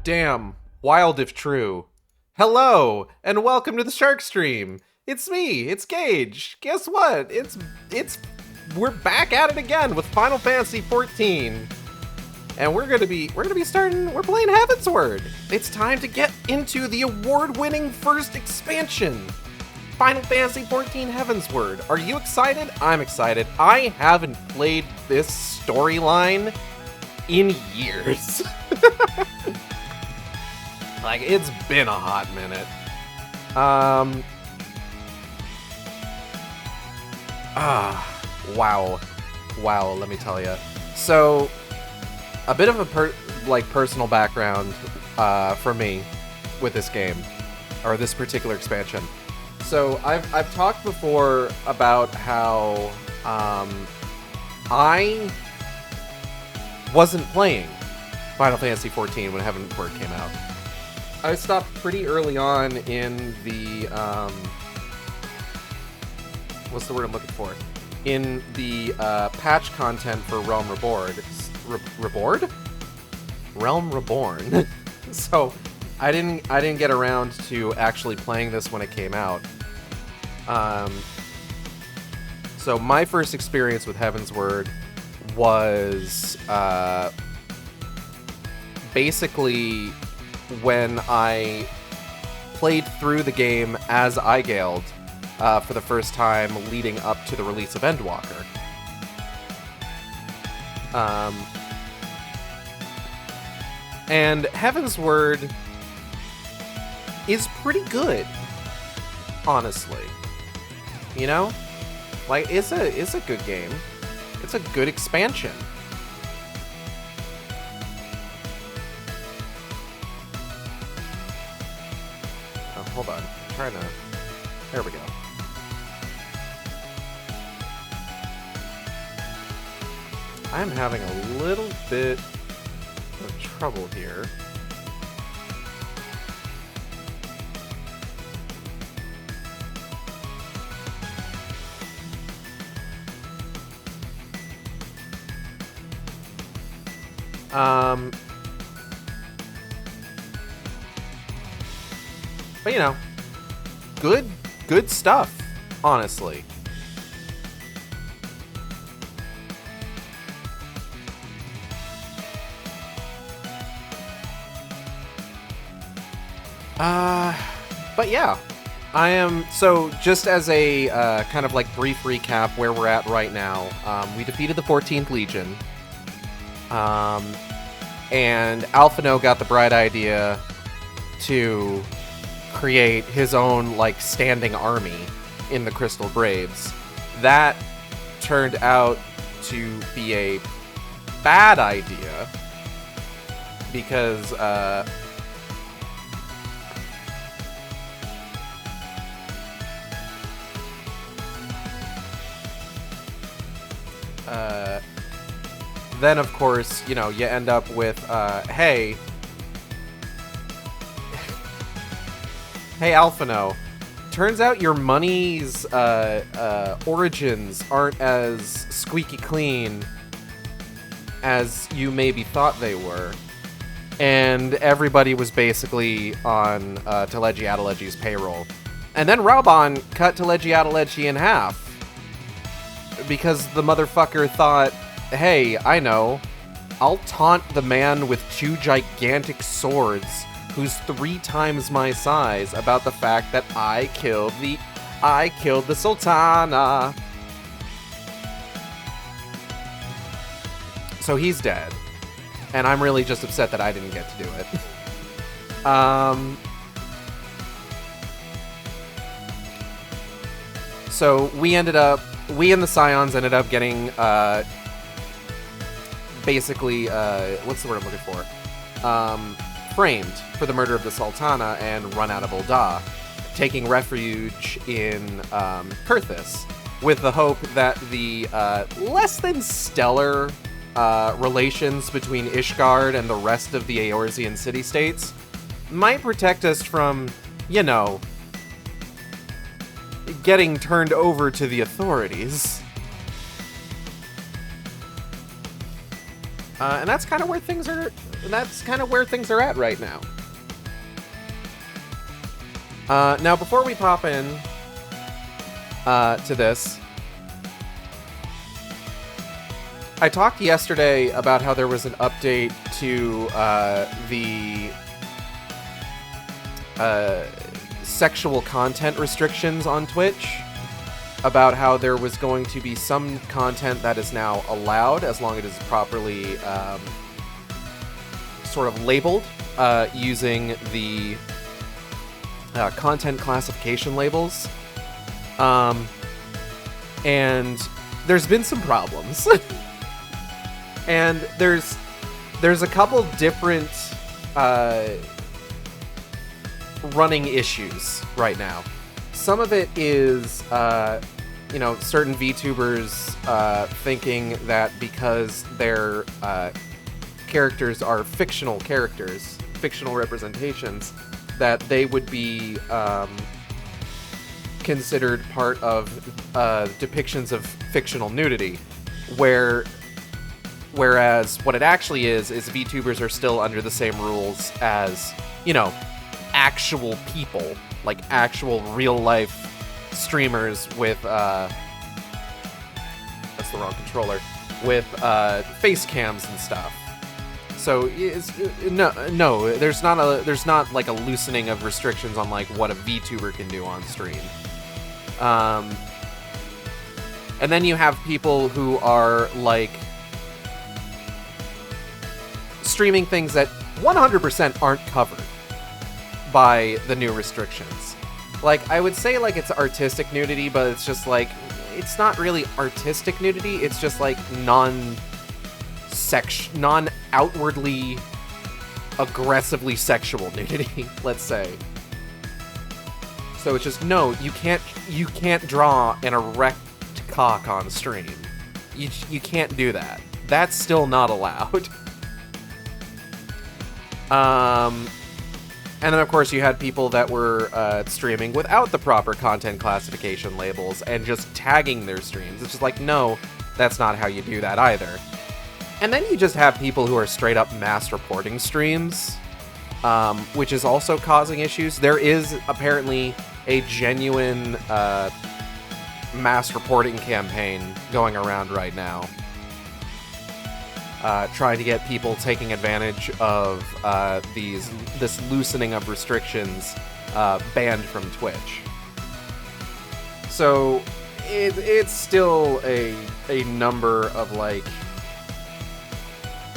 Damn, wild if true. Hello, and welcome to the Shark Stream. It's me, it's Gage. Guess what? We're back at it again with Final Fantasy XIV. And we're playing Heavensward. It's time to get into the award-winning first expansion. Final Fantasy XIV Heavensward. Are you excited? I'm excited. I haven't played this storyline in years. Like, it's been a hot minute. Wow, let me tell you. So, a bit of a personal background for me with this game, or this particular expansion. So, I've talked before about how I wasn't playing Final Fantasy XIV when Heavensward came out. I stopped pretty early on in the, what's the word I'm looking for? In the patch content for Realm Reborn. Realm Reborn. So I didn't get around to actually playing this when it came out. So my first experience with Heavensward was basically when I played through the game as Eigeled for the first time leading up to the release of Endwalker. And Heavensward is pretty good, honestly. You know? Like, it's a good game. It's a good expansion. Hold on. I'm trying to... There we go. I'm having a little bit of trouble here. But you know, good stuff, honestly. But yeah, I am, so just as a kind of like brief recap where we're at right now, we defeated the 14th Legion, and Alphino got the bright idea to create his own, like, standing army in the Crystal Braves. That turned out to be a bad idea because, then, of course, you know, you end up with, hey, Alphino, turns out your money's origins aren't as squeaky clean as you maybe thought they were. And everybody was basically on Teleji Adeleji's payroll. And then Raubon cut Teleji Adelegi in half. Because the motherfucker thought, hey, I know, I'll taunt the man with 2 gigantic swords who's 3 times my size about the fact that I killed the Sultana. So he's dead. And I'm really just upset that I didn't get to do it. So we and the Scions ended up getting, basically, what's the word I'm looking for? Framed for the murder of the Sultana and run out of Ul'dah, taking refuge in Perthus, with the hope that the less than stellar relations between Ishgard and the rest of the Eorzean city-states might protect us from, you know, getting turned over to the authorities. And that's kind of where things are. That's kind of where things are at right now. Now, before we pop in to this, I talked yesterday about how there was an update to the sexual content restrictions on Twitch, about how there was going to be some content that is now allowed as long as it is properly sort of labeled using the content classification labels. And there's been some problems. And there's a couple different running issues right now. Some of it is, you know, certain VTubers thinking that because their characters are fictional characters, fictional representations, that they would be considered part of depictions of fictional nudity, whereas what it actually is VTubers are still under the same rules as, you know, actual people, like actual real-life streamers with, that's the wrong controller, with face cams and stuff. So no, there's not like a loosening of restrictions on like what a VTuber can do on stream. And then you have people who are like streaming things that 100% aren't covered by the new restrictions. Like, I would say like it's artistic nudity, but it's just like, it's not really artistic nudity, it's just like non-outwardly aggressively sexual nudity, let's say. So it's just, no, you can't draw an erect cock on stream. You can't do that. That's still not allowed. And then, of course, you had people that were streaming without the proper content classification labels and just tagging their streams. It's just like, no, that's not how you do that either. And then you just have people who are straight up mass reporting streams, which is also causing issues. There is apparently a genuine mass reporting campaign going around right now, trying to get people taking advantage of this loosening of restrictions banned from Twitch. So it's still a number of like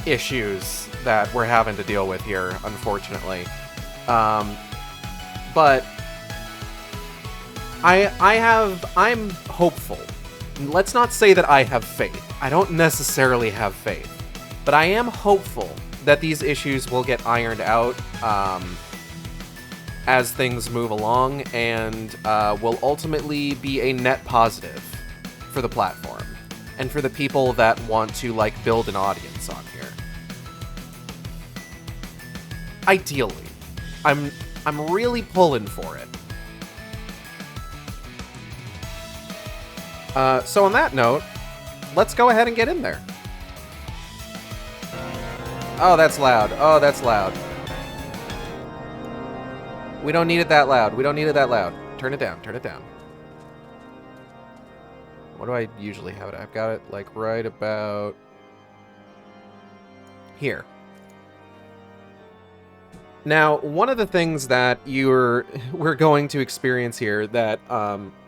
issues that we're having to deal with here, unfortunately. But I'm hopeful. Let's not say that I have faith. I don't necessarily have faith. But I am hopeful that these issues will get ironed out as things move along, and will ultimately be a net positive for the platform and for the people that want to like build an audience on here. Ideally, I'm really pulling for it. So on that note, let's go ahead and get in there. Oh, that's loud. Oh, that's loud. We don't need it that loud. We don't need it that loud. Turn it down. Turn it down. What do I usually have it? I've got it like right about here. Now, one of the things that we're going to experience here that,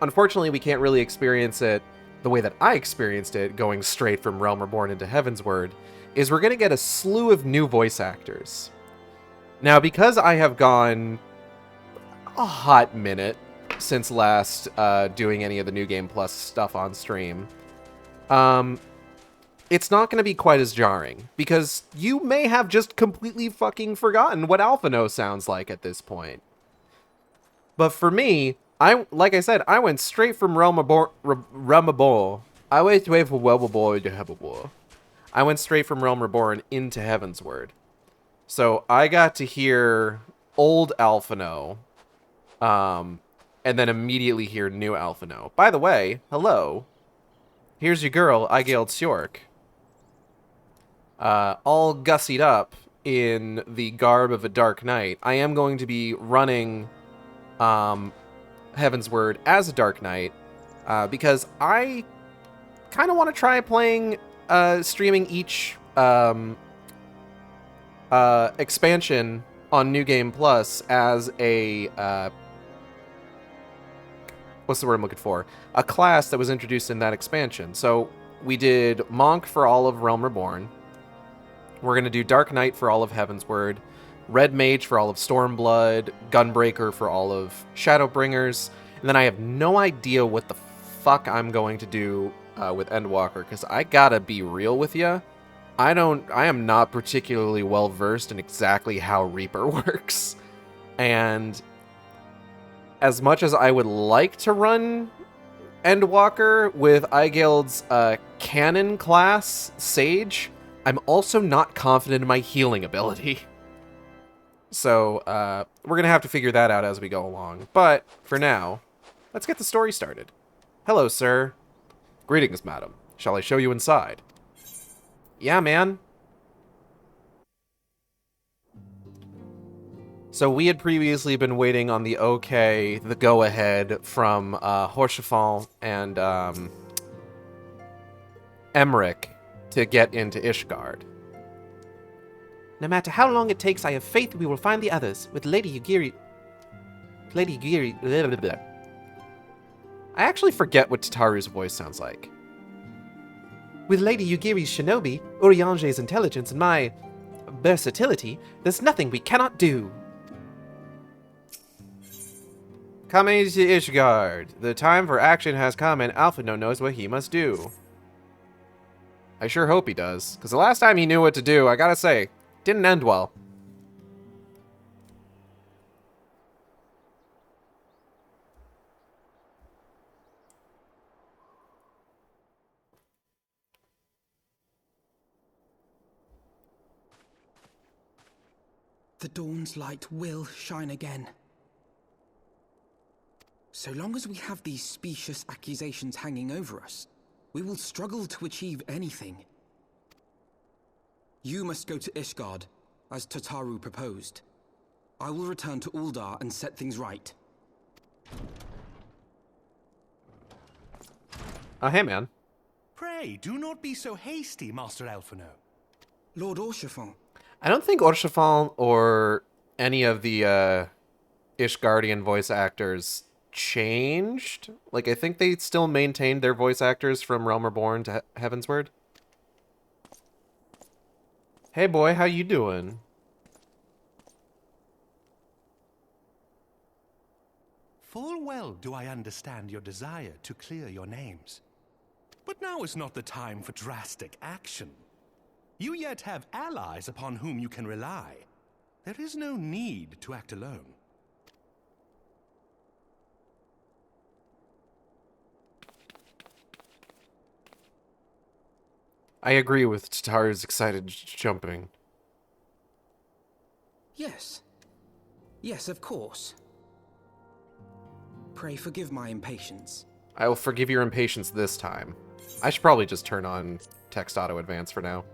unfortunately, we can't really experience it the way that I experienced it, going straight from Realm Reborn into Heavensward, is we're going to get a slew of new voice actors. Now, because I have gone a hot minute since last doing any of the New Game Plus stuff on stream, it's not going to be quite as jarring, because you may have just completely fucking forgotten what Alphino sounds like at this point. But for me, like I said, I went straight from Realm Reborn. I went straight from Realm Reborn to Heavensward. I went straight from Realm Reborn into Heavensward. So I got to hear old Alphino, and then immediately hear new Alphino. By the way, hello. Here's your girl, Igail Tjork. all gussied up in the garb of a Dark Knight. I am going to be running Heavensward as a Dark Knight because I kind of want to try playing, streaming each expansion on New Game Plus as a what's the word I'm looking for? A class that was introduced in that expansion. So we did Monk for all of Realm Reborn. We're going to do Dark Knight for all of Heavensward, Red Mage for all of Stormblood, Gunbreaker for all of Shadowbringers, and then I have no idea what the fuck I'm going to do with Endwalker, because I gotta be real with you. I am not particularly well versed in exactly how Reaper works. And as much as I would like to run Endwalker with Eigild's canon class, Sage, I'm also not confident in my healing ability. So, we're gonna have to figure that out as we go along. But, for now, let's get the story started. Hello, sir. Greetings, madam. Shall I show you inside? Yeah, man. So we had previously been waiting on the the go-ahead from Horsefall and Emmerich to get into Ishgard. No matter how long it takes, I have faith we will find the others. With Lady Yugiri... Blah, blah, blah. I actually forget what Tataru's voice sounds like. With Lady Yugiri's shinobi, Uriange's intelligence, and my versatility, there's nothing we cannot do. Coming to Ishgard. The time for action has come and Alphino knows what he must do. I sure hope he does, because the last time he knew what to do, I gotta say, didn't end well. The dawn's light will shine again. So long as we have these specious accusations hanging over us, we will struggle to achieve anything. You must go to Ishgard, as Tataru proposed. I will return to Uldar and set things right. Hey, man. Pray, do not be so hasty, Master Alphino. Lord Orchefon. I don't think Orchefon or any of the Ishgardian voice actors changed. Like, I think they still maintained their voice actors from Realm Reborn to Heavensward. Hey, boy, how you doing? Full well do I understand your desire to clear your names. But now is not the time for drastic action. You yet have allies upon whom you can rely. There is no need to act alone. I agree with Tataru's excited jumping. Yes. Yes, of course. Pray forgive my impatience. I will forgive your impatience this time. I should probably just turn on text auto advance for now.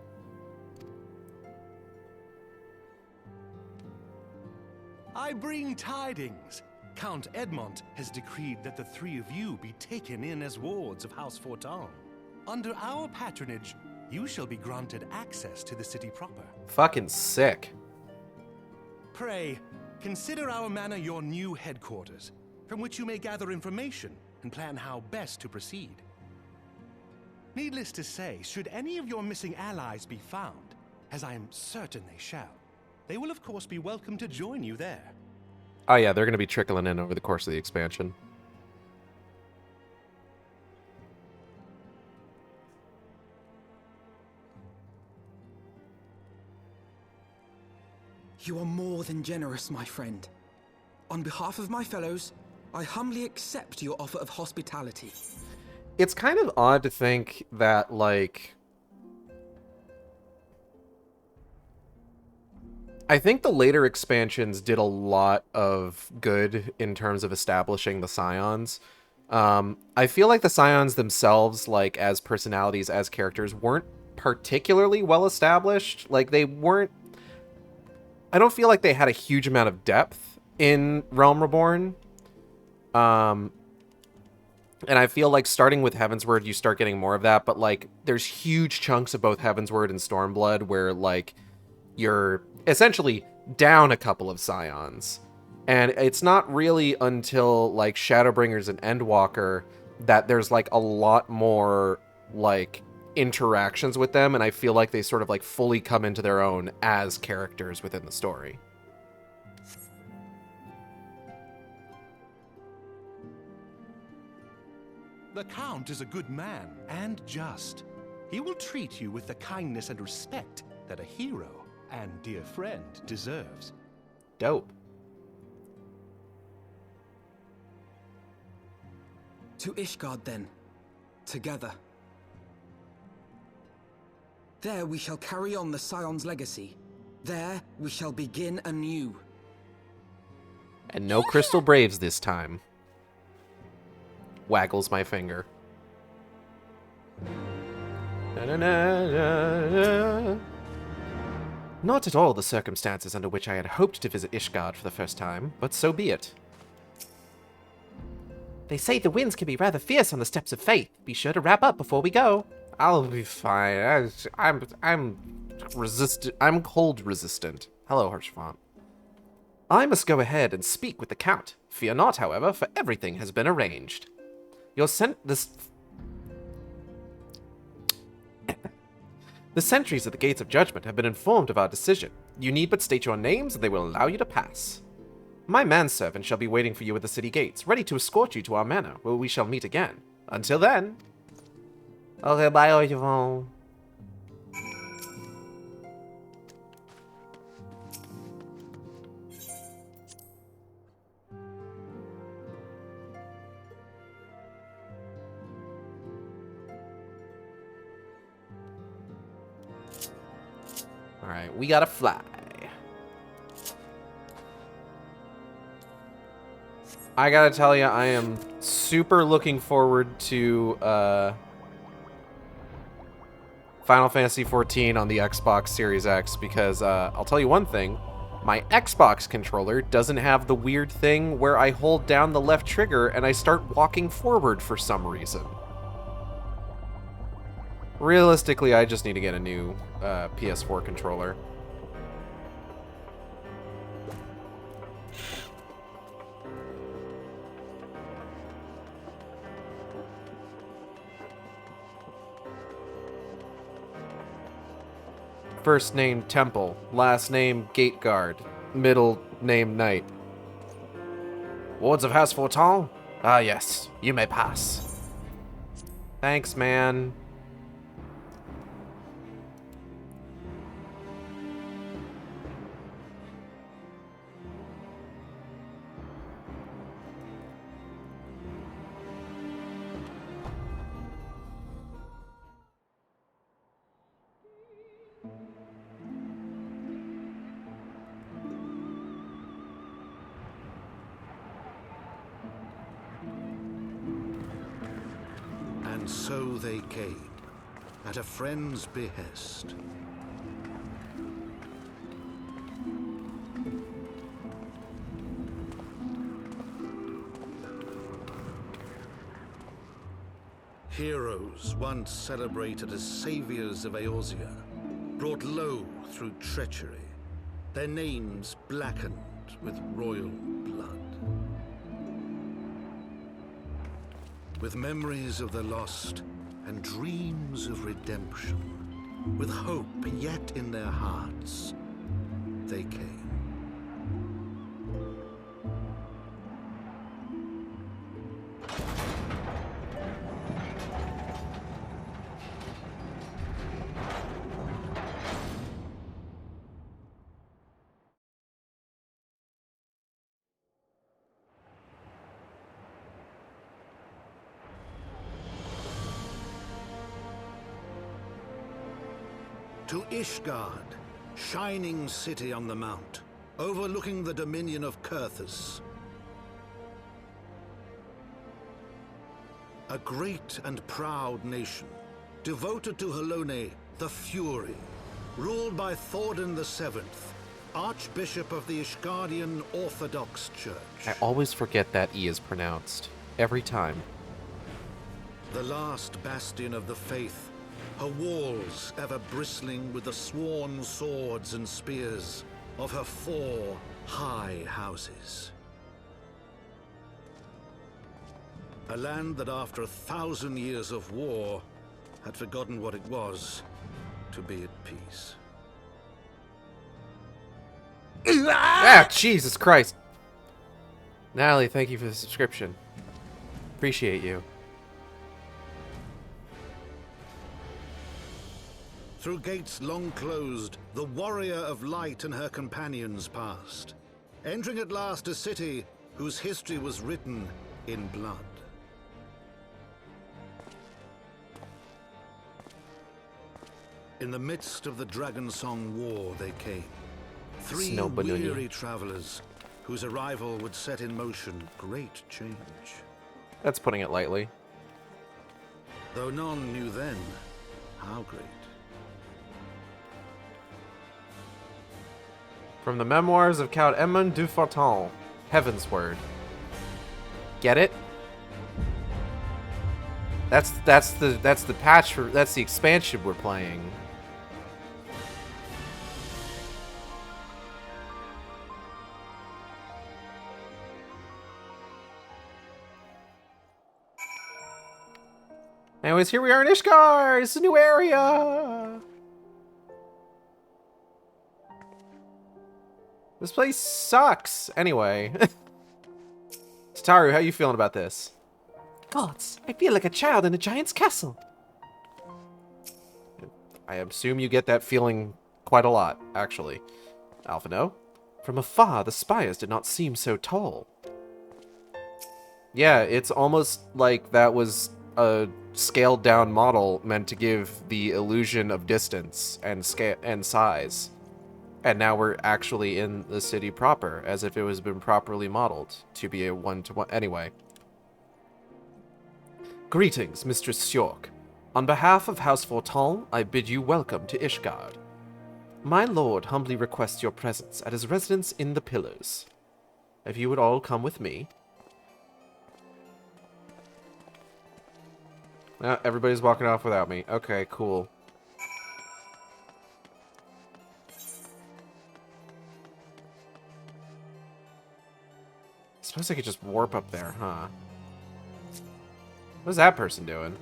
I bring tidings. Count Edmont has decreed that the three of you be taken in as wards of House Fortan. Under our patronage, you shall be granted access to the city proper. Fucking sick. Pray, consider our manor your new headquarters, from which you may gather information and plan how best to proceed. Needless to say, should any of your missing allies be found, as I am certain they shall, they will of course be welcome to join you there. Oh yeah, they're going to be trickling in over the course of the expansion. You are more than generous, my friend. On behalf of my fellows, I humbly accept your offer of hospitality. It's kind of odd to think that, like... I think the later expansions did a lot of good in terms of establishing the Scions. I feel like the Scions themselves, like, as personalities, as characters, weren't particularly well established. Like, they weren't... I don't feel like they had a huge amount of depth in Realm Reborn. And I feel like starting with Heavensward, you start getting more of that, but, like, there's huge chunks of both Heavensward and Stormblood where, like, you're essentially down a couple of Scions. And it's not really until, like, Shadowbringers and Endwalker that there's, like, a lot more, like, interactions with them, and I feel like they sort of, like, fully come into their own as characters within the story. The Count is a good man and just. He will treat you with the kindness and respect that a hero and dear friend deserves. Dope. To Ishgard, then. Together. There we shall carry on the Scion's legacy. There we shall begin anew. And no Crystal Braves this time. Waggles my finger. Not at all the circumstances under which I had hoped to visit Ishgard for the first time, but so be it. They say the winds can be rather fierce on the steps of faith. Be sure to wrap up before we go. I'll be fine. I'm resistant. I'm cold resistant. Hello, Hirschfont. I must go ahead and speak with the Count. Fear not, however, for everything has been arranged. The sentries at the Gates of Judgment have been informed of our decision. You need but state your names, and they will allow you to pass. My manservant shall be waiting for you at the city gates, ready to escort you to our manor, where we shall meet again. Until then... Okay, bye, Oivon. Alright, we gotta fly. I gotta tell you, I am super looking forward to Final Fantasy XIV on the Xbox Series X because I'll tell you one thing. My Xbox controller doesn't have the weird thing where I hold down the left trigger and I start walking forward for some reason. Realistically, I just need to get a new PS4 controller. First name Temple, last name Gateguard, middle name Knight. Wards of House Fortal? Ah yes, you may pass. Thanks, man. And so they came, at a friend's behest. Heroes once celebrated as saviors of Eorzea, brought low through treachery, their names blackened with royal blood. With memories of the lost and dreams of redemption, with hope yet in their hearts, they came. To Ishgard, shining city on the mount, overlooking the dominion of Kurthus. A great and proud nation, devoted to Halone, the Fury, ruled by Thordan VII, Archbishop of the Ishgardian Orthodox Church. I always forget that E is pronounced. Every time. The last bastion of the faith, her walls ever bristling with the sworn swords and spears of her 4 high houses. A land that after 1,000 years of war had forgotten what it was to be at peace. Ah, Jesus Christ. Natalie, thank you for the subscription. Appreciate you. Through gates long closed, the warrior of light and her companions passed, entering at last a city whose history was written in blood. In the midst of the Dragonsong War they came. 3 weary travelers whose arrival would set in motion great change. That's putting it lightly. Though none knew then how great. From the memoirs of Count Edmond du Forton, Heavensward. Get it? That's the patch for that's the expansion we're playing. Anyways, here we are in Ishgard! It's a new area! This place sucks! Anyway. Tataru, how you feeling about this? Gods, I feel like a child in a giant's castle. I assume you get that feeling quite a lot, actually. Alphino? From afar, the spires did not seem so tall. Yeah, it's almost like that was a scaled down model meant to give the illusion of distance and scale and size. And now we're actually in the city proper, as if it was been properly modeled to be a one-to-one. Anyway. Greetings, Mistress Sjork. On behalf of House Forton, I bid you welcome to Ishgard. My lord humbly requests your presence at his residence in the Pillars. If you would all come with me. Everybody's walking off without me. Okay, cool. Suppose I could just warp up there, huh? What's that person doing?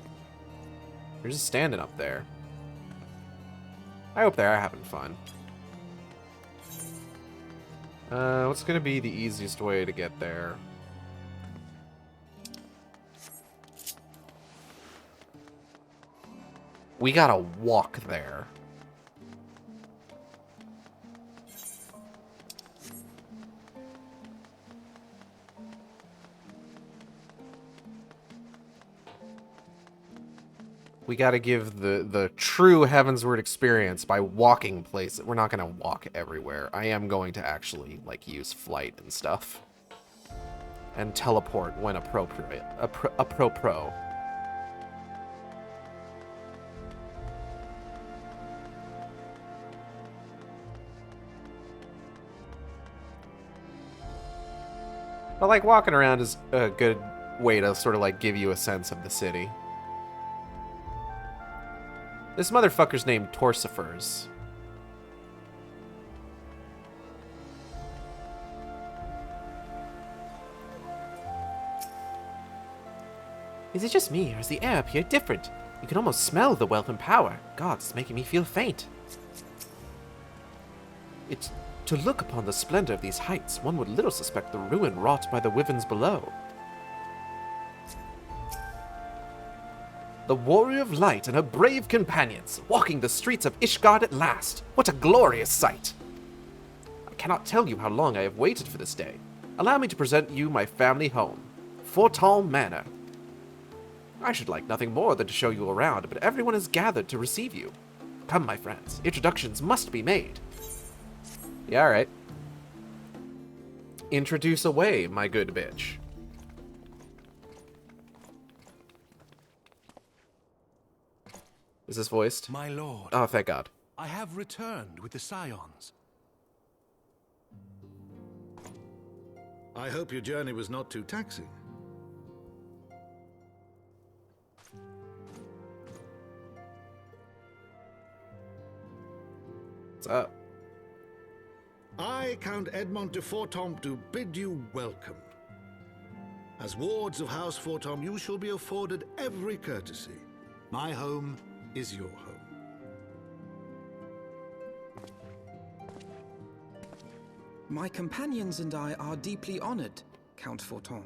They're just standing up there. I hope they're having fun. What's gonna be the easiest way to get there? We gotta walk there. We gotta give the true Heavensward experience by walking places. We're not gonna walk everywhere. I am going to actually, like, use flight and stuff. And teleport when appropriate. Pro. But, like, walking around is a good way to sort of, like, give you a sense of the city. This motherfucker's named Torsifers. Is it just me, or is the air up here different? You can almost smell the wealth and power. God, it's making me feel faint. To look upon the splendor of these heights, one would little suspect the ruin wrought by the wyverns below. The warrior of light and her brave companions, walking the streets of Ishgard at last. What a glorious sight! I cannot tell you how long I have waited for this day. Allow me to present you my family home, Forton Manor. I should like nothing more than to show you around, but everyone has gathered to receive you. Come, my friends, introductions must be made. Yeah, alright. Introduce away, my good bitch. Is this voiced? My lord, Oh, thank God. I have returned with the scions. I hope your journey was not too taxing. What's up? I, Count Edmond de Fortomp, do bid you welcome. As wards of House Fortomp, you shall be afforded every courtesy. My home is your home. My companions and I are deeply honored, Count Forton.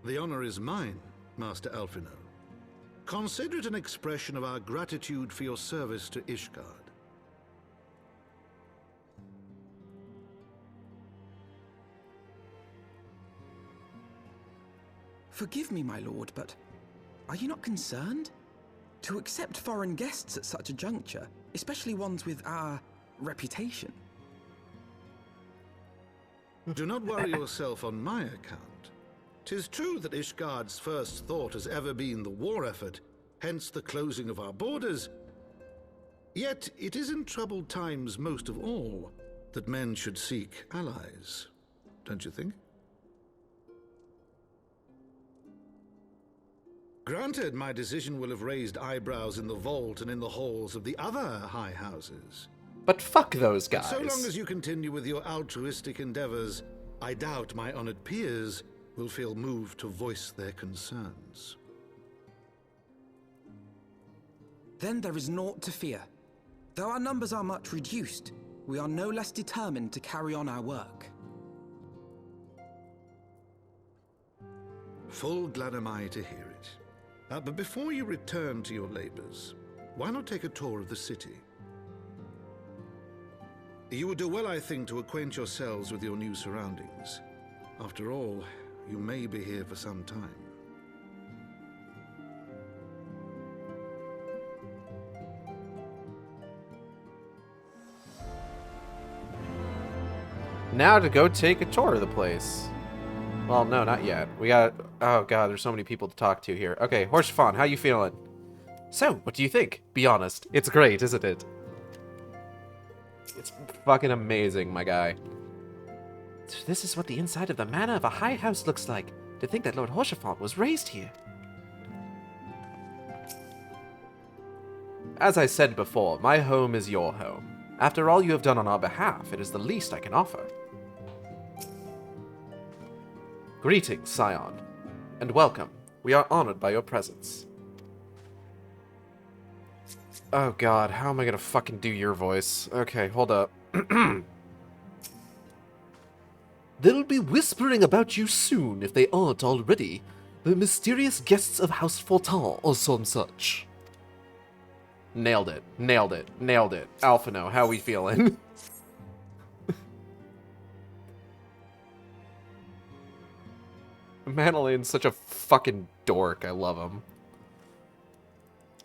The honor is mine, Master Alphino. Consider it an expression of our gratitude for your service to Ishgard. Forgive me, my lord, but are you not concerned? To accept foreign guests at such a juncture, especially ones with our reputation. Do not worry yourself on my account. 'Tis true that Ishgard's first thought has ever been the war effort, hence the closing of our borders. Yet it is in troubled times most of all that men should seek allies, don't you think? Granted, my decision will have raised eyebrows in the vault and in the halls of the other high houses. But fuck those guys. So long as you continue with your altruistic endeavors, I doubt my honored peers will feel moved to voice their concerns. Then there is naught to fear. Though our numbers are much reduced, we are no less determined to carry on our work. Full glad am I to hear it. But before you return to your labors, why not take a tour of the city? You would do well, I think, to acquaint yourselves with your new surroundings. After all, you may be here for some time. Now to go take a tour of the place. Well, no, not yet. We got... Oh, God, there's so many people to talk to here. Okay, Horsefon, how you feeling? So, what do you think? Be honest. It's great, isn't it? It's fucking amazing, my guy. So this is what the inside of the manor of a high house looks like. To think that Lord Horsefon was raised here. As I said before, my home is your home. After all you have done on our behalf, it is the least I can offer. Greetings, Scion, and welcome. We are honored by your presence. Oh god, how am I gonna fucking do your voice? Okay, hold up. They'll be whispering about you soon, if they aren't already. The mysterious guests of House Fortin, or some such. Nailed it, nailed it, nailed it. Alphino, how we feeling? Manoline's such a fucking dork. I love him.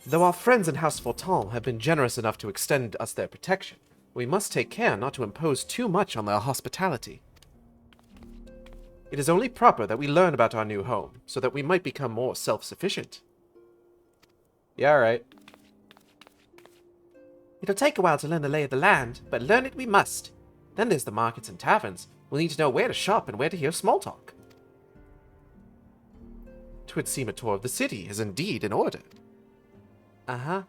Though our friends in House Fortin have been generous enough to extend us their protection, we must take care not to impose too much on their hospitality. It is only proper that we learn about our new home, so that we might become more self-sufficient. Yeah, alright. It'll take a while to learn the lay of the land, but learn it we must. Then there's the markets and taverns. We'll need to know where to shop and where to hear small talk. 'Twould seem a tour of the city is indeed in order. Uh-huh.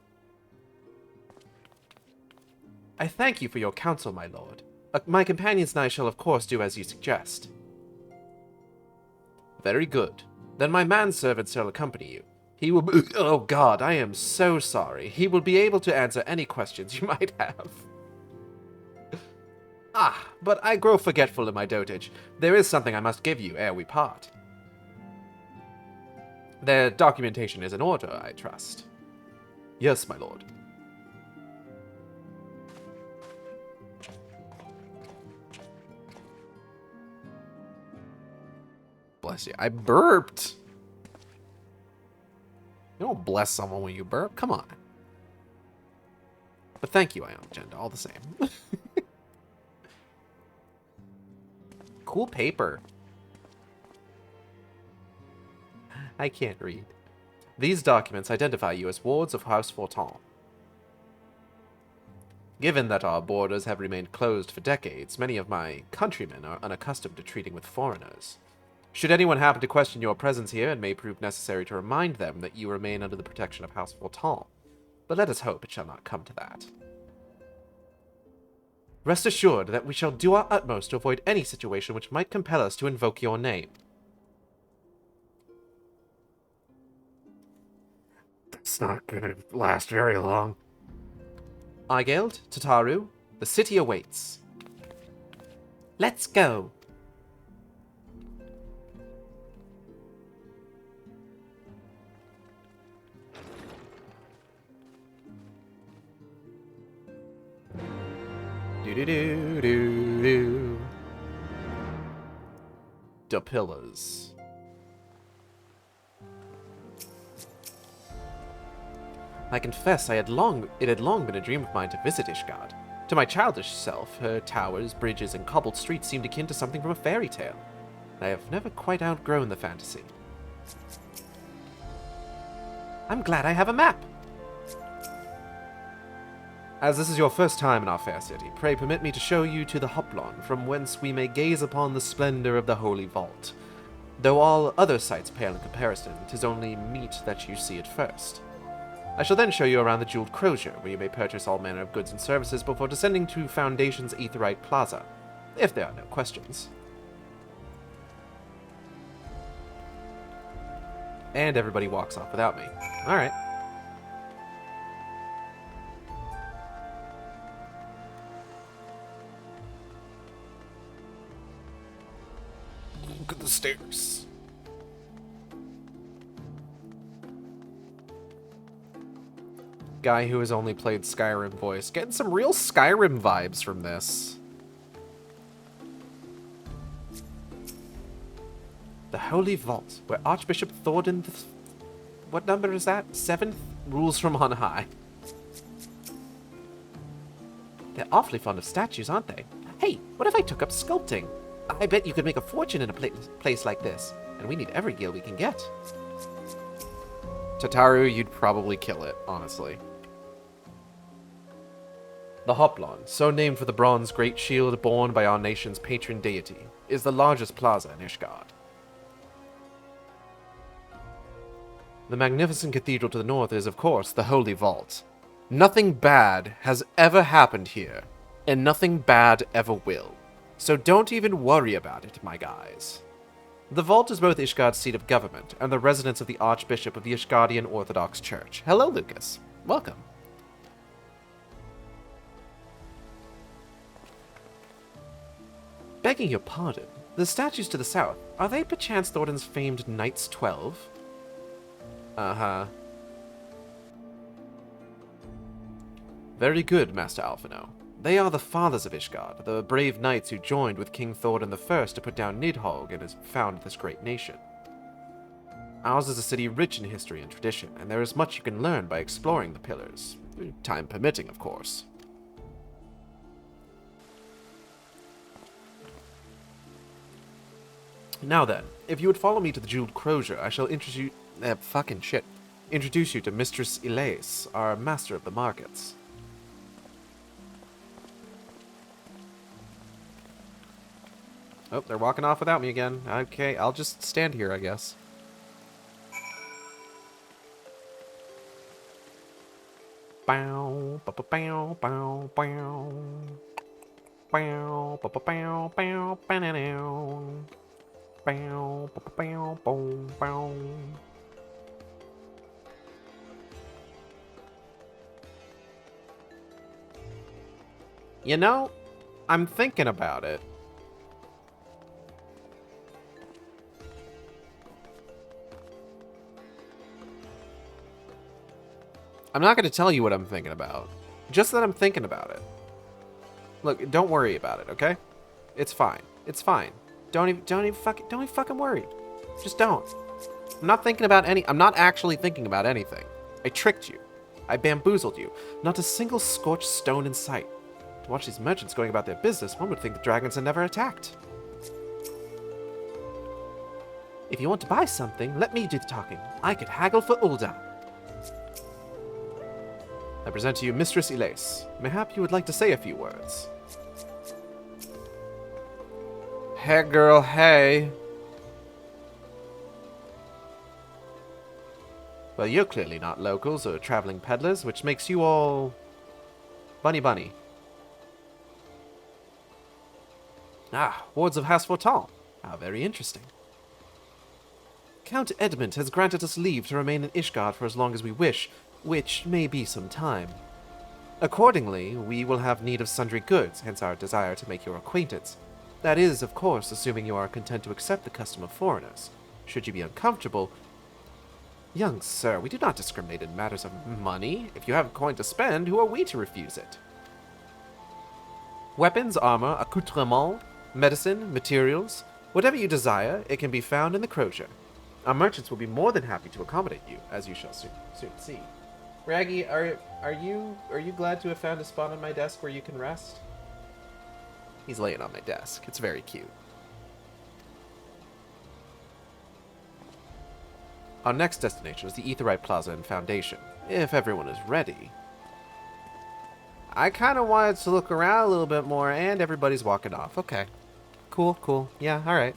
I thank you for your counsel, my lord. My companions and I shall of course do as you suggest. Very good. Then my manservant shall accompany you. He will be... Oh god, I am so sorry. He will be able to answer any questions you might have. Ah, but I grow forgetful in my dotage. There is something I must give you ere we part. The documentation is in order, I trust. Yes, my lord. Bless you. I burped. You don't bless someone when you burp. Come on. But thank you, Ion Agenda, all the same. Cool paper. I can't read. These documents identify you as wards of House Fortin. Given that our borders have remained closed for decades, many of my countrymen are unaccustomed to treating with foreigners. Should anyone happen to question your presence here, it may prove necessary to remind them that you remain under the protection of House Fortin. But let us hope it shall not come to that. Rest assured that we shall do our utmost to avoid any situation which might compel us to invoke your name. It's not gonna last very long. Aigeld, Tataru, the city awaits. Let's go. Do-do-do-do-do. The pillars. I confess it had long been a dream of mine to visit Ishgard. To my childish self, her towers, bridges, and cobbled streets seemed akin to something from a fairy tale. I have never quite outgrown the fantasy. I'm glad I have a map! As this is your first time in our fair city, pray permit me to show you to the Hoplon, from whence we may gaze upon the splendor of the Holy Vault. Though all other sights pale in comparison, 'tis only meet that you see it first. I shall then show you around the Jeweled Crozier, where you may purchase all manner of goods and services before descending to Foundation's Aetheryte Plaza, if there are no questions. And everybody walks off without me. Alright. Look at the stairs. Guy who has only played Skyrim voice. Getting some real Skyrim vibes from this. The Holy Vault, where Archbishop Thordan what number is that? 7th? Rules from on high. They're awfully fond of statues, aren't they? Hey, what if I took up sculpting? I bet you could make a fortune in a place like this. And we need every gil we can get. Tataru, you'd probably kill it, honestly. The Hoplon, so named for the bronze great shield borne by our nation's patron deity, is the largest plaza in Ishgard. The magnificent cathedral to the north is, of course, the Holy Vault. Nothing bad has ever happened here, and nothing bad ever will. So don't even worry about it, my guys. The vault is both Ishgard's seat of government and the residence of the Archbishop of the Ishgardian Orthodox Church. Hello, Lucas. Welcome. Begging your pardon, the statues to the south, are they perchance Thordan's famed Knights 12? Uh-huh. Very good, Master Alphino. They are the fathers of Ishgard, the brave knights who joined with King Thordan I to put down Nidhogg and has founded this great nation. Ours is a city rich in history and tradition, and there is much you can learn by exploring the pillars. Time permitting, of course. Now then, if you would follow me to the Jeweled Crozier, I shall introduce you to Mistress Elais, our master of the markets. Oh, they're walking off without me again. Okay, I'll just stand here, I guess. Bow, ba ba bow, bow, bow. Bow, ba ba bow, bow, ba-na-now. Bow, ba ba bow, bow, bow. You know, I'm thinking about it. I'm not going to tell you what I'm thinking about. Just that I'm thinking about it. Look, don't worry about it, okay? It's fine. It's fine. Don't even fucking worry. Just don't. I'm not actually thinking about anything. I tricked you. I bamboozled you. Not a single scorched stone in sight. To watch these merchants going about their business, one would think the dragons had never attacked. If you want to buy something, let me do the talking. I could haggle for Ulda. I present to you Mistress Elise. Mayhap you would like to say a few words. Hey, girl, hey. Well, you're clearly not locals or traveling peddlers, which makes you all... bunny. Ah, wards of Hasfortal. How very interesting. Count Edmund has granted us leave to remain in Ishgard for as long as we wish, which may be some time. Accordingly, we will have need of sundry goods, hence our desire to make your acquaintance. That is, of course, assuming you are content to accept the custom of foreigners. Should you be uncomfortable... Young sir, we do not discriminate in matters of money. If you have coin to spend, who are we to refuse it? Weapons, armor, accoutrements, medicine, materials, whatever you desire, it can be found in the crosier. Our merchants will be more than happy to accommodate you, as you shall soon see. Raggy, are you glad to have found a spot on my desk where you can rest? He's laying on my desk. It's very cute. Our next destination is the Aetheryte Plaza and Foundation, if everyone is ready. I kind of wanted to look around a little bit more, and everybody's walking off. Okay. Cool. Yeah, alright.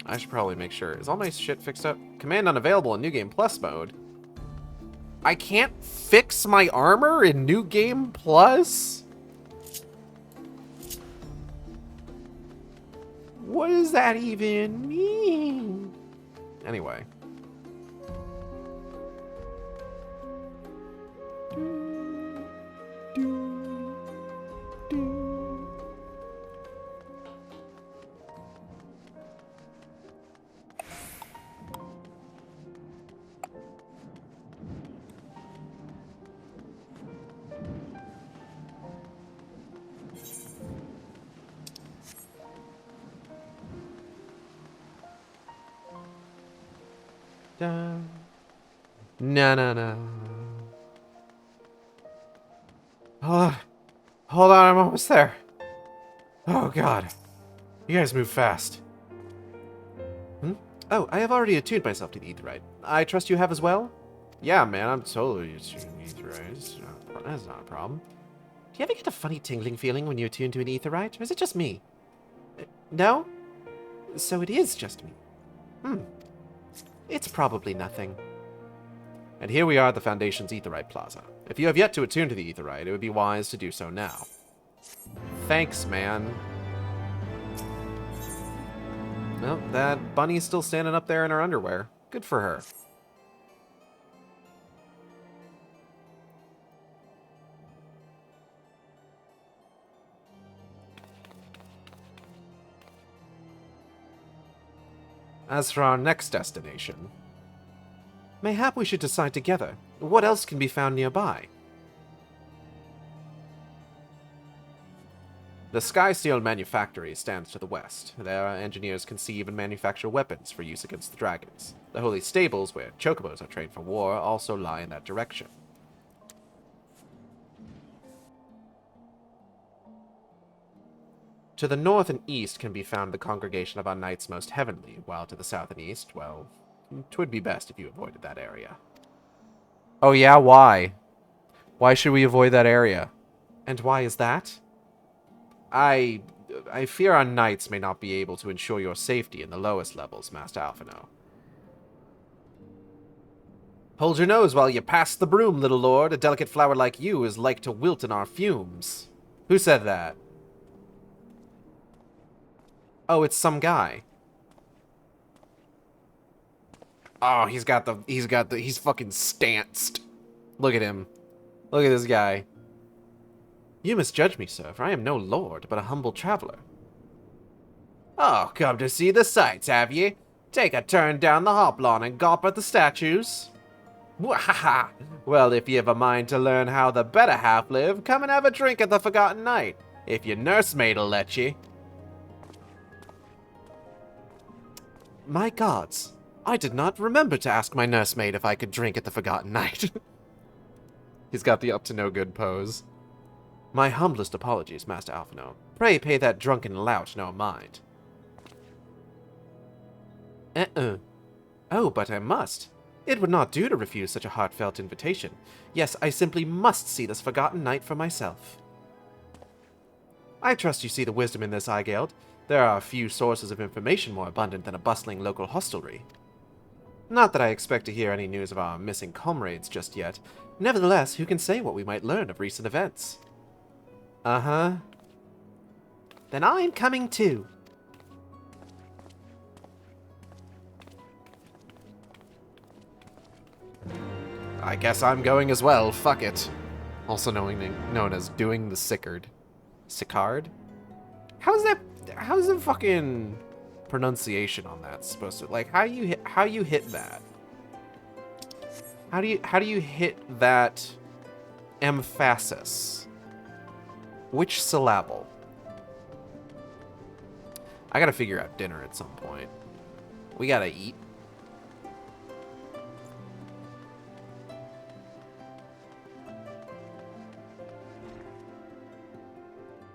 I should probably make sure. Is all my shit fixed up? Command unavailable in New Game Plus mode. I can't fix my armor in New Game Plus? What does that even mean? Anyway. No. Oh, hold on, I'm almost there. Oh, God. You guys move fast. Oh, I have already attuned myself to the Aetheryte. I trust you have as well? Yeah, man, I'm totally attuned to the Aetheryte. That's not a problem. Do you ever get a funny tingling feeling when you attune to an Aetheryte, or is it just me? No? So it is just me. It's probably nothing. And here we are at the Foundation's Aetheryte Plaza. If you have yet to attune to the Aetheryte, it would be wise to do so now. Thanks, man. Well, that bunny's still standing up there in her underwear. Good for her. As for our next destination, mayhap we should decide together. What else can be found nearby? The Skysteel Manufactory stands to the west. There, engineers conceive and manufacture weapons for use against the dragons. The Holy Stables, where chocobos are trained for war, also lie in that direction. To the north and east can be found the congregation of our Knights Most Heavenly, while to the south and east, well, 'twould be best if you avoided that area. Oh yeah, why? Why should we avoid that area? And why is that? I fear our knights may not be able to ensure your safety in the lowest levels, Master Alphino. Hold your nose while you pass the broom, little lord. A delicate flower like you is like to wilt in our fumes. Who said that? Oh, it's some guy. Oh, he's fucking stanced. Look at him. Look at this guy. You misjudge me, sir, for I am no lord, but a humble traveler. Oh, come to see the sights, have ye? Take a turn down the hoplawn and gawp at the statues. Wahaha! Well, if ye have a mind to learn how the better half live, come and have a drink at the Forgotten Knight, if your nursemaid'll let ye. My gods, I did not remember to ask my nursemaid if I could drink at the Forgotten Knight. He's got the up-to-no-good pose. My humblest apologies, Master Alphino. Pray pay that drunken lout no mind. Oh, but I must. It would not do to refuse such a heartfelt invitation. Yes, I simply must see this forgotten knight for myself. I trust you see the wisdom in this, Eigeld. There are few sources of information more abundant than a bustling local hostelry. Not that I expect to hear any news of our missing comrades just yet. Nevertheless, who can say what we might learn of recent events? Uh-huh. Then I'm coming too. I guess I'm going as well, fuck it. Also known as doing the Sickard. Sickard? How's the fucking pronunciation on that supposed to, like, how you hit that? How do you hit that emphasis? Which syllable? I gotta figure out dinner at some point. We gotta eat.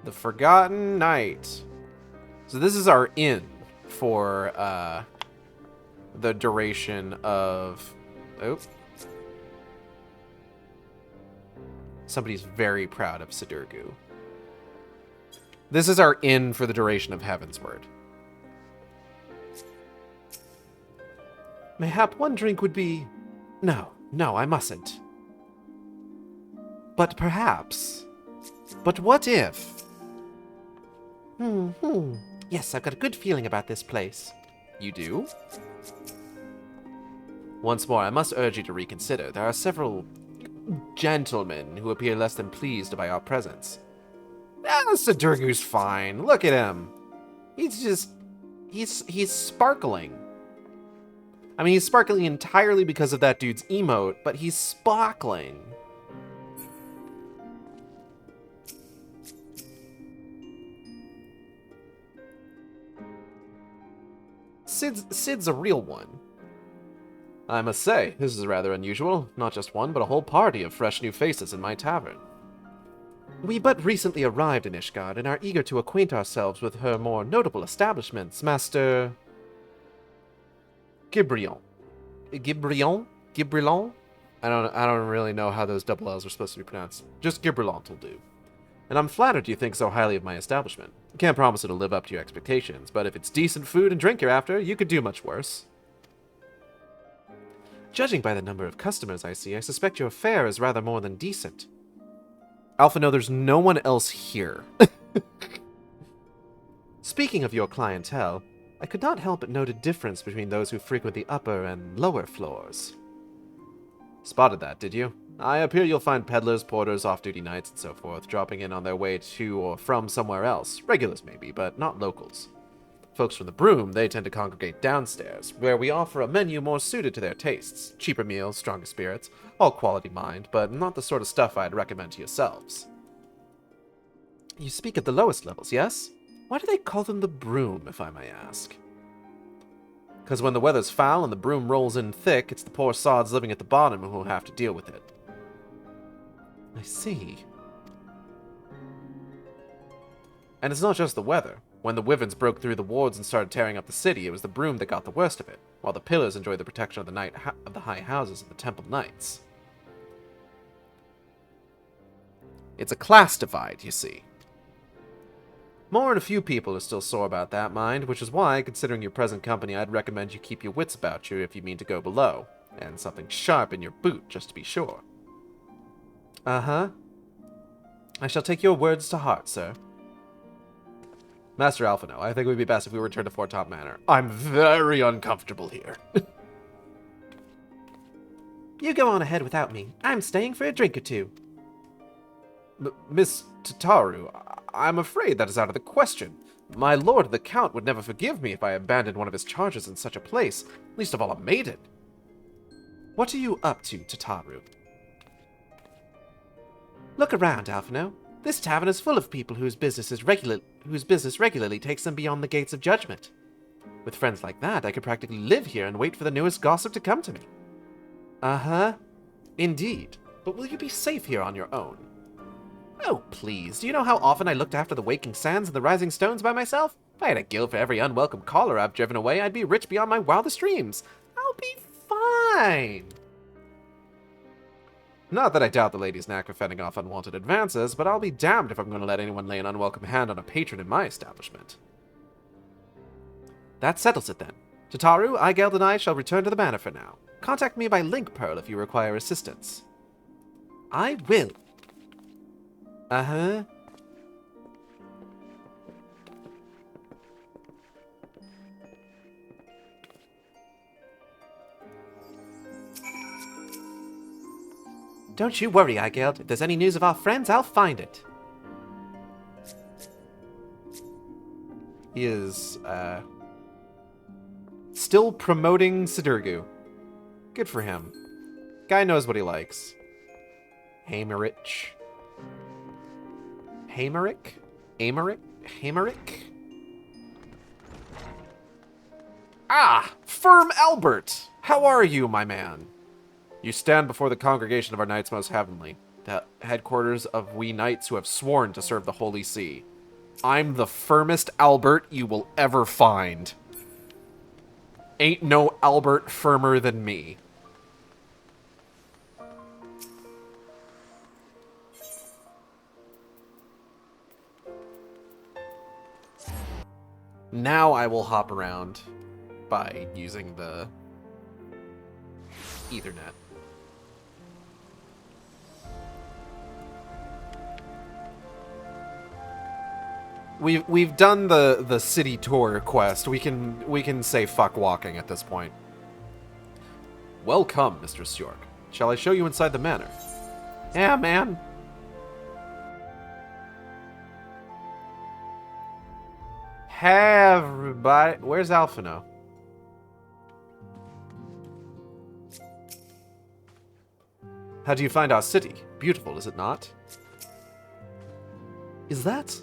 The Forgotten Knight. So this is our inn for the duration of... Oh. Somebody's very proud of Sidurgu. This is our inn for the duration of Heavensward. Mayhap one drink would be... No, I mustn't. But perhaps... But what if... Yes, I've got a good feeling about this place. You do? Once more, I must urge you to reconsider. There are several gentlemen who appear less than pleased by our presence. Sidurgu's fine. Look at him. He's sparkling. I mean, he's sparkling entirely because of that dude's emote, but he's sparkling. Sid's a real one. I must say, this is rather unusual. Not just one, but a whole party of fresh new faces in my tavern. We but recently arrived in Ishgard and are eager to acquaint ourselves with her more notable establishments, Master... Gibrion. Gibrillon? I don't really know how those double L's are supposed to be pronounced. Just Gibrillon will do. And I'm flattered you think so highly of my establishment. Can't promise it'll live up to your expectations, but if it's decent food and drink you're after, you could do much worse. Judging by the number of customers I see, I suspect your fare is rather more than decent. Alpha, no, there's no one else here. Speaking of your clientele, I could not help but note a difference between those who frequent the upper and lower floors. Spotted that, did you? I appear you'll find peddlers, porters, off-duty knights, and so forth, dropping in on their way to or from somewhere else. Regulars, maybe, but not locals. Folks from the Broom, they tend to congregate downstairs, where we offer a menu more suited to their tastes. Cheaper meals, stronger spirits, all quality mind, but not the sort of stuff I'd recommend to yourselves. You speak at the lowest levels, yes? Why do they call them the Broom, if I may ask? Because when the weather's foul and the broom rolls in thick, it's the poor sods living at the bottom who'll have to deal with it. I see. And it's not just the weather. When the wyverns broke through the wards and started tearing up the city, it was the broom that got the worst of it, while the pillars enjoyed the protection of the high houses of the temple knights. It's a class divide, you see. More than a few people are still sore about that, mind, which is why, considering your present company, I'd recommend you keep your wits about you if you mean to go below, and something sharp in your boot, just to be sure. Uh-huh. I shall take your words to heart, sir. Master Alphino, I think it would be best if we return to Fort Top Manor. I'm very uncomfortable here. You go on ahead without me. I'm staying for a drink or two. Miss Tataru, I'm afraid that is out of the question. My lord the Count would never forgive me if I abandoned one of his charges in such a place, least of all a maiden. What are you up to, Tataru? Look around, Alphino. This tavern is full of people whose business regularly takes them beyond the gates of judgment. With friends like that, I could practically live here and wait for the newest gossip to come to me. Uh-huh. Indeed. But will you be safe here on your own? Oh, please. Do you know how often I looked after the waking sands and the rising stones by myself? If I had a guild for every unwelcome caller I've driven away, I'd be rich beyond my wildest dreams. I'll be fine. Not that I doubt the lady's knack for fending off unwanted advances, but I'll be damned if I'm going to let anyone lay an unwelcome hand on a patron in my establishment. That settles it then. Tataru, Igeld, and I shall return to the manor for now. Contact me by link pearl if you require assistance. I will. Uh-huh. Don't you worry, Igeld. If there's any news of our friends, I'll find it. He is, still promoting Sidurgu. Good for him. Guy knows what he likes. Hamerich. Hamerick? Americk? Hamerick? Ah! Firm Albert! How are you, my man? You stand before the congregation of our Knights Most Heavenly, the headquarters of we knights who have sworn to serve the Holy See. I'm the firmest Albert you will ever find. Ain't no Albert firmer than me. Now I will hop around by using the Ethernet. We've done the city tour quest. We can say fuck walking at this point. Welcome, Mr. Stjork. Shall I show you inside the manor? Yeah, man. Hey, everybody. Where's Alphino? How do you find our city? Beautiful, is it not? Is that?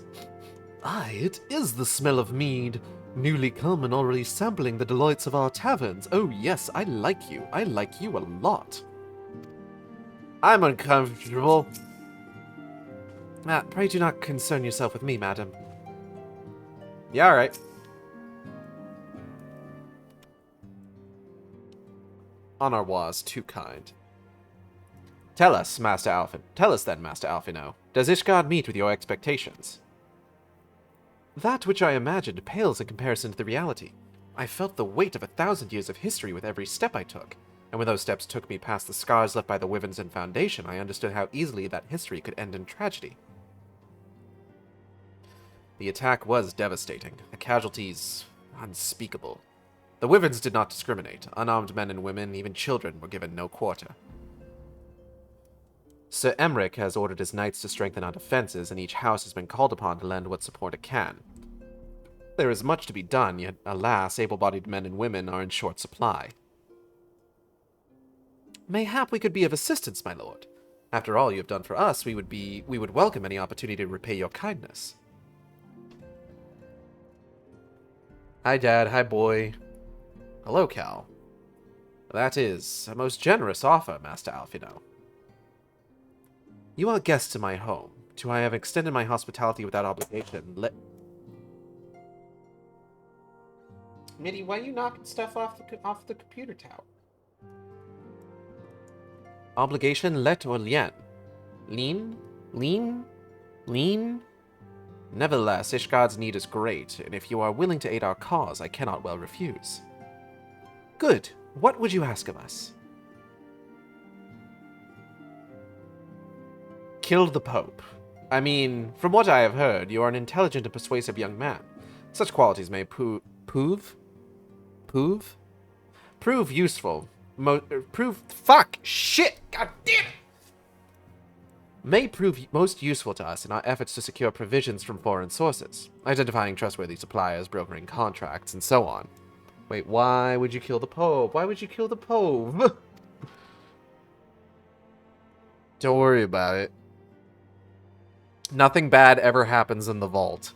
Aye, it is the smell of mead. Newly come and already sampling the delights of our taverns. Oh yes, I like you. I like you a lot. I'm uncomfortable. Pray do not concern yourself with me, madam. Yeah, alright. Honorwa is too kind. Tell us, Master Alphin. Tell us then, Master Alphino. Does Ishgard meet with your expectations? That which I imagined pales in comparison to the reality. I felt the weight of 1,000 years of history with every step I took, and when those steps took me past the scars left by the Wyvernsbun Foundation, I understood how easily that history could end in tragedy. The attack was devastating, the casualties unspeakable. The Wyverns did not discriminate. Unarmed men and women, even children, were given no quarter. Sir Emmerich has ordered his knights to strengthen our defenses, and each house has been called upon to lend what support it can. There is much to be done, yet, alas, able-bodied men and women are in short supply. Mayhap we could be of assistance, my lord. After all you have done for us, we would welcome any opportunity to repay your kindness. Hi, Dad. Hi, boy. Hello, Cal. That is a most generous offer, Master Alphino. You are guests in my home. To I have extended my hospitality without obligation. Mitty, why are you knocking stuff off the computer tower? Obligation let or lien? Lean? Lean? Lean? Nevertheless, Ishgard's need is great, and if you are willing to aid our cause, I cannot well refuse. Good. What would you ask of us? Killed the Pope. I mean, from what I have heard, you are an intelligent and persuasive young man. Such qualities may prove useful. May prove most useful to us in our efforts to secure provisions from foreign sources, identifying trustworthy suppliers, brokering contracts, and so on. Wait, why would you kill the Pope? Why would you kill the Pope? Don't worry about it. Nothing bad ever happens in the vault.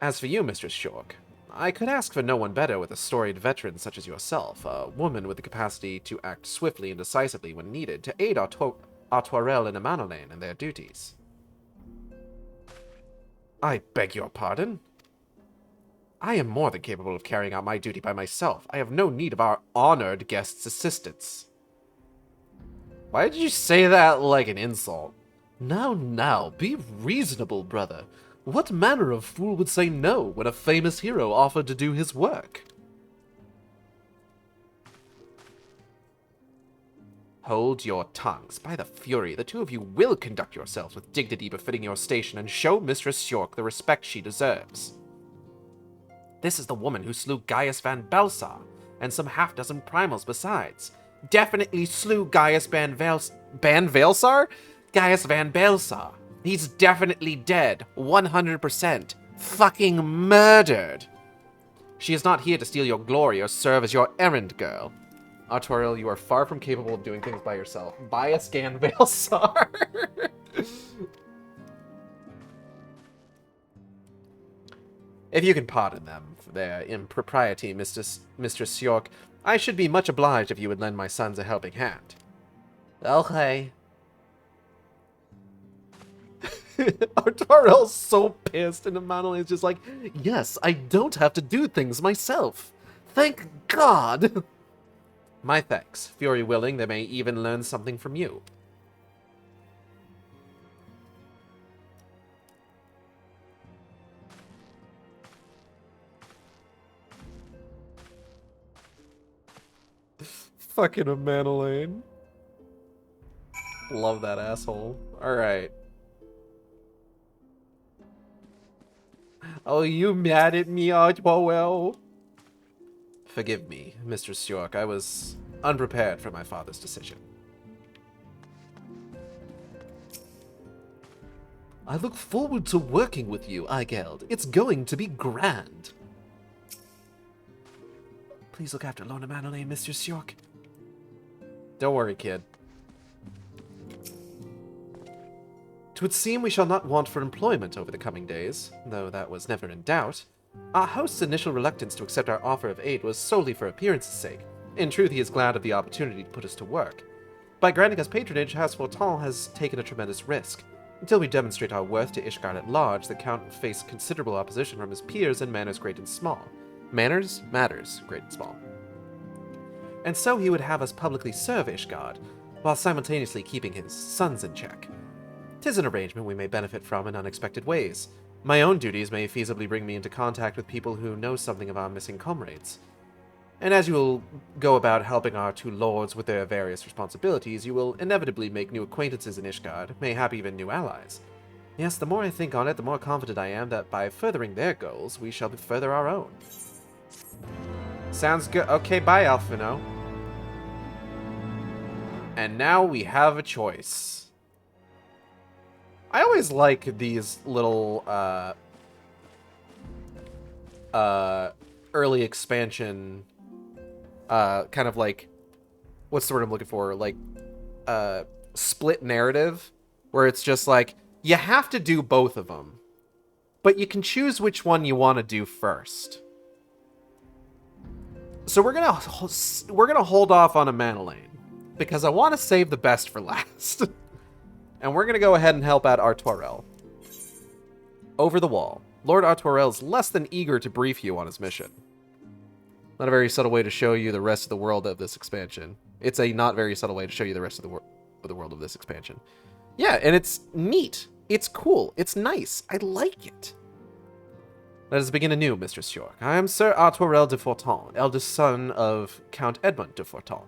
As for you, Mr. Stjork, I could ask for no one better with a storied veteran such as yourself, a woman with the capacity to act swiftly and decisively when needed, to aid Artoirel and Amanolaine in their duties. I beg your pardon? I am more than capable of carrying out my duty by myself. I have no need of our honored guest's assistance. Why did you say that like an insult? Now, be reasonable, brother. What manner of fool would say no when a famous hero offered to do his work? Hold your tongues. By the Fury, the two of you will conduct yourselves with dignity befitting your station and show Mistress York the respect she deserves. This is the woman who slew Gaius Van Belsar, and some half-dozen primals besides. Definitely slew Gaius Van Belsar? Gaius Van Belsar. He's definitely dead. 100%. Fucking murdered. She is not here to steal your glory or serve as your errand girl. Artoriel, you are far from capable of doing things by yourself. Bias Gan Belsar. If you can pardon them for their impropriety, Mistress York, I should be much obliged if you would lend my sons a helping hand. Okay. Artoriel's so pissed, and Amanolaine's just like, yes, I don't have to do things myself. Thank God. My thanks. Fury willing, they may even learn something from you. Fucking Amanolaine. Love that asshole. Alright. Oh, you mad at me, Artoirel? Forgive me, Mistress York. I was unprepared for my father's decision. I look forward to working with you, Eigeld. It's going to be grand. Please look after Lorna Amanolaine, Mistress York. Don't worry, kid. 'Twould seem we shall not want for employment over the coming days, though that was never in doubt. Our host's initial reluctance to accept our offer of aid was solely for appearance's sake. In truth, he is glad of the opportunity to put us to work. By granting us patronage, House Fortin has taken a tremendous risk. Until we demonstrate our worth to Ishgard at large, the Count will face considerable opposition from his peers in manners great and small. Manners? Matters, great and small. And so he would have us publicly serve Ishgard, while simultaneously keeping his sons in check. 'Tis an arrangement we may benefit from in unexpected ways. My own duties may feasibly bring me into contact with people who know something of our missing comrades. And as you will go about helping our two lords with their various responsibilities, you will inevitably make new acquaintances in Ishgard, mayhap even new allies. Yes, the more I think on it, the more confident I am that by furthering their goals, we shall further our own. Sounds good. Okay, bye, Alphino. And now we have a choice. I always like these little, early expansion, kind of like, what's the word I'm looking for? Like, split narrative, where it's just like, you have to do both of them, but you can choose which one you want to do first. So we're gonna hold off on Amanolaine, because I want to save the best for last. And we're going to go ahead and help out Artoirel. Over the wall. Lord Artoirel is less than eager to brief you on his mission. Not a very subtle way to show you the rest of the world of this expansion. It's a not very subtle way to show you the rest of the world of this expansion. Yeah, and it's neat. It's cool. It's nice. I like it. Let us begin anew, Mistress York. I am Sir Artoirel de Fortin, eldest son of Count Edmund de Fortin.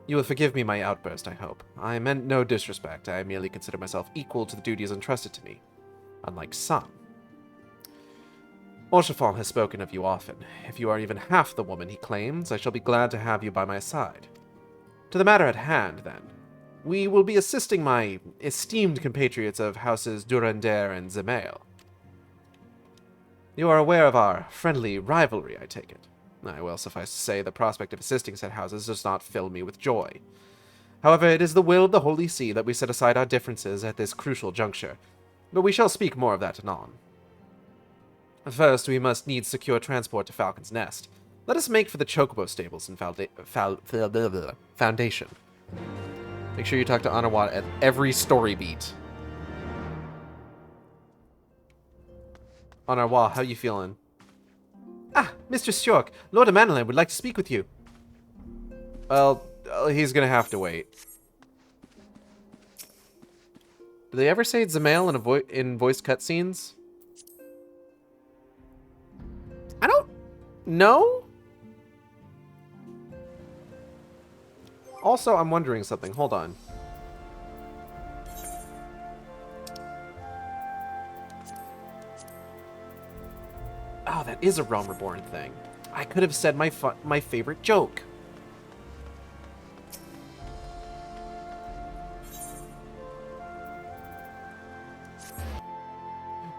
You will forgive me my outburst, I hope. I meant no disrespect. I merely consider myself equal to the duties entrusted to me, unlike some. Orchefort has spoken of you often. If you are even half the woman he claims, I shall be glad to have you by my side. To the matter at hand, then. We will be assisting my esteemed compatriots of houses Durandare and Zemail. You are aware of our friendly rivalry, I take it. I will suffice to say the prospect of assisting said houses does not fill me with joy. However, it is the will of the Holy See that we set aside our differences at this crucial juncture, but we shall speak more of that anon. First, we must need secure transport to Falcon's Nest. Let us make for the Chocobo stables in Foundation. Make sure you talk to Anawa at every story beat. Anawa, how you feeling? Ah, Mr. Stork, Lord Amanelin would like to speak with you. Well, he's gonna have to wait. Do they ever say Zamail in voice cutscenes? I don't know. Also, I'm wondering something. Hold on. Oh, that is a Realm Reborn thing. I could have said my favorite joke.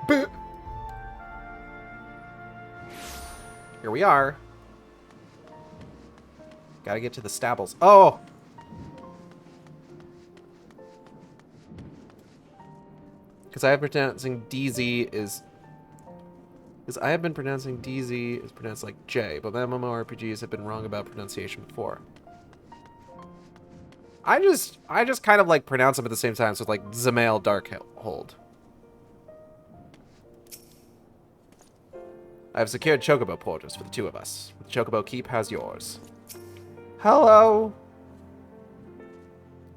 Boo! Here we are. Gotta get to the stables. Oh! Because I have pronouncing DZ is... Because I have been pronouncing DZ is pronounced like J, but MMORPGs have been wrong about pronunciation before. I just kind of like pronounce them at the same time, so it's like Zamail Darkhold. I have secured Chocobo porters for the two of us. The Chocobo Keep has yours. Hello.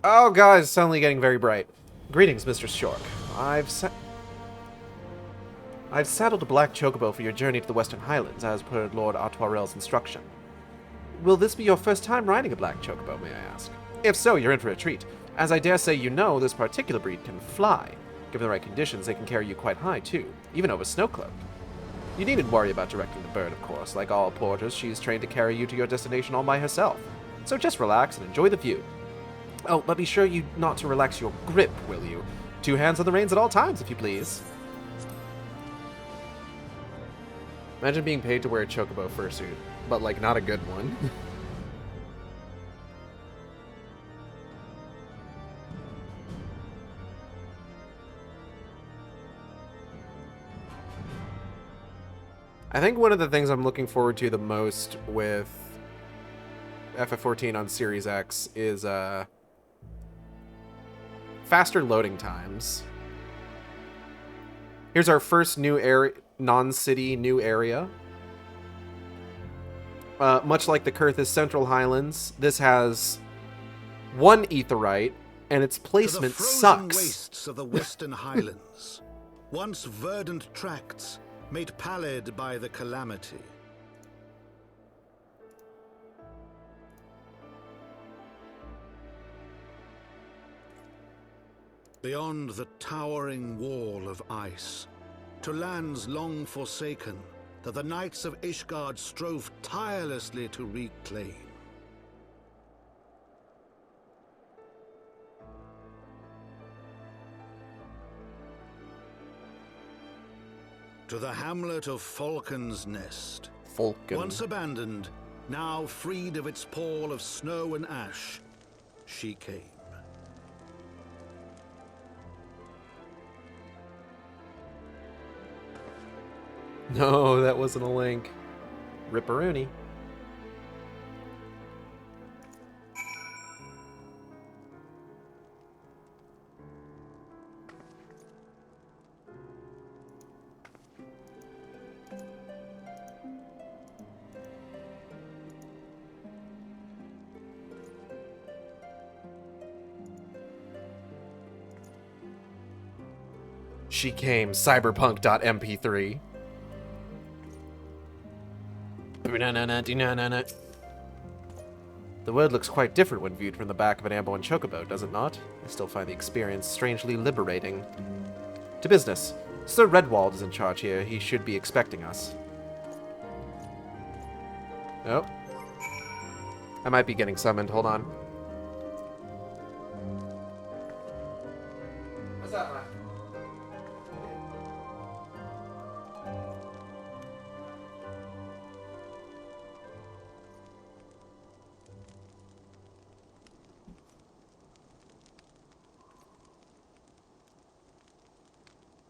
Oh god, it's suddenly getting very bright. Greetings, Mr. Stork. I've saddled a black chocobo for your journey to the Western Highlands, as per Lord Artoirel's instruction. Will this be your first time riding a black chocobo, may I ask? If so, you're in for a treat. As I dare say you know, this particular breed can fly. Given the right conditions, they can carry you quite high, too, even over Snowcloak. You needn't worry about directing the bird, of course. Like all porters, she's trained to carry you to your destination all by herself. So just relax and enjoy the view. Oh, but be sure you not to relax your grip, will you? 2 hands on the reins at all times, if you please. Imagine being paid to wear a chocobo fursuit, but like not a good one. I think one of the things I'm looking forward to the most with FF14 on Series X is faster loading times. Here's our first new area, non-city new area. Much like the Kurthis Central Highlands, this has 1 aetheryte, and its placement to the frozen sucks. wastes of the Western Highlands, once verdant tracts made pallid by the calamity. Beyond the towering wall of ice, to lands long forsaken that the knights of Ishgard strove tirelessly to reclaim. To the hamlet of Falcon's Nest. Falcon. Once abandoned, now freed of its pall of snow and ash, she came. No, that wasn't a link. Ripperoonie. She came, cyberpunk.mp3. The world looks quite different when viewed from the back of an airborne chocobo, does it not? I still find the experience strangely liberating. To business. Sir Redwald is in charge here. He should be expecting us. Oh. I might be getting summoned. Hold on. What's that, man?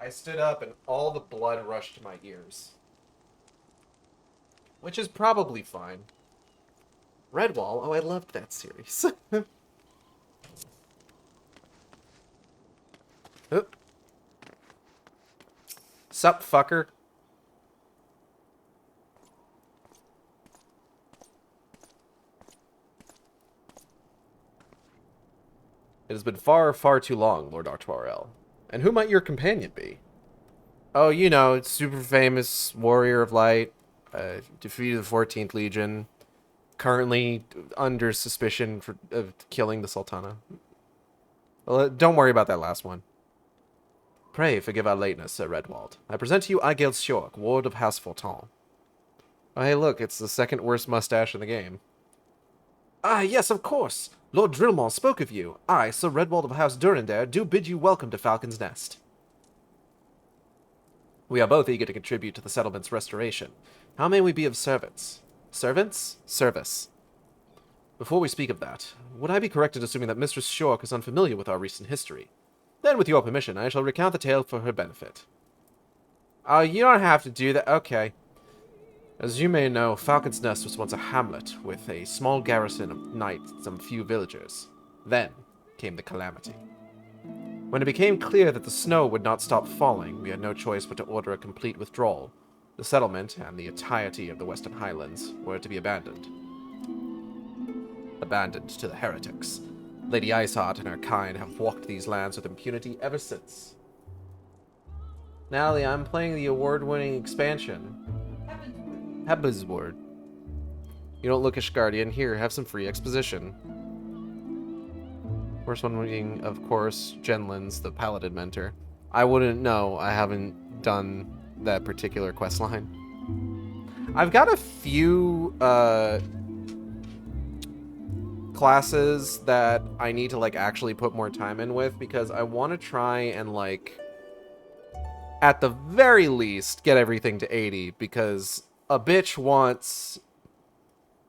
I stood up and all the blood rushed to my ears. Which is probably fine. Redwall? Oh, I loved that series. Oop. Sup, fucker? It has been far, far too long, Lord Artoirel. And who might your companion be? Oh, you know, super famous warrior of light, defeated the 14th Legion, currently under suspicion of killing the Sultana. Well, don't worry about that last one. Pray forgive our lateness, Sir Redwald. I present to you Aigel Sjork, Ward of House Fortin. Oh, hey, look, it's the second worst mustache in the game. Ah, yes, of course. Lord Drillmore spoke of you. I, Sir Redwald of House Durandare, do bid you welcome to Falcon's Nest. We are both eager to contribute to the settlement's restoration. How may we be of servants? Servants? Service. Before we speak of that, would I be correct in assuming that Mistress Sjork is unfamiliar with our recent history? Then, with your permission, I shall recount the tale for her benefit. Oh, you don't have to do that. Okay. As you may know, Falcon's Nest was once a hamlet with a small garrison of knights and some few villagers. Then came the calamity. When it became clear that the snow would not stop falling, we had no choice but to order a complete withdrawal. The settlement and the entirety of the Western Highlands were to be abandoned. Abandoned to the heretics. Lady Iceheart and her kind have walked these lands with impunity ever since. Natalie, I'm playing the award-winning expansion. Heavensbun. You don't look Ashgardian. Here, have some free exposition. First one being, of course, Genlin's, the Paladin mentor. I wouldn't know. I haven't done that particular quest line. I've got a few classes that I need to like actually put more time in with because I want to try and like at the very least get everything to 80 because a bitch wants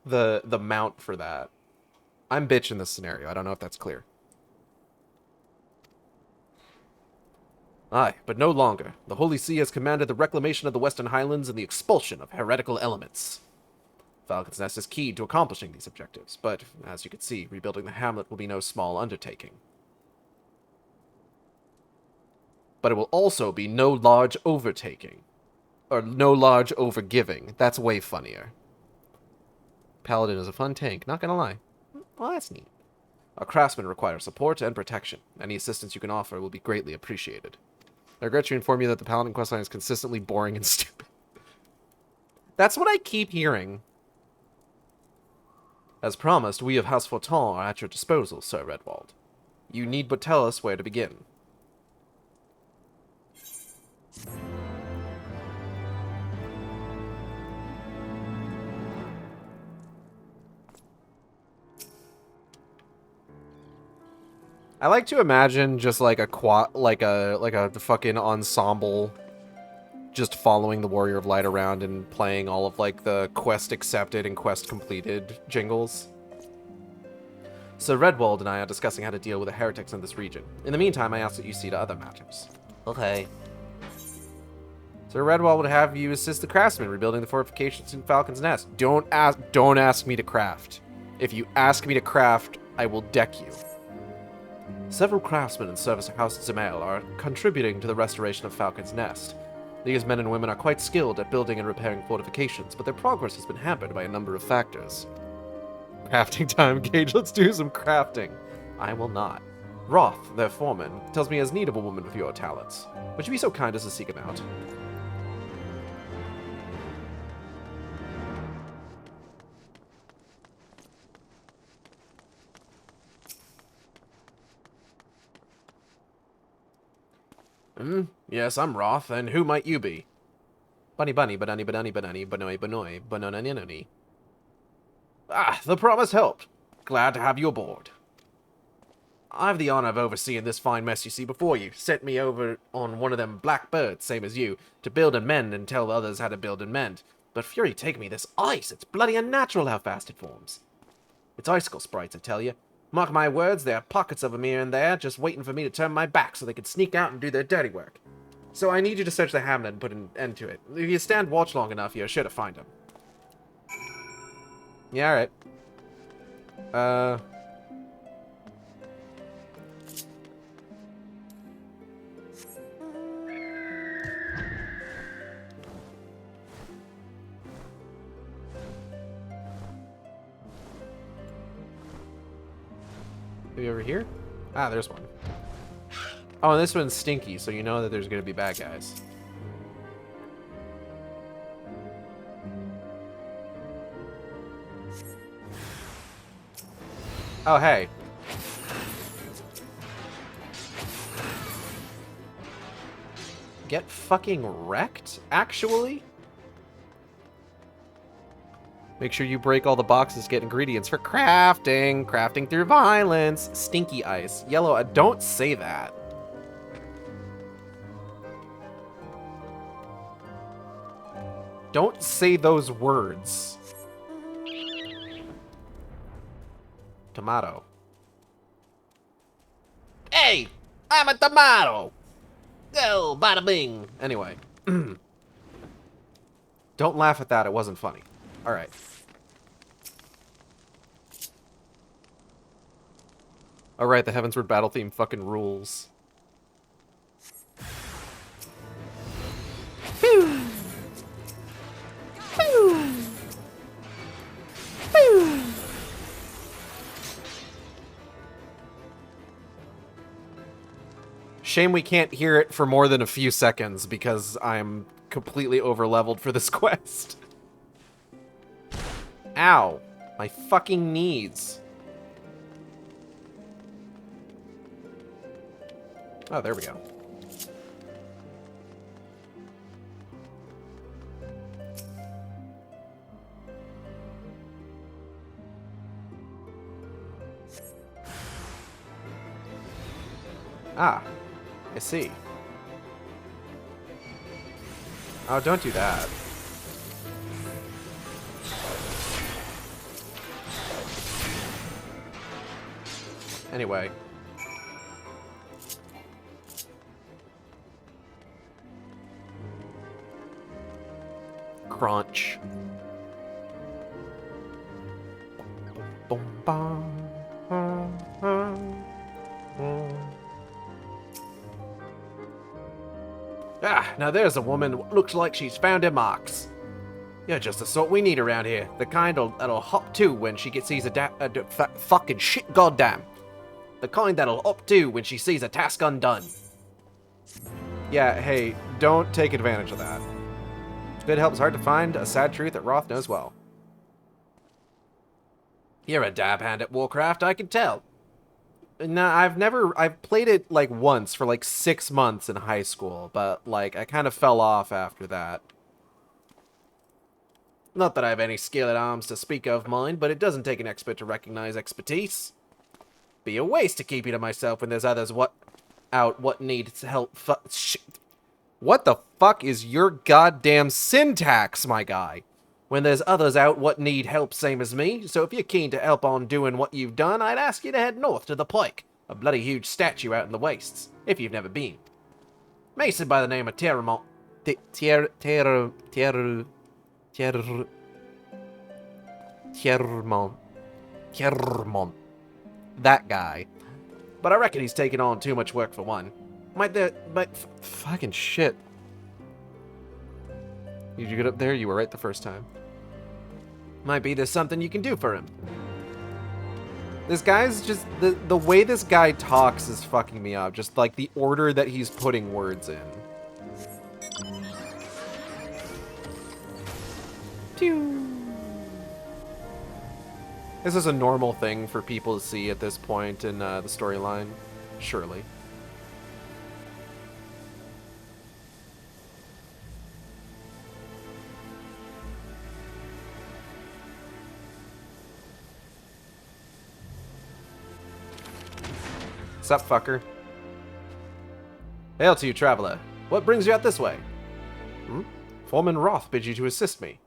the mount for that. I'm bitch in this scenario. I don't know if that's clear. Aye, but no longer. The Holy See has commanded the reclamation of the Western Highlands and the expulsion of heretical elements. Falcon's Nest is key to accomplishing these objectives, but, as you can see, rebuilding the hamlet will be no small undertaking. But it will also be no large overtaking. Or no large overgiving. That's way funnier. Paladin is a fun tank, not gonna lie. Well, that's neat. Our craftsmen require support and protection. Any assistance you can offer will be greatly appreciated. I regret to inform you that the Paladin questline is consistently boring and stupid. That's what I keep hearing. As promised, we of House Fortin are at your disposal, Sir Redwald. You need but tell us where to begin. I like to imagine just like a fucking ensemble just following the Warrior of Light around and playing all of like the quest accepted and quest completed jingles. Sir Redwald and I are discussing how to deal with the heretics in this region. In the meantime, I ask that you see to other matters. Okay. Sir Redwald would have you assist the craftsmen rebuilding the fortifications in Falcon's Nest. Don't ask me to craft. If you ask me to craft, I will deck you. Several craftsmen in service of House Zemail are contributing to the restoration of Falcon's Nest. These men and women are quite skilled at building and repairing fortifications, but their progress has been hampered by a number of factors. Crafting time, Gage. Let's do some crafting. I will not. Roth, their foreman, tells me he has need of a woman with your talents. Would you be so kind as to seek him out? Yes, I'm Roth, and who might you be? Bunny bunny, banani banani banani, banoi banoi, banonanini. Ah, the promise helped. Glad to have you aboard. I have the honor of overseeing this fine mess you see before you. Sent me over on one of them black birds, same as you, to build and mend and tell others how to build and mend. But fury take me, this ice, it's bloody unnatural how fast it forms. It's icicle sprites, I tell you. Mark my words, there are pockets of them here and there, just waiting for me to turn my back so they can sneak out and do their dirty work. So I need you to search the hamlet and put an end to it. If you stand watch long enough, you're sure to find them. Yeah, alright. Maybe over here? Ah, there's one. Oh, and this one's stinky, so you know that there's gonna be bad guys. Oh, hey. Get fucking wrecked, actually? Make sure you break all the boxes, get ingredients for crafting. Crafting through violence. Stinky ice. Yellow, don't say that. Don't say those words. Tomato. Hey! I'm a tomato! Oh, bada bing! Anyway. Don't laugh at that, it wasn't funny. Alright. Alright, the Heavensward battle theme fucking rules. Pew! Pew! Pew! Shame we can't hear it for more than a few seconds because I'm completely over-leveled for this quest. Ow. My fucking knees. Oh, there we go. Ah, I see. Oh, don't do that. Anyway. Crunch. Boom, bum, Ah, now there's a woman who looks like she's found her marks. You're just the sort we need around here. The kind that'll hop to when she sees fucking shit goddamn. The kind that'll up to when she sees a task undone. Yeah, hey, don't take advantage of that. Good help's hard to find, a sad truth that Roth knows well. You're a dab hand at Warcraft, I can tell. No, I've played it like once for like 6 months in high school, but like I kind of fell off after that. Not that I have any skill at arms to speak of mine, but it doesn't take an expert to recognize expertise. Be a waste to keep you to myself when there's others what need help. What the fuck is your goddamn syntax, my guy? When there's others out what need help same as me, so if you're keen to help on doing what you've done, I'd ask you to head north to the Pike, a bloody huge statue out in the wastes, if you've never been. Mason by the name of Terramont. Terramont. That guy. But I reckon he's taking on too much work for one. Fucking shit. Did you get up there? You were right the first time. Might be there's something you can do for him. This guy's just... The way this guy talks is fucking me up. Just like the order that he's putting words in. Pew. This is a normal thing for people to see at this point in the storyline. Surely. Sup, fucker? Hail to you, traveler. What brings you out this way? Foreman Roth bids you to assist me.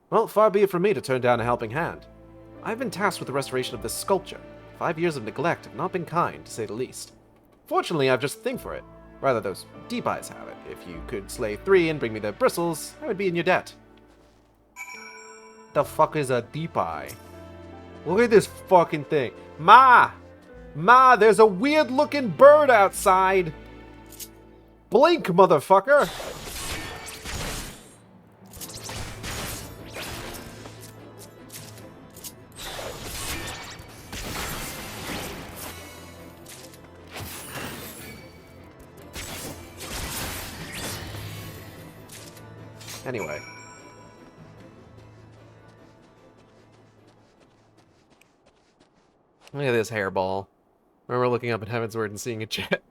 Well, far be it from me to turn down a helping hand. I've been tasked with the restoration of this sculpture. 5 years of neglect have not been kind, to say the least. Fortunately, I've just a thing for it. Rather, those deep eyes have it. If you could slay 3 and bring me their bristles, I would be in your debt. The fuck is a deep eye? Look at this fucking thing. Ma! Ma, there's a weird looking bird outside. Blink, motherfucker. Anyway. Look at this hairball. Remember looking up at Heavensward and seeing a chat.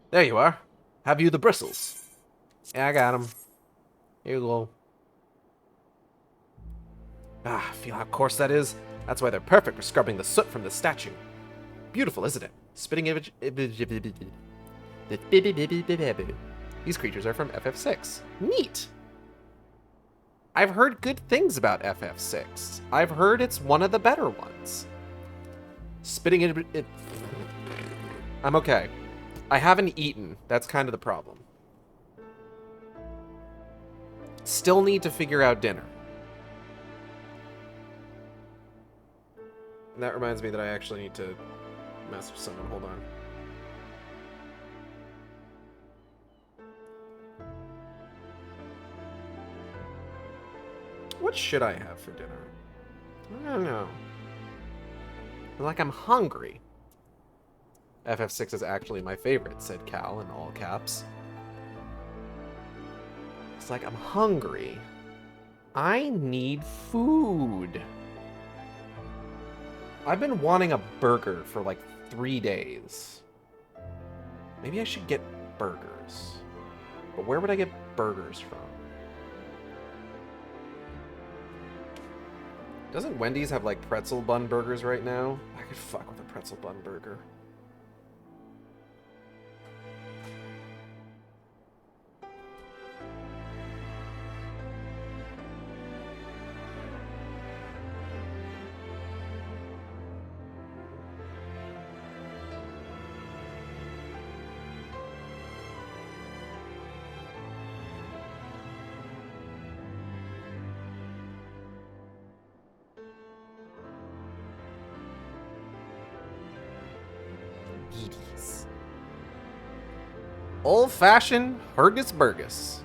There you are. Have you the bristles? Yeah, I got them. Here you go. Ah, feel how coarse that is? That's why they're perfect for scrubbing the soot from the statue. Beautiful, isn't it? Spitting image. These creatures are from FF6. Neat! I've heard good things about FF6. I've heard it's one of the better ones. Spitting it. I'm okay. I haven't eaten. That's kind of the problem. Still need to figure out dinner. And that reminds me that I actually need to message someone. Hold on. What should I have for dinner? I don't know. Like, I'm hungry. FF6 is actually my favorite, said Cal in all caps. It's like, I'm hungry. I need food. I've been wanting a burger for like 3 days. Maybe I should get burgers. But where would I get burgers from? Doesn't Wendy's have, like, pretzel bun burgers right now? I could fuck with a pretzel bun burger. Old-fashioned Hurgus Burgus.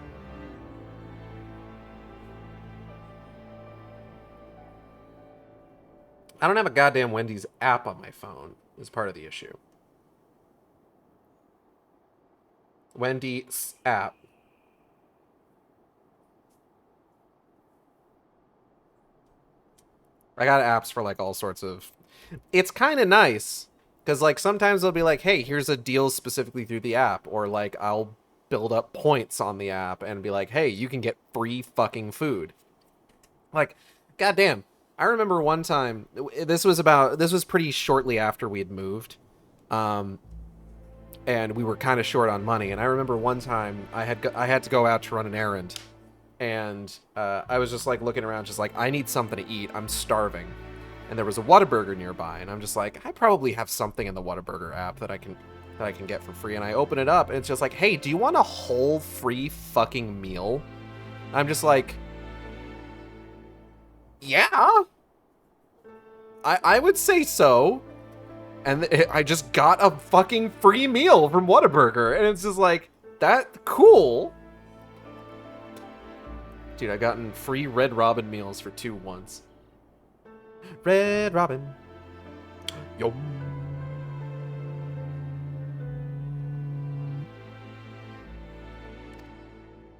I don't have a goddamn Wendy's app on my phone, is part of the issue. Wendy's app. I got apps for, like, all sorts of... It's kind of nice. Because, like, sometimes they'll be like, hey, here's a deal specifically through the app. Or, like, I'll build up points on the app and be like, hey, you can get free fucking food. Like, goddamn. I remember one time, this was pretty shortly after we had moved. And we were kind of short on money. And I remember one time I had to go out to run an errand. And I was just, like, looking around, just like, I need something to eat. I'm starving. And there was a Whataburger nearby, and I'm just like, I probably have something in the Whataburger app that I can get for free. And I open it up, and it's just like, hey, do you want a whole free fucking meal? I'm just like, yeah, I would say so. And I just got a fucking free meal from Whataburger, and it's just like, that cool. Dude, I gotten free Red Robin meals for 2 once. Red Robin. Yo.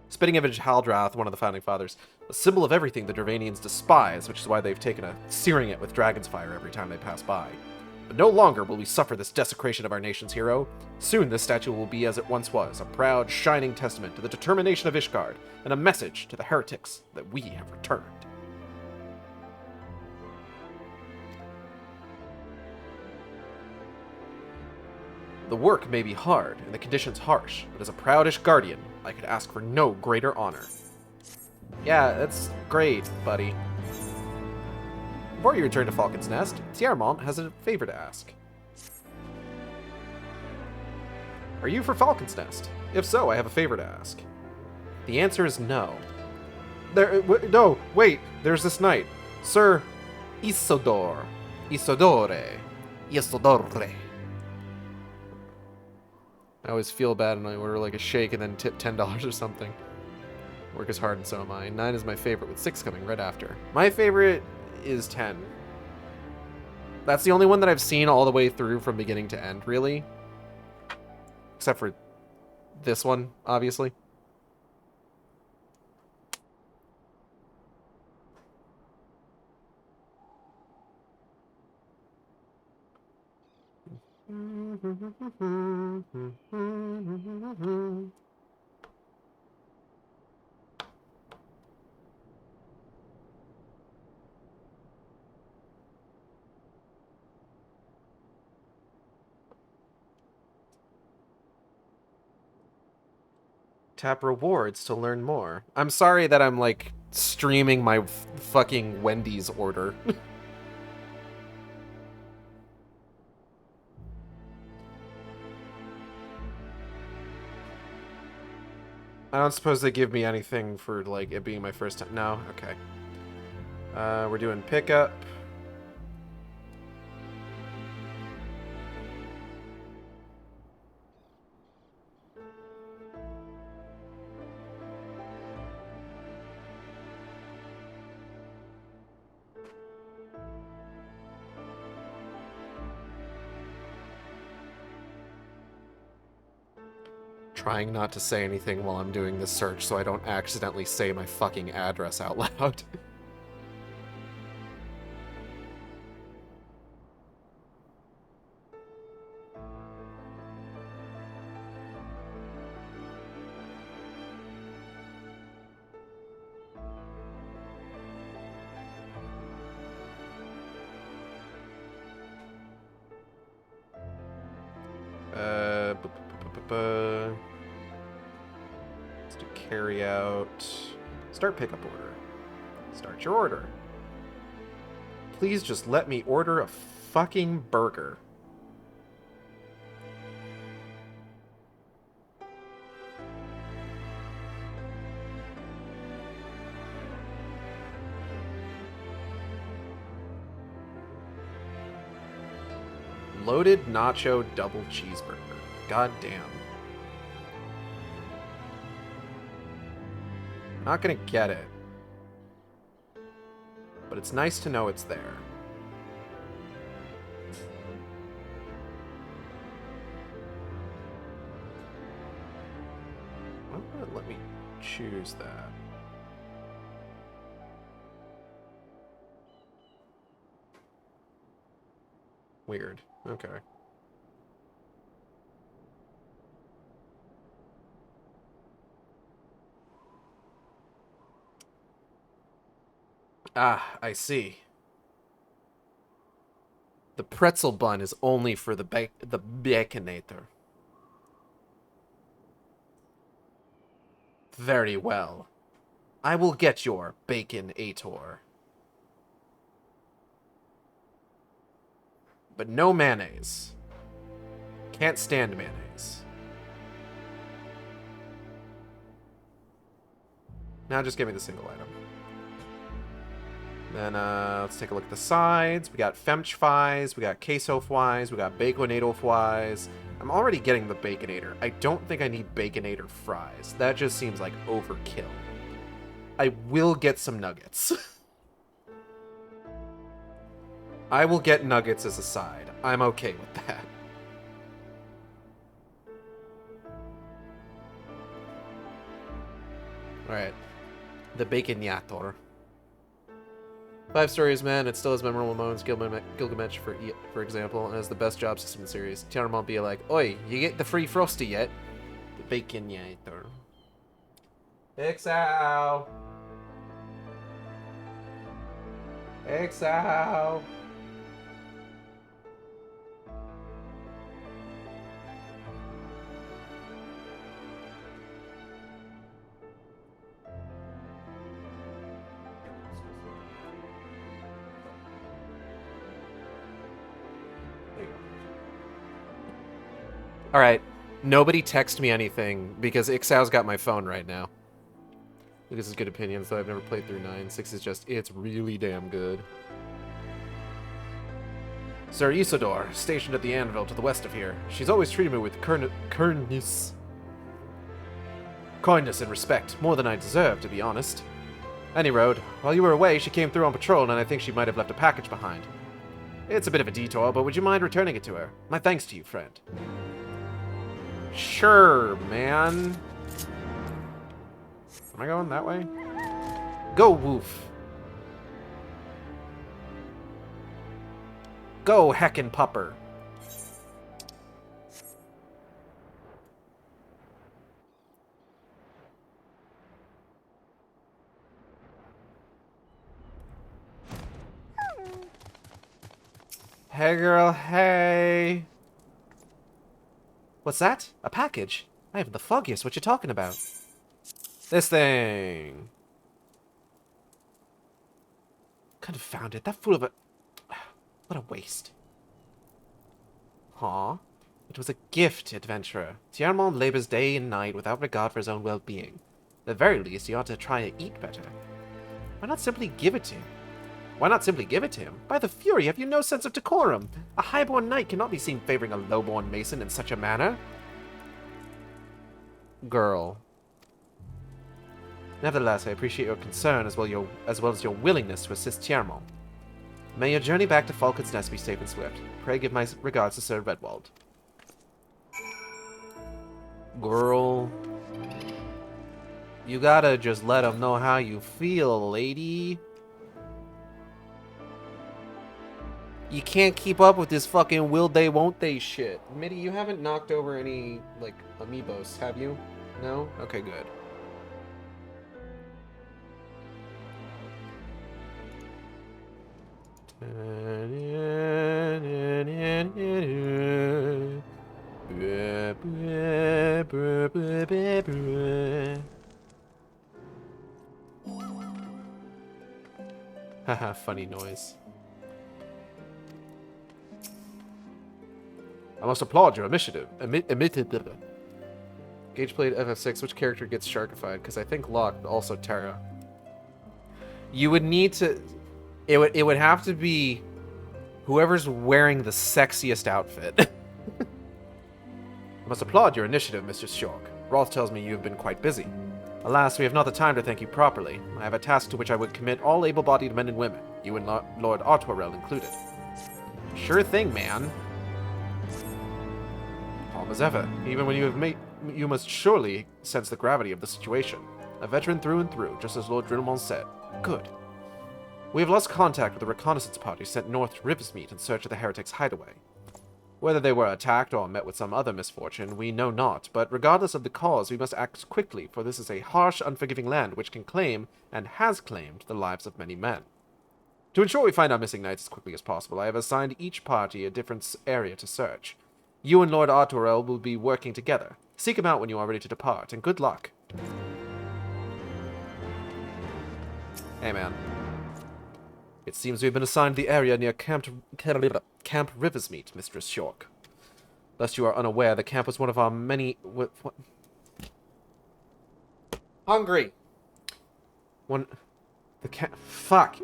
Spitting image Haldrath, one of the founding fathers. A symbol of everything the Dravanians despise, which is why they've taken a searing it with dragon's fire every time they pass by. But no longer will we suffer this desecration of our nation's hero. Soon this statue will be as it once was, a proud, shining testament to the determination of Ishgard, and a message to the heretics that we have returned. The work may be hard, and the conditions harsh, but as a proudish guardian, I could ask for no greater honor. Yeah, that's great, buddy. Before you return to Falcon's Nest, Tiarmont has a favor to ask. Are you for Falcon's Nest? If so, I have a favor to ask. The answer is no. No, wait. There's this knight. Sir Isodore. Isodore. Isodore. I always feel bad when I order like a shake and then tip $10 or something. Work is hard and so am I. 9 is my favorite with 6 coming right after. My favorite is 10. That's the only one that I've seen all the way through from beginning to end, really. Except for this one, obviously. Tap rewards to learn more. I'm sorry that I'm like streaming my fucking Wendy's order. I don't suppose they give me anything for like it being my first time. No? Okay. We're doing pickup. Trying not to say anything while I'm doing this search so I don't accidentally say my fucking address out loud. Let's do carry out. Start pickup order. Start your order. Please just let me order a fucking burger. Loaded nacho double cheeseburger. God damn. Not gonna get it. But it's nice to know it's there. Why won't it let me choose that? Weird. Okay. Ah, I see. The pretzel bun is only for the baconator. Very well. I will get your baconator. But no mayonnaise. Can't stand mayonnaise. Now just give me the single item. Then let's take a look at the sides. We got French fries, we got queso fries, we got baconator fries. I'm already getting the baconator. I don't think I need baconator fries. That just seems like overkill. I will get some nuggets. I will get nuggets as a side. I'm okay with that. Alright. The baconator. 5 stories, man. It still has memorable moments. Gilgamesh, for example, and has the best job system in the series. Tiana won't be like, oi, you get the free Frosty yet? The baconator. Exow. Exow. Alright, nobody text me anything because Ixao's got my phone right now. This is good opinions, though I've never played through 9. 6 is just, it's really damn good. Sir Isidore, stationed at the anvil to the west of here. She's always treated me with kindness and respect, more than I deserve, to be honest. Any road, while you were away, she came through on patrol, and I think she might have left a package behind. It's a bit of a detour, but would you mind returning it to her? My thanks to you, friend. Sure, man. Am I going that way? Go, Woof. Go, heckin' pupper. Hey, girl, hey. What's that? A package? I haven't the foggiest what you're talking about. This thing. Confound it, that fool of a... What a waste. Huh? It was a gift, adventurer. Tiarmon labors day and night without regard for his own well-being. At the very least, he ought to try to eat better. Why not simply give it to him? Why not simply give it to him? By the Fury, have you no sense of decorum? A highborn knight cannot be seen favoring a lowborn mason in such a manner. Girl. Nevertheless, I appreciate your concern as well as your willingness to assist Tiarmon. May your journey back to Falcon's Nest be safe and swift. Pray give my regards to Sir Redwald. Girl. You gotta just let him know how you feel, lady. You can't keep up with this fucking will they, won't they shit. Mitty, you haven't knocked over any, like, amiibos, have you? No? Okay, good. Haha, funny noise. I must applaud your initiative. Gage played FF6. Which character gets sharkified? Because I think Locke, but also Terra. You would need to... It would have to be whoever's wearing the sexiest outfit. I must applaud your initiative, Mr. Shork. Roth tells me you have been quite busy. Alas, we have not the time to thank you properly. I have a task to which I would commit all able-bodied men and women, you and Lord Artwarel included. Sure thing, man. Calm as ever. Even when you must surely sense the gravity of the situation. A veteran through and through, just as Lord Drilmon said. Good. We have lost contact with the reconnaissance party sent north to Riversmeet in search of the heretics' hideaway. Whether they were attacked or met with some other misfortune, we know not, but regardless of the cause, we must act quickly, for this is a harsh, unforgiving land which can claim, and has claimed, the lives of many men. To ensure we find our missing knights as quickly as possible, I have assigned each party a different area to search. You and Lord Artwarel will be working together. Seek him out when you are ready to depart, and good luck. Hey, man. It seems we've been assigned the area near Camp Riversmeet, Mistress Shork. Lest you are unaware, the camp was one of our many... What? Hungry! Fuck!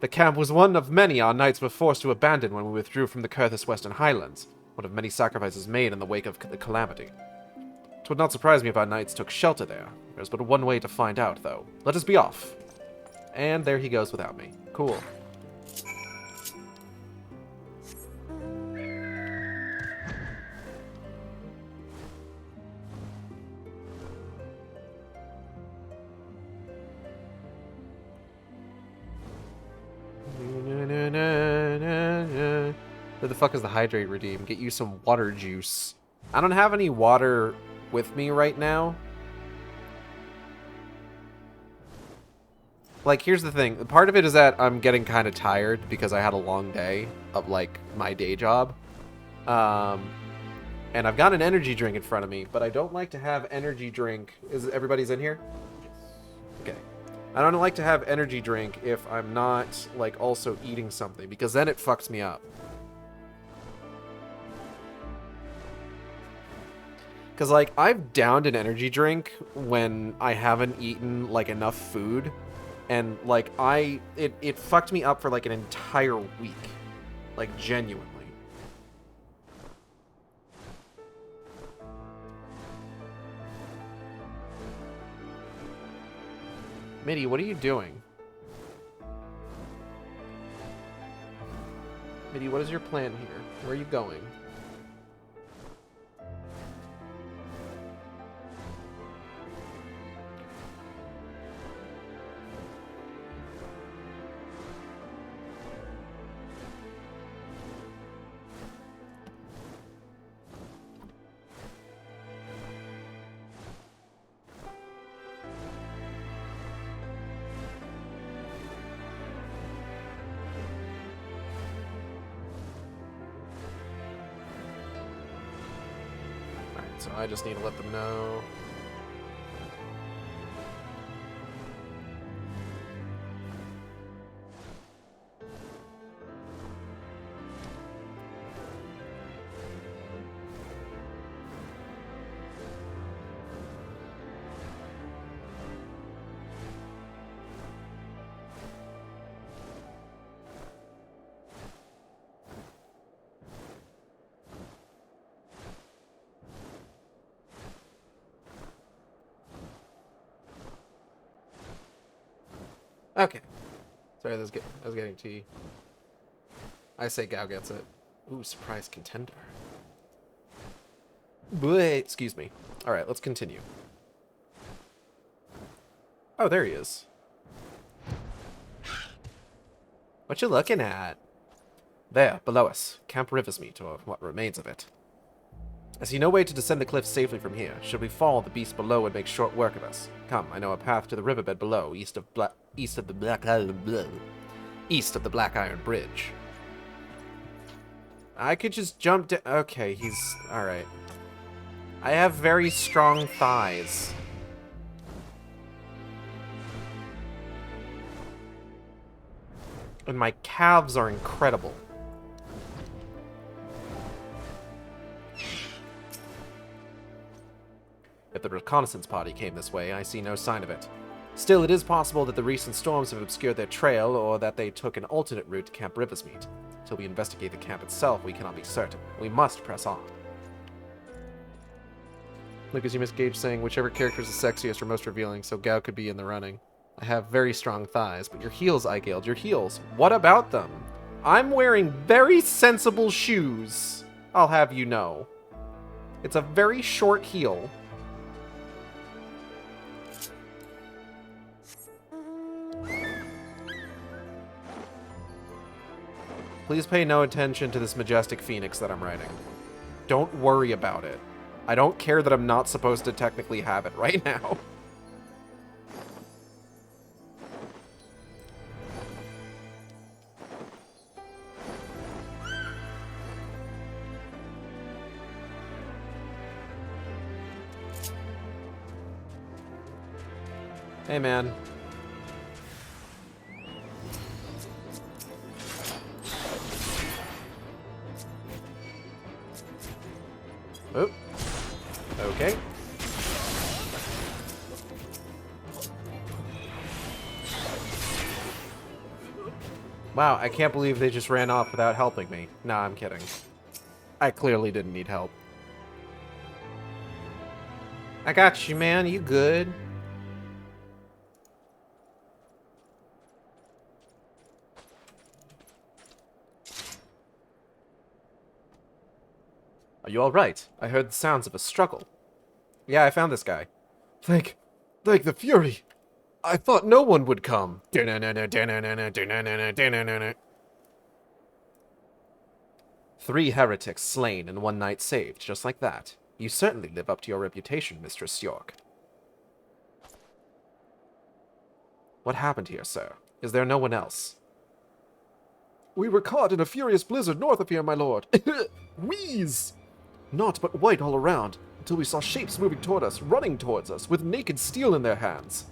The camp was one of many our knights were forced to abandon when we withdrew from the Kurthus Western Highlands, one of many sacrifices made in the wake of the calamity. It would not surprise me if our knights took shelter there. There's but one way to find out, though. Let us be off. And there he goes without me. Cool. Where the fuck is the hydrate redeem? Get you some water juice. I don't have any water with me right now. Like, here's the thing. Part of it is that I'm getting kind of tired because I had a long day of, like, my day job. And I've got an energy drink in front of me, but I don't like to have energy drink. Is everybody's in here? Okay. I don't like to have energy drink if I'm not, like, also eating something, because then it fucks me up. Because, like, I've downed an energy drink when I haven't eaten, like, enough food. And, like, it fucked me up for, like, an entire week. Like, genuinely. Mitty, what are you doing? Mitty, what is your plan here? Where are you going? So I just need to let them know. Okay. Sorry, I was getting tea. I say Gao gets it. Ooh, surprise contender. Wait, excuse me. Alright, let's continue. Oh, there he is. What you looking at? There, below us. Camp Riversmeet, or what remains of it. I see no way to descend the cliff safely from here. Should we fall, the beast below would make short work of us. Come, I know a path to the riverbed below, east of the Black Iron Bridge. I could just jump down. Okay, he's alright. I have very strong thighs. And my calves are incredible. If the reconnaissance party came this way, I see no sign of it. Still, it is possible that the recent storms have obscured their trail, or that they took an alternate route to Camp Riversmeet. Till we investigate the camp itself, we cannot be certain. We must press on. Lucas, you missed Gage saying, whichever character is the sexiest or most revealing, so Gao could be in the running. I have very strong thighs, but your heels, Igald, your heels. What about them? I'm wearing very sensible shoes, I'll have you know. It's a very short heel. Please pay no attention to this majestic phoenix that I'm riding. Don't worry about it. I don't care that I'm not supposed to technically have it right now. Hey, man. Oh. Okay. Wow, I can't believe they just ran off without helping me. Nah, I'm kidding. I clearly didn't need help. I got you, man. You good? Are you alright? I heard the sounds of a struggle. Yeah, I found this guy. Thank the Fury. I thought no one would come. 3 heretics slain and 1 knight saved, just like that. You certainly live up to your reputation, Mistress York. What happened here, sir? Is there no one else? We were caught in a furious blizzard north of here, my lord. Wheeze! Naught but white all around, until we saw shapes moving toward us, running towards us, with naked steel in their hands.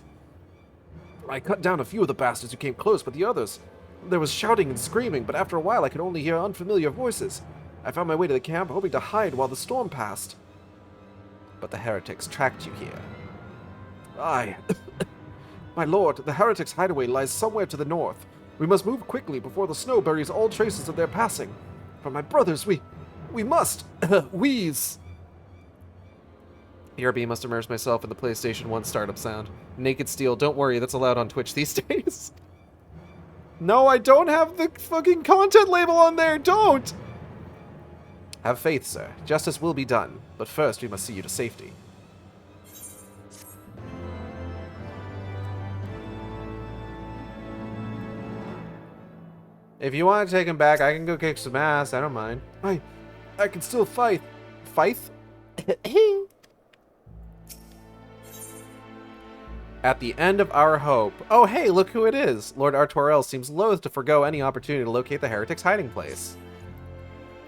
I cut down a few of the bastards who came close, but the others... There was shouting and screaming, but after a while I could only hear unfamiliar voices. I found my way to the camp, hoping to hide while the storm passed. but the heretics tracked you here. Aye. My lord, the heretics' hideaway lies somewhere to the north. We must move quickly before the snow buries all traces of their passing. For my brothers, we must wheeze. BRB must immerse myself in the PlayStation 1 startup sound. Naked Steel, don't worry, that's allowed on Twitch these days. No, I don't have the fucking content label on there, don't! Have faith, sir. Justice will be done, but first we must see you to safety. If you want to take him back, I can go kick some ass. I don't mind. I can still fight. Fight? At the end of our hope. Oh, hey, look who it is. Lord Artorel seems loath to forgo any opportunity to locate the heretic's hiding place.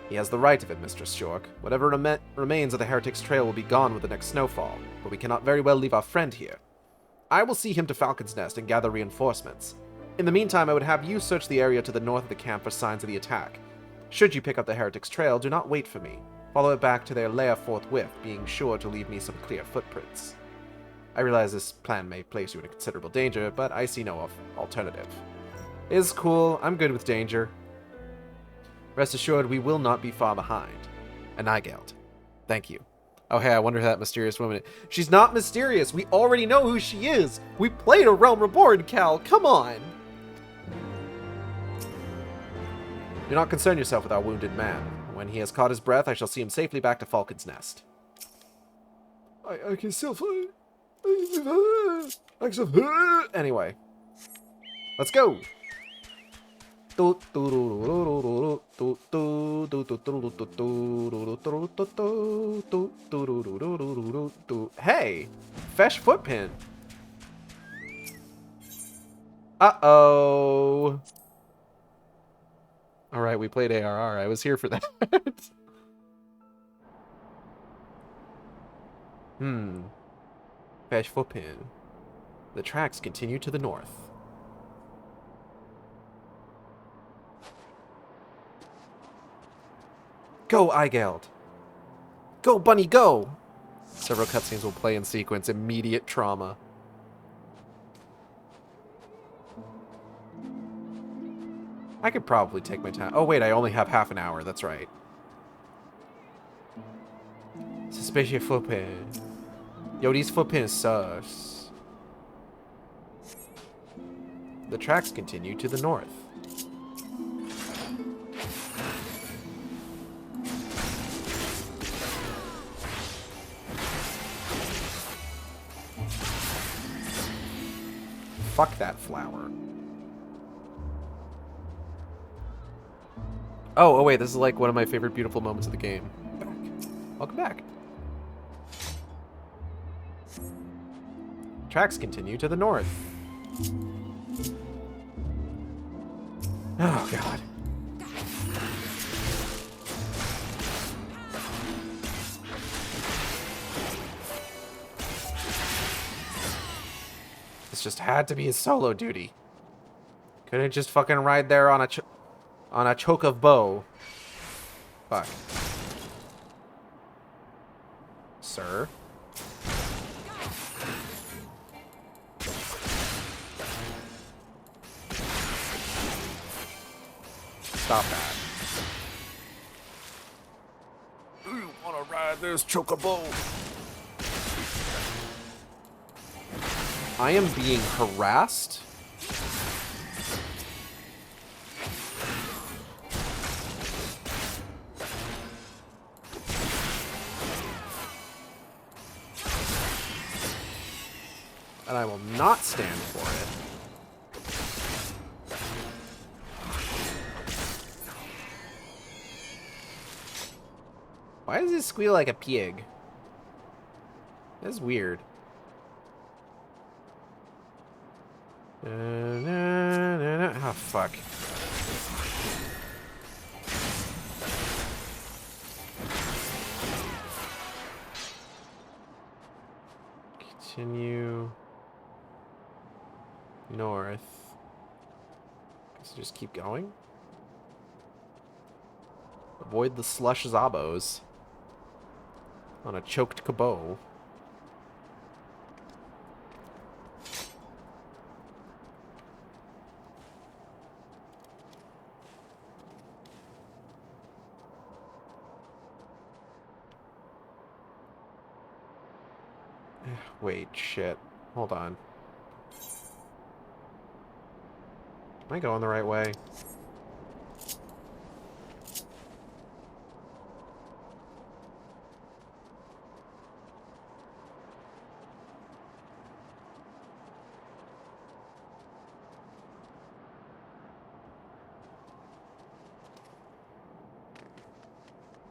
He has the right of it, Mistress Shork. Whatever remains of the heretic's trail will be gone with the next snowfall, but we cannot very well leave our friend here. I will see him to Falcon's Nest and gather reinforcements. In the meantime, I would have you search the area to the north of the camp for signs of the attack. Should you pick up the heretic's trail, do not wait for me. Follow it back to their lair forthwith, being sure to leave me some clear footprints. I realize this plan may place you in considerable danger, but I see no alternative. Is cool. I'm good with danger. Rest assured, we will not be far behind. And Nigelt. Thank you. Oh, hey, I wonder who that mysterious woman is. She's not mysterious. We already know who she is. We played a Realm Reborn, Cal. Come on. Do not concern yourself with our wounded man. When he has caught his breath, I shall see him safely back to Falcon's Nest. I can still fight. Anyway. Let's go. Hey! Fesh footpin. Uh-oh. Alright, we played ARR. I was here for that. Fesh footpin. The tracks continue to the north. Go, Eigeld! Go, Bunny, go! Several cutscenes will play in sequence. Immediate trauma. I could probably take my time. Oh, wait, I only have half an hour. That's right. Suspicious footprint. Yo, these footprints sus. The tracks continue to the north. Fuck that flower. Oh, wait, this is like one of my favorite beautiful moments of the game. Back. Welcome back. Tracks continue to the north. Oh, God. This just had to be a solo duty. Couldn't just fucking ride there on a choke of bow. Fuck. Sir? Stop that. Do you want to ride this chocobo? I am being harassed? And I will not stand for it. Why does it squeal like a pig? That's weird. Oh, fuck. Continue north. Guess just keep going. Avoid the slush zobbos. On a choked cabot. Wait, shit. Hold on. Am I going the right way?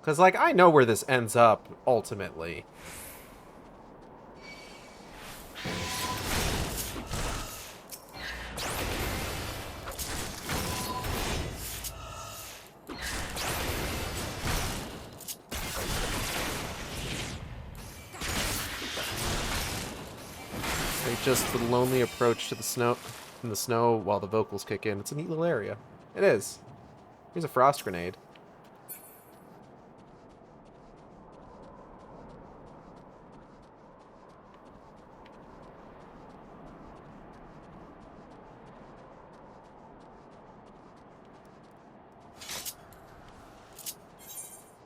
Because, like, I know where this ends up, ultimately. Just the lonely approach to the snow in the snow while the vocals kick in. It's a neat little area. It is. Here's a frost grenade.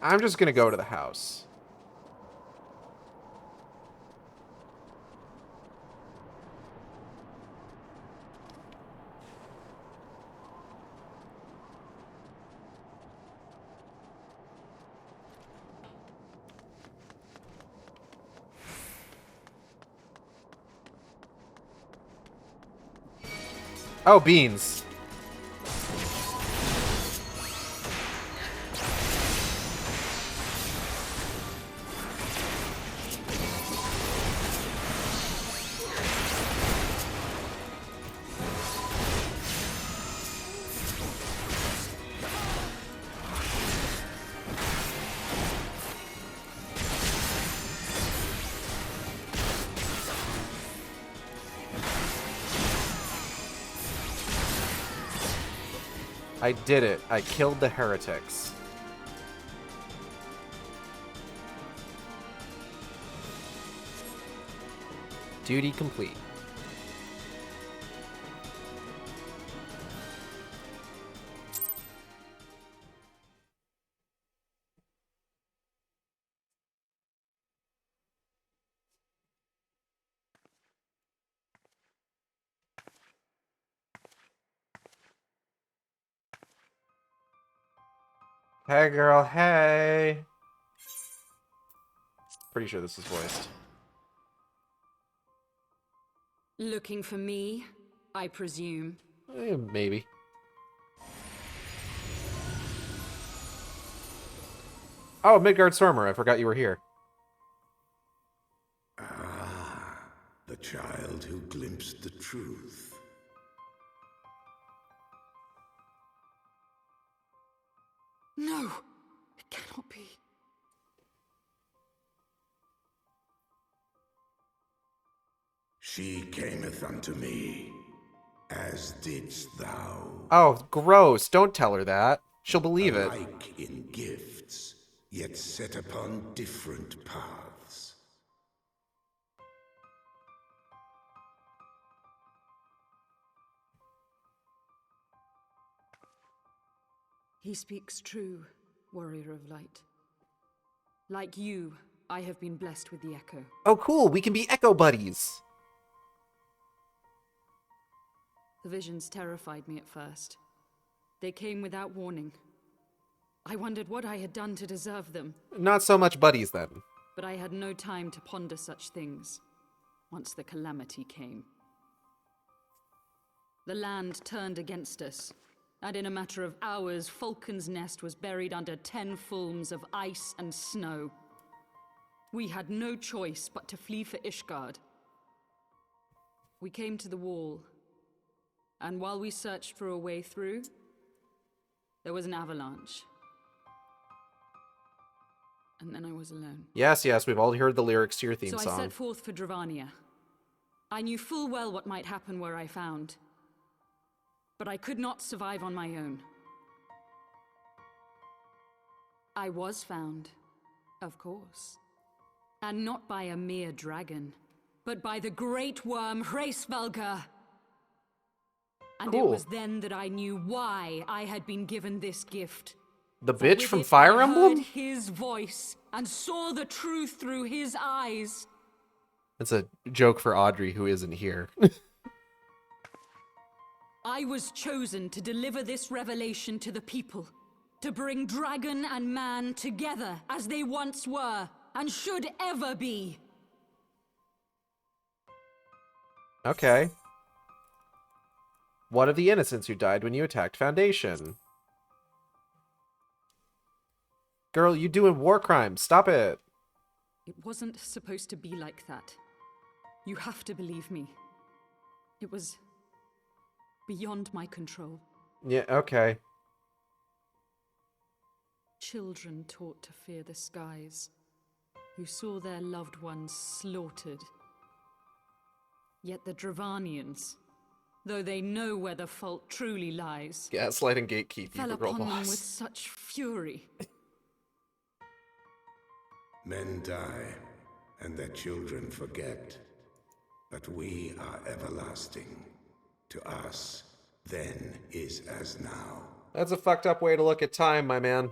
I'm just gonna go to the house. Oh, beans. I did it. I killed the heretics. Duty complete. Hey girl, hey! Pretty sure this is voiced. Looking for me, I presume. Maybe. Oh, Midgard Stormer, I forgot you were here. Ah, the child who glimpsed the truth. No, it cannot be. She cameth unto me, as didst thou. Oh, gross. Don't tell her that. She'll believe it. Alike in gifts, yet set upon different paths. He speaks true, warrior of light. Like you, I have been blessed with the echo. Oh, cool. We can be Echo Buddies. The visions terrified me at first. They came without warning. I wondered what I had done to deserve them. Not so much buddies, then. But I had no time to ponder such things, once the calamity came. The land turned against us, and in a matter of hours, Falcon's Nest was buried under 10 fulms of ice and snow. We had no choice but to flee for Ishgard. We came to the wall, and while we searched for a way through, there was an avalanche. And then I was alone. Yes, we've all heard the lyrics to your theme song. So I set forth for Dravania. I knew full well what might happen where I found. But I could not survive on my own. I was found, of course. And not by a mere dragon, but by the great worm Hraesvelgr. And it Cool. was then that I knew why I had been given this gift. The For bitch with from it Fire I Emblem? heard his voice and saw the truth through his eyes. That's a joke for Audrey, who isn't here. I was chosen to deliver this revelation to the people, to bring dragon and man together as they once were and should ever be. Okay. One of the innocents who died when you attacked Foundation. Girl, you doing war crimes. Stop it. It wasn't supposed to be like that. You have to believe me. It was beyond my control. Yeah, okay. Children taught to fear the skies, who saw their loved ones slaughtered. Yet the Dravanians, though they know where the fault truly lies, Gaslighting gatekeeping fell girl upon them with boss. such fury. Men die, and their children forget. But we are everlasting. To us, then is as now. That's a fucked up way to look at time, my man.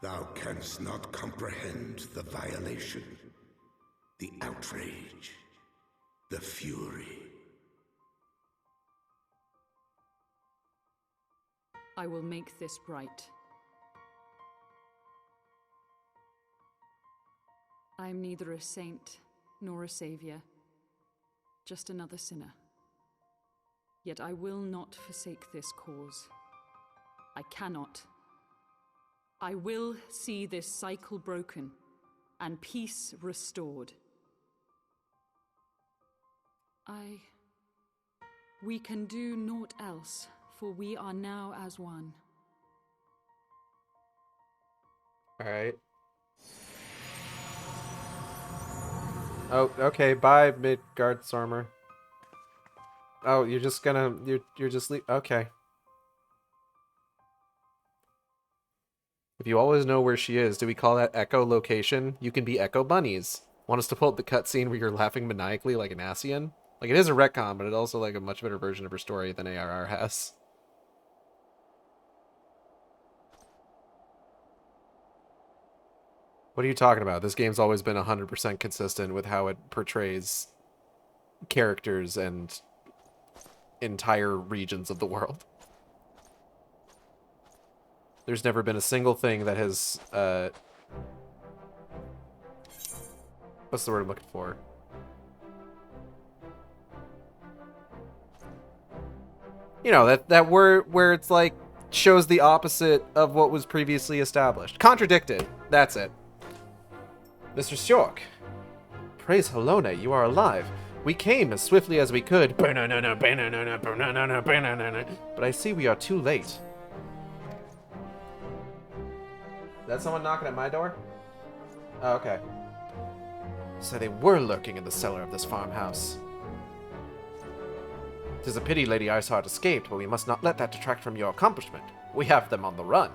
Thou canst not comprehend the violation, the outrage, the fury. I will make this right. I am neither a saint nor a savior, just another sinner. Yet I will not forsake this cause. I cannot. I will see this cycle broken and peace restored. We can do naught else, for we are now as one. Alright. Oh, okay, bye, Midgard Stormer. Oh, you're just gonna... You're just okay. If you always know where she is, do we call that echolocation? You can be echo bunnies. Want us to pull up the cutscene where you're laughing maniacally like an Asian? Like, it is a retcon, but it's also like a much better version of her story than ARR has. What are you talking about? This game's always been 100% consistent with how it portrays characters and entire regions of the world. There's never been a single thing that has, what's the word I'm looking for? You know, that word where it's like, shows the opposite of what was previously established. Contradicted. That's it. Mr. Stork. Praise Helona, you are alive. We came as swiftly as we could, but I see we are too late. Is that someone knocking at my door? Oh, okay. So they were lurking in the cellar of this farmhouse. 'Tis a pity Lady Iceheart escaped, but we must not let that detract from your accomplishment. We have them on the run.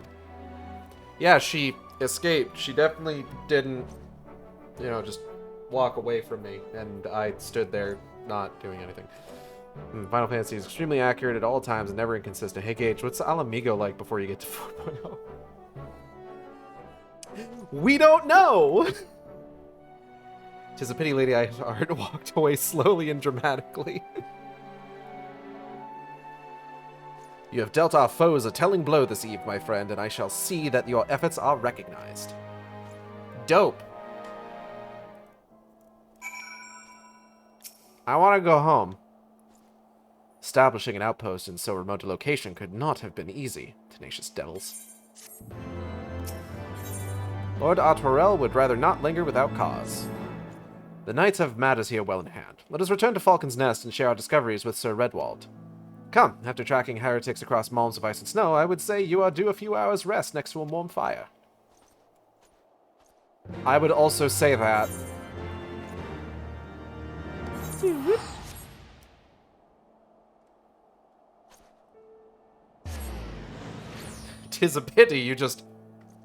Yeah, she escaped. She definitely didn't, you know, just walk away from me, and I stood there not doing anything. Final Fantasy is extremely accurate at all times and never inconsistent. Hey Gage, what's Alamigo like before you get to 4.0? We don't know! 'Tis a pity Lady Iceheart walked away slowly and dramatically. You have dealt our foes a telling blow this eve, my friend, and I shall see that your efforts are recognized. Dope. I want to go home. Establishing an outpost in so remote a location could not have been easy, tenacious devils. Lord Artorel would rather not linger without cause. The knights have matters here well in hand. Let us return to Falcon's Nest and share our discoveries with Sir Redwald. Come, after tracking heretics across malms of ice and snow, I would say you are due a few hours' rest next to a warm fire. I would also say that. Tis a pity you just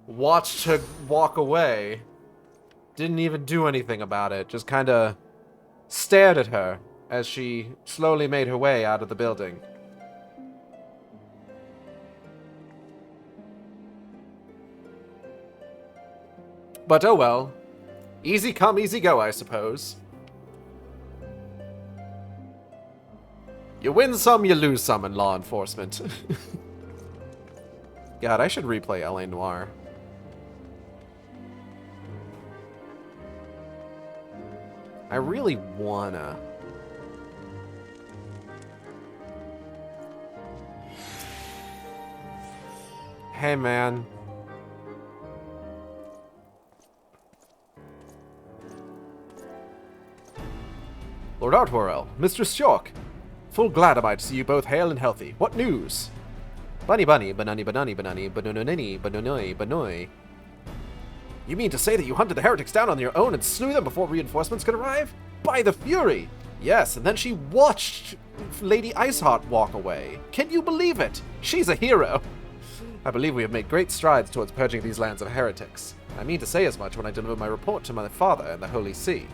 watched her walk away. didn't even do anything about it, just kind of stared at her as she slowly made her way out of the building. But oh well. Easy come, easy go, I suppose. You win some, you lose some in law enforcement. God, I should replay L.A. Noire. I really wanna. Hey, man. Lord Artworel, Mistress York. Full glad am I to see you both hale and healthy. What news? Bunny bunny, banani banani banani, banonini, banonoi, banoi. You mean to say that you hunted the heretics down on your own and slew them before reinforcements could arrive? By the Fury! Yes, and then she watched Lady Iceheart walk away. Can you believe it? She's a hero. I believe we have made great strides towards purging these lands of heretics. I mean to say as much when I deliver my report to my father in the Holy See.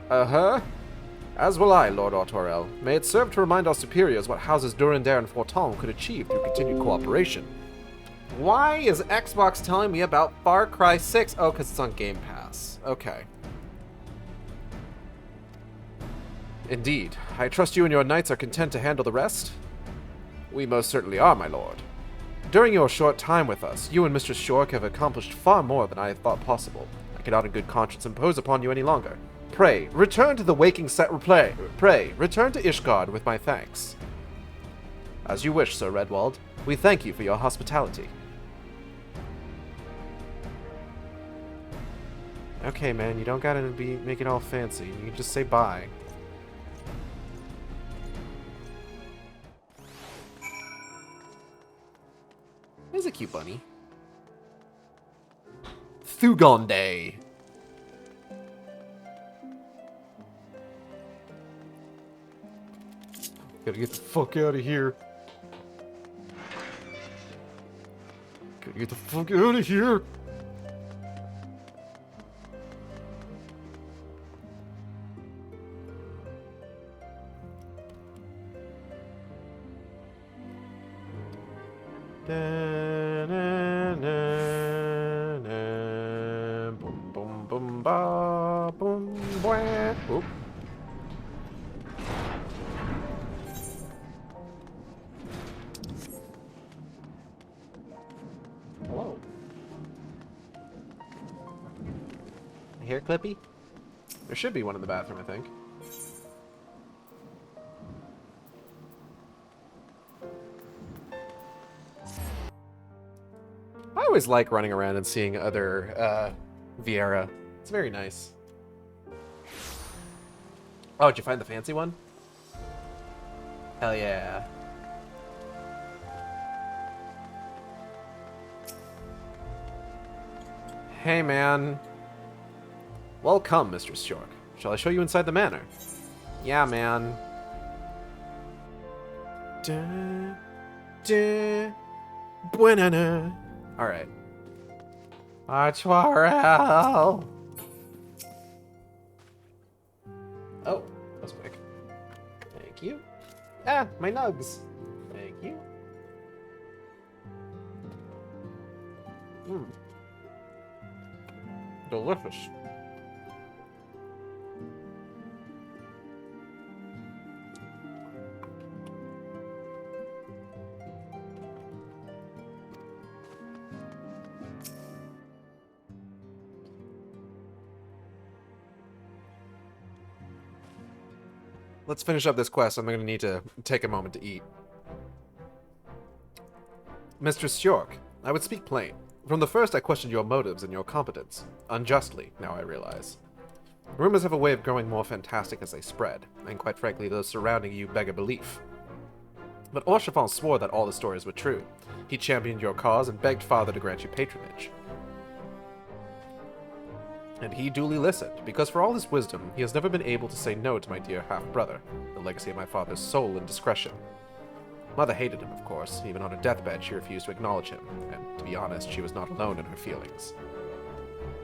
Uh-huh. As will I, Lord Artorel. May it serve to remind our superiors what houses Durandare and Forton could achieve through continued cooperation. Why is Xbox telling me about Far Cry 6? Oh, because it's on Game Pass. Okay. Indeed. I trust you and your knights are content to handle the rest? We most certainly are, my lord. During your short time with us, you and Mistress Shork have accomplished far more than I had thought possible. I cannot in good conscience impose upon you any longer. Pray, return to the waking set replay. Pray, return to Ishgard with my thanks. As you wish, Sir Redwald. We thank you for your hospitality. Okay, man, you don't gotta make it all fancy. You can just say bye. He's a cute bunny. Thugonde. Gotta get the fuck out of here. Gotta get the fuck out of here. Boom, boom, boom, ba, boom, bwah. Oop. Hello. Hair clippy? There should be one in the bathroom, I think. I always like running around and seeing other Viera. It's very nice. Oh, did you find the fancy one? Hell yeah. Hey, man. Welcome, Mistress Shork. Shall I show you inside the manor? Yeah, man. Da, da, buenana. Alright. Artwarel! Oh, that was quick. Thank you. Ah, my nugs. Thank you. Mmm. Delicious. Let's finish up this quest. I'm going to need to take a moment to eat. Mistress York, I would speak plain. From the first, I questioned your motives and your competence. Unjustly, now I realize. Rumors have a way of growing more fantastic as they spread, and quite frankly, those surrounding you beg a belief. But Orchefon swore that all the stories were true. He championed your cause and begged Father to grant you patronage. And he duly listened, because for all his wisdom, he has never been able to say no to my dear half-brother, the legacy of my father's soul and discretion. Mother hated him, of course. Even on her deathbed, she refused to acknowledge him, and to be honest, she was not alone in her feelings.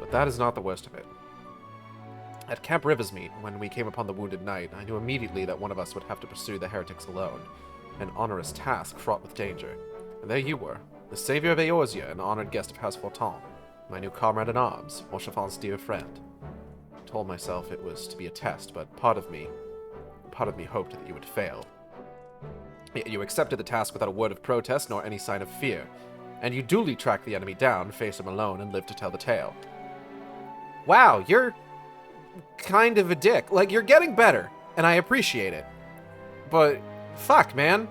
But that is not the worst of it. At Camp Riversmeet, when we came upon the wounded knight, I knew immediately that one of us would have to pursue the heretics alone, an onerous task fraught with danger. And there you were, the savior of Eorzea, an honored guest of House Fortin, my new comrade in arms, Montchafon's dear friend. I told myself it was to be a test, but part of me hoped that you would fail. Yet you accepted the task without a word of protest nor any sign of fear, and you duly tracked the enemy down, faced him alone, and lived to tell the tale. Wow, you're kind of a dick. Like, you're getting better, and I appreciate it. But, fuck, man.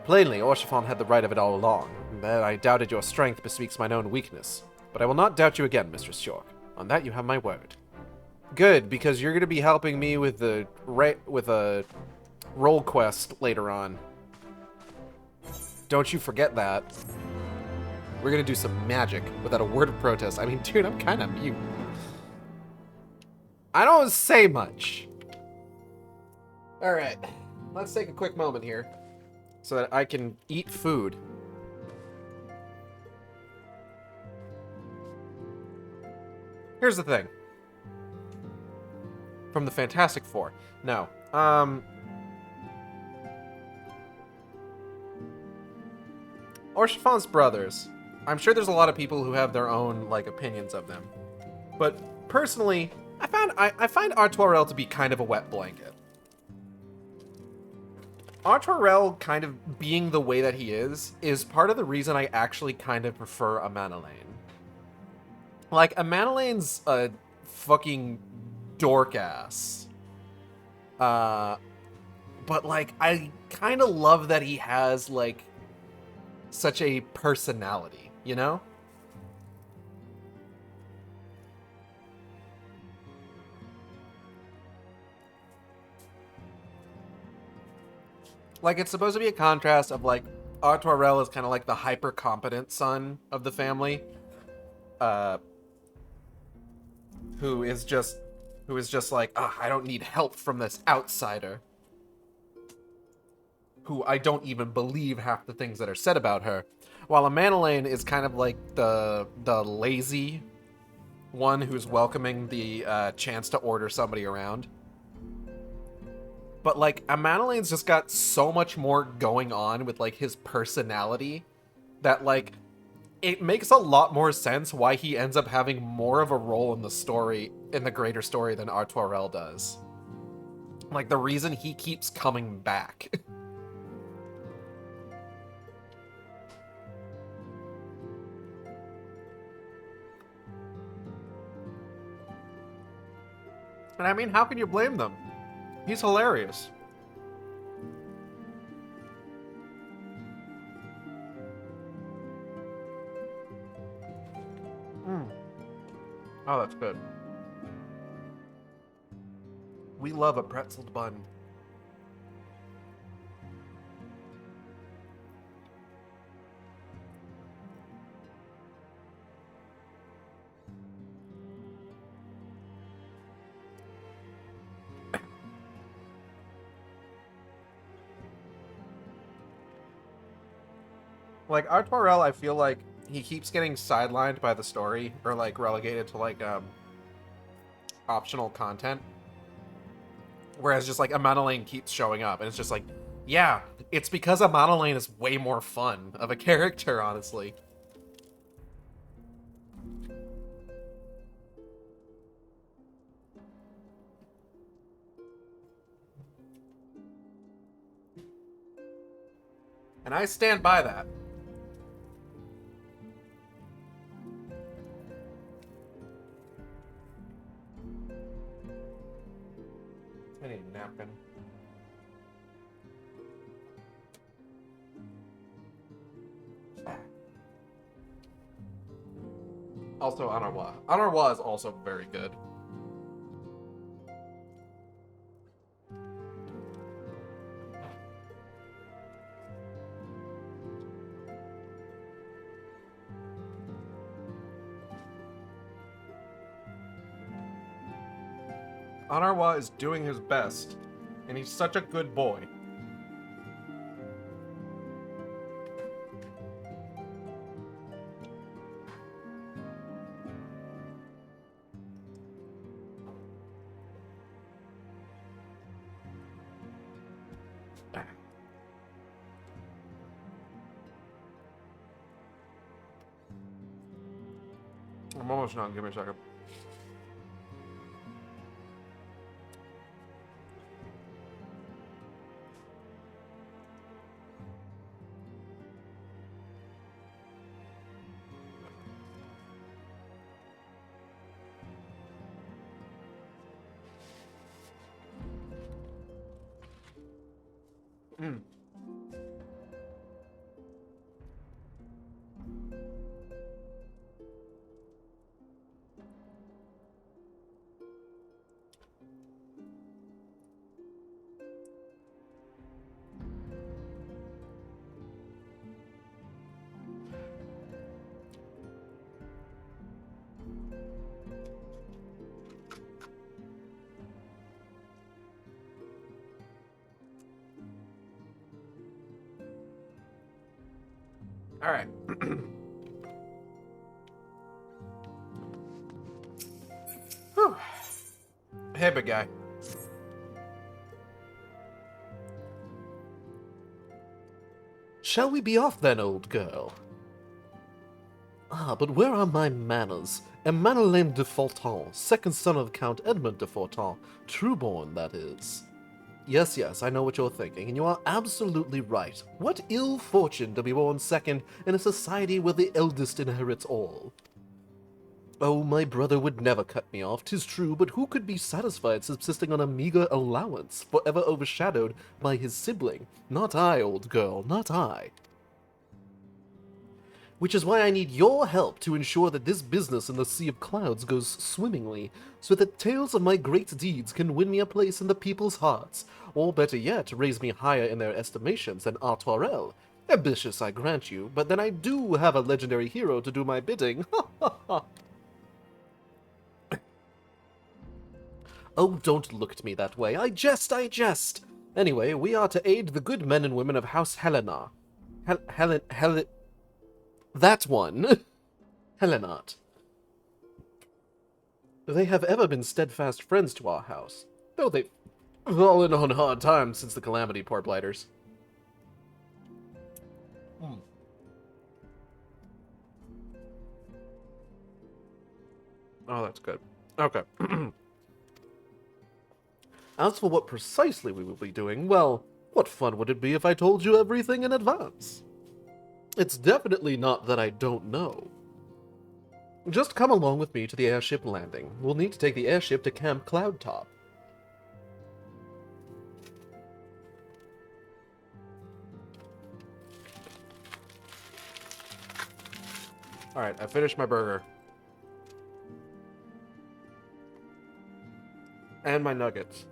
Plainly, Orchifon had the right of it all along. That I doubted your strength bespeaks mine own weakness. But I will not doubt you again, Mistress York. On that you have my word. Good, because you're going to be helping me with a role quest later on. Don't you forget that. We're going to do some magic without a word of protest. I mean, dude, I'm kind of mute. I don't say much. Alright, let's take a quick moment here so that I can eat food. Here's the thing. From the Fantastic Four. No. Orchifon's brothers. I'm sure there's a lot of people who have their own, like, opinions of them. But personally, I find Artoirel to be kind of a wet blanket. Artoirel kind of being the way that he is part of the reason I actually kind of prefer Amanelaine. Like, Amanelaine's a fucking dork ass. But, like, I kind of love that he has, like, such a personality, you know? Like, it's supposed to be a contrast of, like, Artoirel is kind of like the hyper-competent son of the family. Who is just like, I don't need help from this outsider. Who I don't even believe half the things that are said about her. While Amanelaine is kind of like the lazy one who's welcoming the chance to order somebody around. But, like, Amanelaine's just got so much more going on with, like, his personality that, like, it makes a lot more sense why he ends up having more of a role in the story, in the greater story, than Artoirel does. Like, the reason he keeps coming back. And I mean, how can you blame them? He's hilarious. Oh, that's good. We love a pretzeled bun. Like, Artoirel, I feel like he keeps getting sidelined by the story, or, like, relegated to, like, optional content. Whereas just, like, Amanelaine keeps showing up, and it's just like, yeah, it's because Amanelaine is way more fun of a character, honestly. And I stand by that. I need a napkin. Also, Anarwa. Anarwa is also very good. Anarwa is doing his best, and he's such a good boy. I'm almost done. Give me a second. All right. Whew. Hey, big guy. Shall we be off then, old girl? Ah, but where are my manners? Emmanuel de Fortin, second son of Count Edmund de Fortin, trueborn, that is. Yes, yes, I know what you're thinking, and you are absolutely right. What ill fortune to be born second in a society where the eldest inherits all. Oh, my brother would never cut me off, 'tis true, but who could be satisfied subsisting on a meager allowance, forever overshadowed by his sibling? Not I, old girl, not I. Which is why I need your help to ensure that this business in the Sea of Clouds goes swimmingly, so that tales of my great deeds can win me a place in the people's hearts, or better yet, raise me higher in their estimations than Artoirel. Ambitious, I grant you, but then I do have a legendary hero to do my bidding. Ha ha ha! Oh, don't look at me that way. I jest, I jest! Anyway, we are to aid the good men and women of House Helena. That one. Helenat. They have ever been steadfast friends to our house, though they've fallen on hard times since the calamity, poor blighters. Oh, that's good. Okay. As for what precisely we will be doing, well, what fun would it be if I told you everything in advance? It's definitely not that I don't know. Just come along with me to the airship landing. We'll need to take the airship to Camp Cloudtop. Alright, I finished my burger. And my nuggets.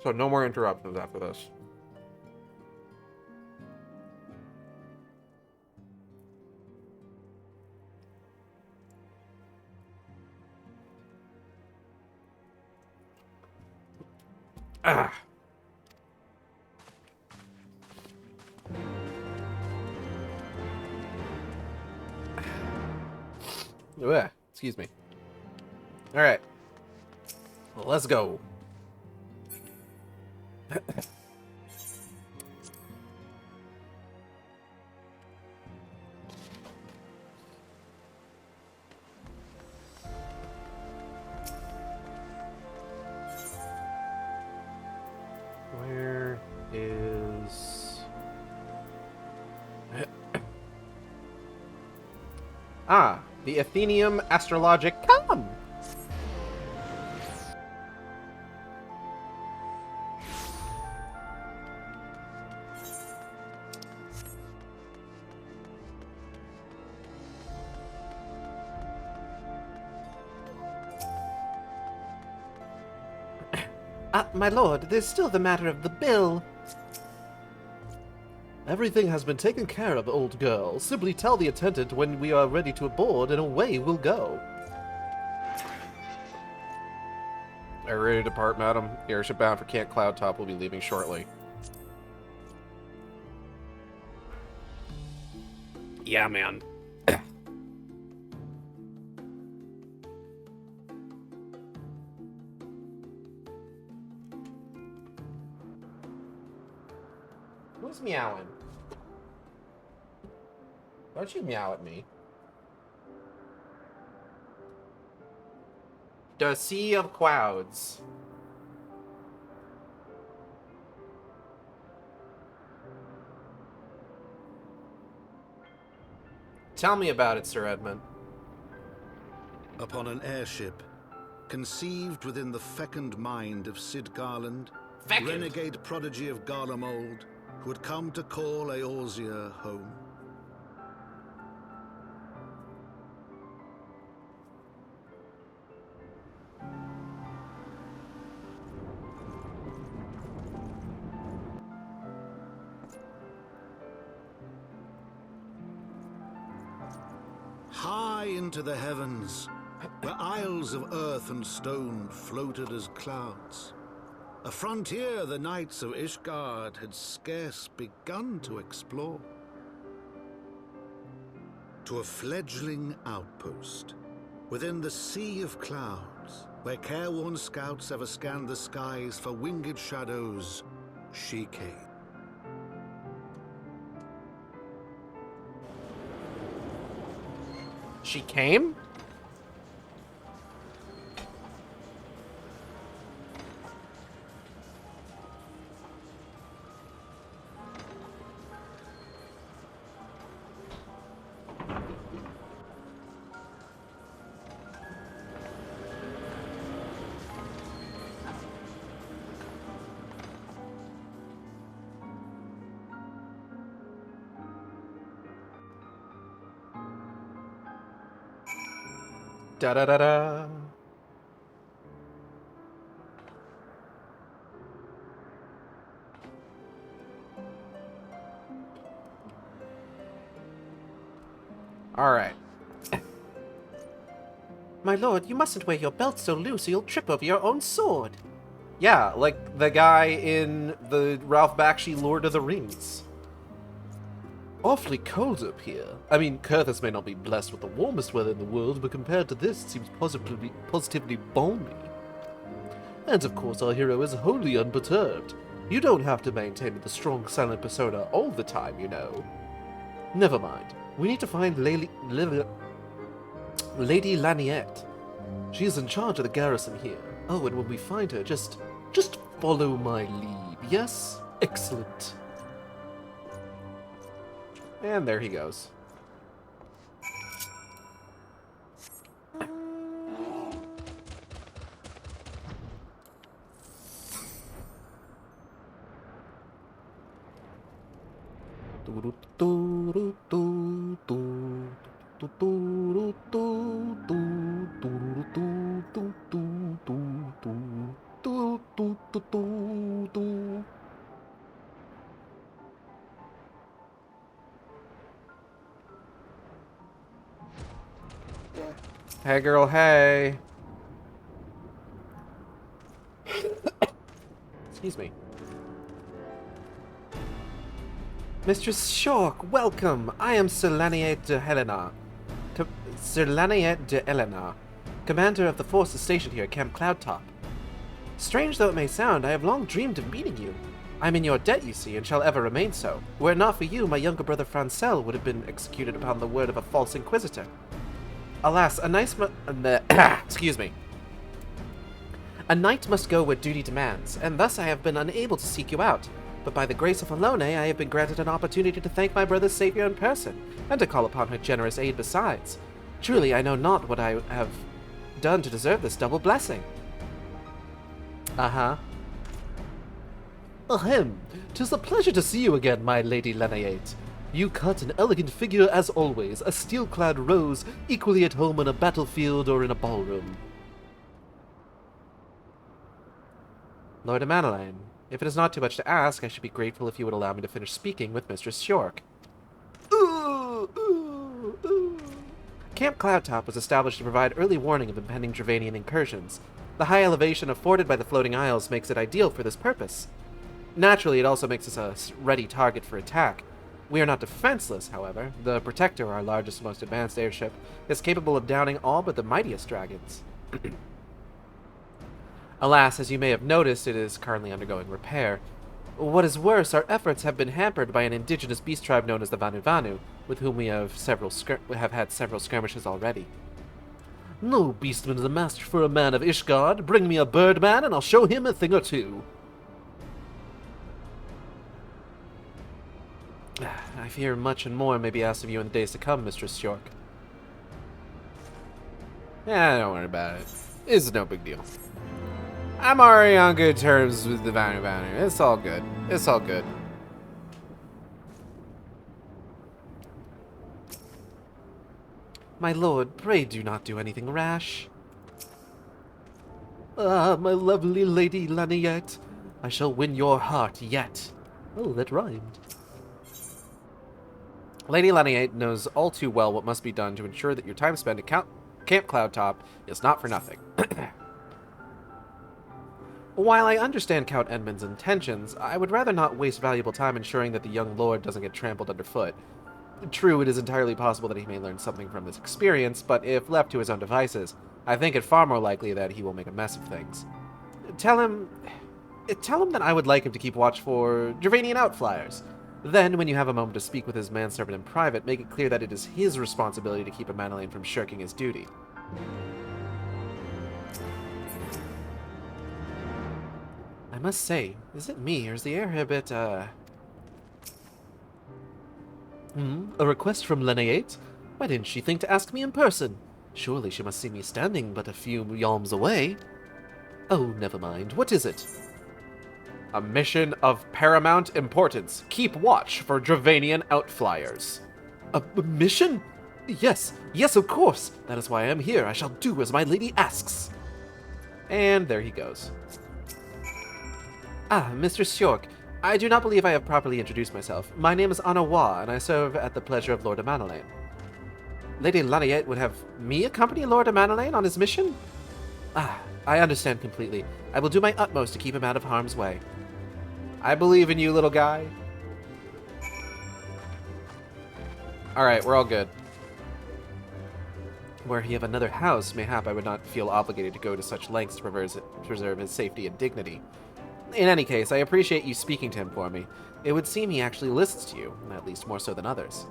So no more interruptions after this. Ah. Ugh, excuse me. All right. Well, let's go. Where is... Ah, the Athenium Astrologicum! My lord, there's still the matter of the bill. Everything has been taken care of, old girl. Simply tell the attendant when we are ready to board, and away we'll go. Are you ready to depart, madam? The airship bound for Camp Cloudtop will be leaving shortly. Yeah, man. Who's meowing? Don't you meow at me. The Sea of Clouds. Tell me about it, Sir Edmund. Upon an airship, conceived within the fecund mind of Sid Garland, Fecund? renegade prodigy of Garlemald, who had come to call Eorzea home. High into the heavens, where isles of earth and stone floated as clouds, a frontier the knights of Ishgard had scarce begun to explore. To a fledgling outpost, within the sea of clouds, where careworn scouts ever scanned the skies for winged shadows, she came. She came? Da-da-da-da. All right. My lord, you mustn't wear your belt so loose or you'll trip over your own sword. Yeah, like the guy in the Ralph Bakshi Lord of the Rings. Awfully cold up here. I mean, Kurthus may not be blessed with the warmest weather in the world, but compared to this, it seems positively balmy. And of course, our hero is wholly unperturbed. You don't have to maintain the strong, silent persona all the time, you know. Never mind. We need to find Lady Laniette. She's in charge of the garrison here. Oh, and when we find her, just follow my lead, yes? Excellent. And there he goes. Hey girl, hey. Excuse me. Mistress Shork, welcome! I am Sir Laniette de Helena. Sir Laniette de Helena, commander of the forces stationed here at Camp Cloudtop. Strange though it may sound, I have long dreamed of meeting you. I'm in your debt, you see, and shall ever remain so. Were it not for you, my younger brother Francel would have been executed upon the word of a false inquisitor. Alas, excuse me. A knight must go where duty demands, and thus I have been unable to seek you out. But by the grace of Alone, I have been granted an opportunity to thank my brother's savior in person, and to call upon her generous aid besides. Truly, I know not what I have done to deserve this double blessing. Uh-huh. Ahem. 'Tis a pleasure to see you again, my Lady Laniette. You cut an elegant figure as always, a steel-clad rose, equally at home on a battlefield or in a ballroom. Lord Amandelaine, if it is not too much to ask, I should be grateful if you would allow me to finish speaking with Mistress Shork. Ooh, ooh, ooh. Camp Cloudtop was established to provide early warning of impending Dravanian incursions. The high elevation afforded by the floating isles makes it ideal for this purpose. Naturally, it also makes us a ready target for attack. We are not defenseless, however. The Protector, our largest, most advanced airship, is capable of downing all but the mightiest dragons. Alas, as you may have noticed, it is currently undergoing repair. What is worse, our efforts have been hampered by an indigenous beast tribe known as the Vanu Vanu, with whom we have had several skirmishes already. No beastman is a match for a man of Ishgard. Bring me a birdman and I'll show him a thing or two. I fear much and more may be asked of you in the days to come, Mistress York. Yeah, don't worry about it. It's no big deal. I'm already on good terms with the Vanu. It's all good. It's all good. My lord, pray do not do anything rash. Ah, my lovely Lady Laniette, I shall win your heart yet. Oh, that rhymed. Lady Laniette knows all too well what must be done to ensure that your time spent at Camp Cloudtop is not for nothing. While I understand Count Edmund's intentions, I would rather not waste valuable time ensuring that the young lord doesn't get trampled underfoot. True, it is entirely possible that he may learn something from this experience, but if left to his own devices, I think it far more likely that he will make a mess of things. Tell him that I would like him to keep watch for Dravanian outflyers. Then, when you have a moment to speak with his manservant in private, make it clear that it is his responsibility to keep Amandaline from shirking his duty. I must say, is it me, or is the air here a bit, A request from Laniette? Why didn't she think to ask me in person? Surely she must see me standing but a few yalms away. Oh, never mind. What is it? A mission of paramount importance. Keep watch for Dravanian outflyers. A mission? Yes, of course. That is why I am here. I shall do as my lady asks. And there he goes. Ah, Mr. York. I do not believe I have properly introduced myself. My name is Anawa, and I serve at the pleasure of Lord Amandaline. Lady Laniette would have me accompany Lord Amandaline on his mission? Ah, I understand completely. I will do my utmost to keep him out of harm's way. I believe in you, little guy. Alright, we're all good. Were he of another house, mayhap I would not feel obligated to go to such lengths to preserve his safety and dignity. In any case, I appreciate you speaking to him for me. It would seem he actually listens to you, at least more so than others.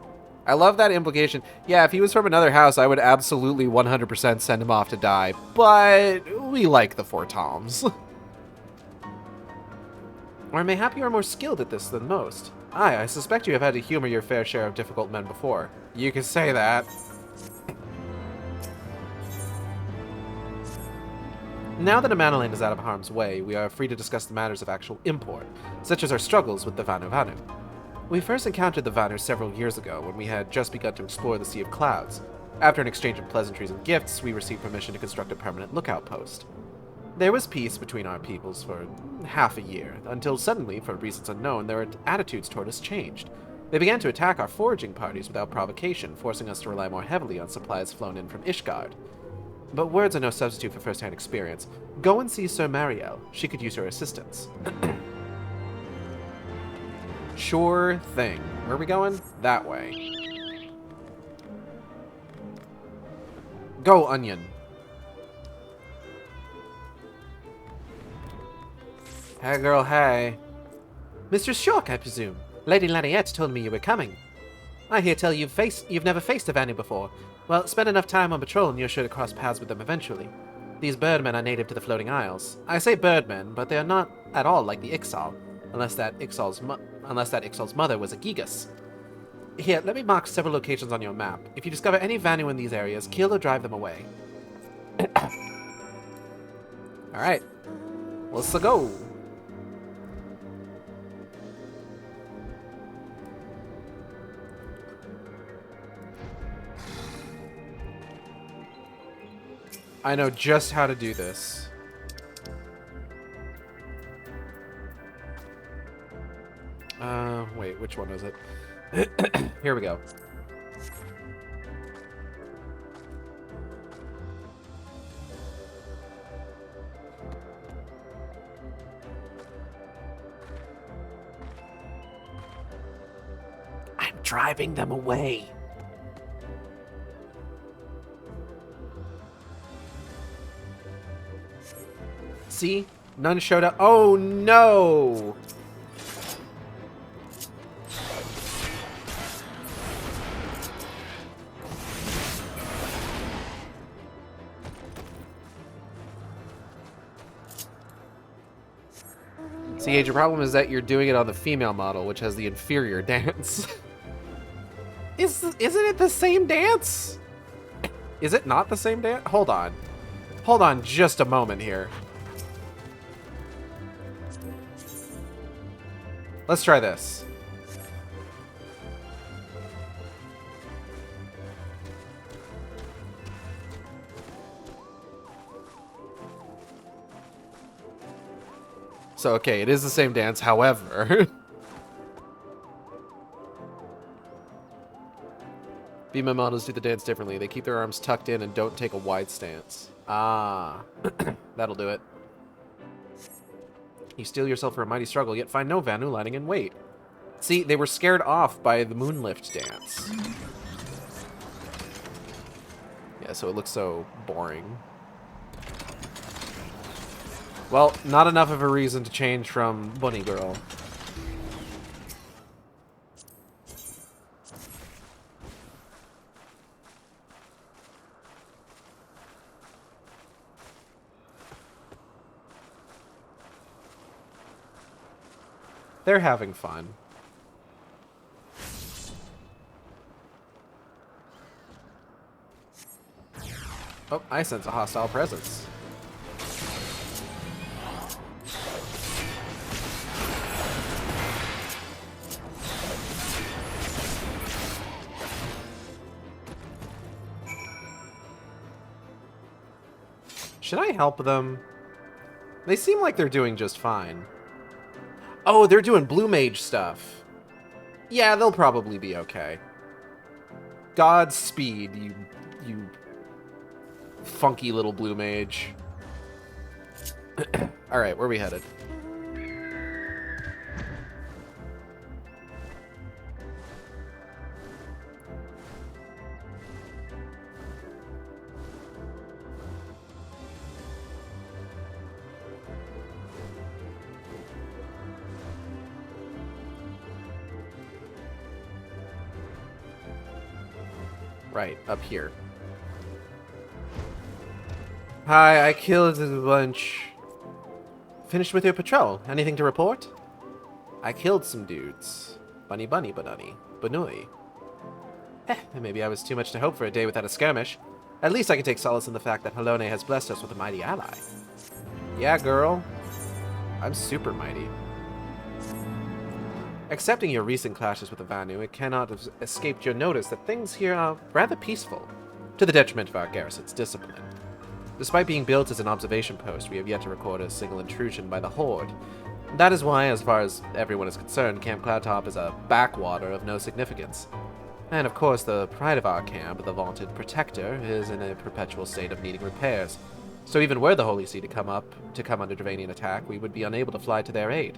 I love that implication. Yeah, if he was from another house, I would absolutely 100% send him off to die, but we like the Four Toms. Or mayhap you are more skilled at this than most. Aye, I suspect you have had to humor your fair share of difficult men before. You can say that. Now that Amandaline is out of harm's way, we are free to discuss the matters of actual import, such as our struggles with the Vanu. We first encountered the Vanu several years ago, when we had just begun to explore the Sea of Clouds. After an exchange of pleasantries and gifts, we received permission to construct a permanent lookout post. There was peace between our peoples for half a year, until suddenly, for reasons unknown, their attitudes toward us changed. They began to attack our foraging parties without provocation, forcing us to rely more heavily on supplies flown in from Ishgard. But words are no substitute for first-hand experience. Go and see Sir Mariel. She could use her assistance. Sure thing. Where are we going? That way. Go, Onion. Hey, girl, hey. Mr. Shork, I presume. Lady Laniette told me you were coming. I hear tell you've never faced a Vanu before. Well, spend enough time on patrol and you're sure to cross paths with them eventually. These birdmen are native to the Floating Isles. I say birdmen, but they are not at all like the Ixal, unless that Ixal's mother was a Gigas. Here, let me mark several locations on your map. If you discover any Vanu in these areas, kill or drive them away. Alright. Let's go. I know just how to do this. Wait, which one was it? Here we go. I'm driving them away. See? None showed up. Oh, no! See, Age, your problem is that you're doing it on the female model, which has the inferior dance. Isn't it the same dance? Is it not the same dance? Hold on. Hold on just a moment here. Let's try this. So, okay, it is the same dance, however... Female models do the dance differently. They keep their arms tucked in and don't take a wide stance. Ah. That'll do it. You steel yourself for a mighty struggle, yet find no Vanu lying in wait. See, they were scared off by the Moonlift dance. Yeah, so it looks so boring. Well, not enough of a reason to change from Bunny Girl. They're having fun. Oh, I sense a hostile presence. Should I help them? They seem like they're doing just fine. Oh, they're doing blue mage stuff. Yeah, they'll probably be okay. Godspeed, you funky little blue mage. Alright, where are we headed? Right, up here. Hi, I killed a bunch. Finished with your patrol. Anything to report? I killed some dudes. Bunny bunny banani. Banui. Maybe I was too much to hope for a day without a skirmish. At least I can take solace in the fact that Halone has blessed us with a mighty ally. Yeah, girl. I'm super mighty. Accepting your recent clashes with the Vanu, it cannot have escaped your notice that things here are rather peaceful, to the detriment of our garrison's discipline. Despite being built as an observation post, we have yet to record a single intrusion by the Horde. That is why, as far as everyone is concerned, Camp Cloudtop is a backwater of no significance. And of course, the pride of our camp, the vaunted Protector, is in a perpetual state of needing repairs. So even were the Holy See to come under Dravanian attack, we would be unable to fly to their aid.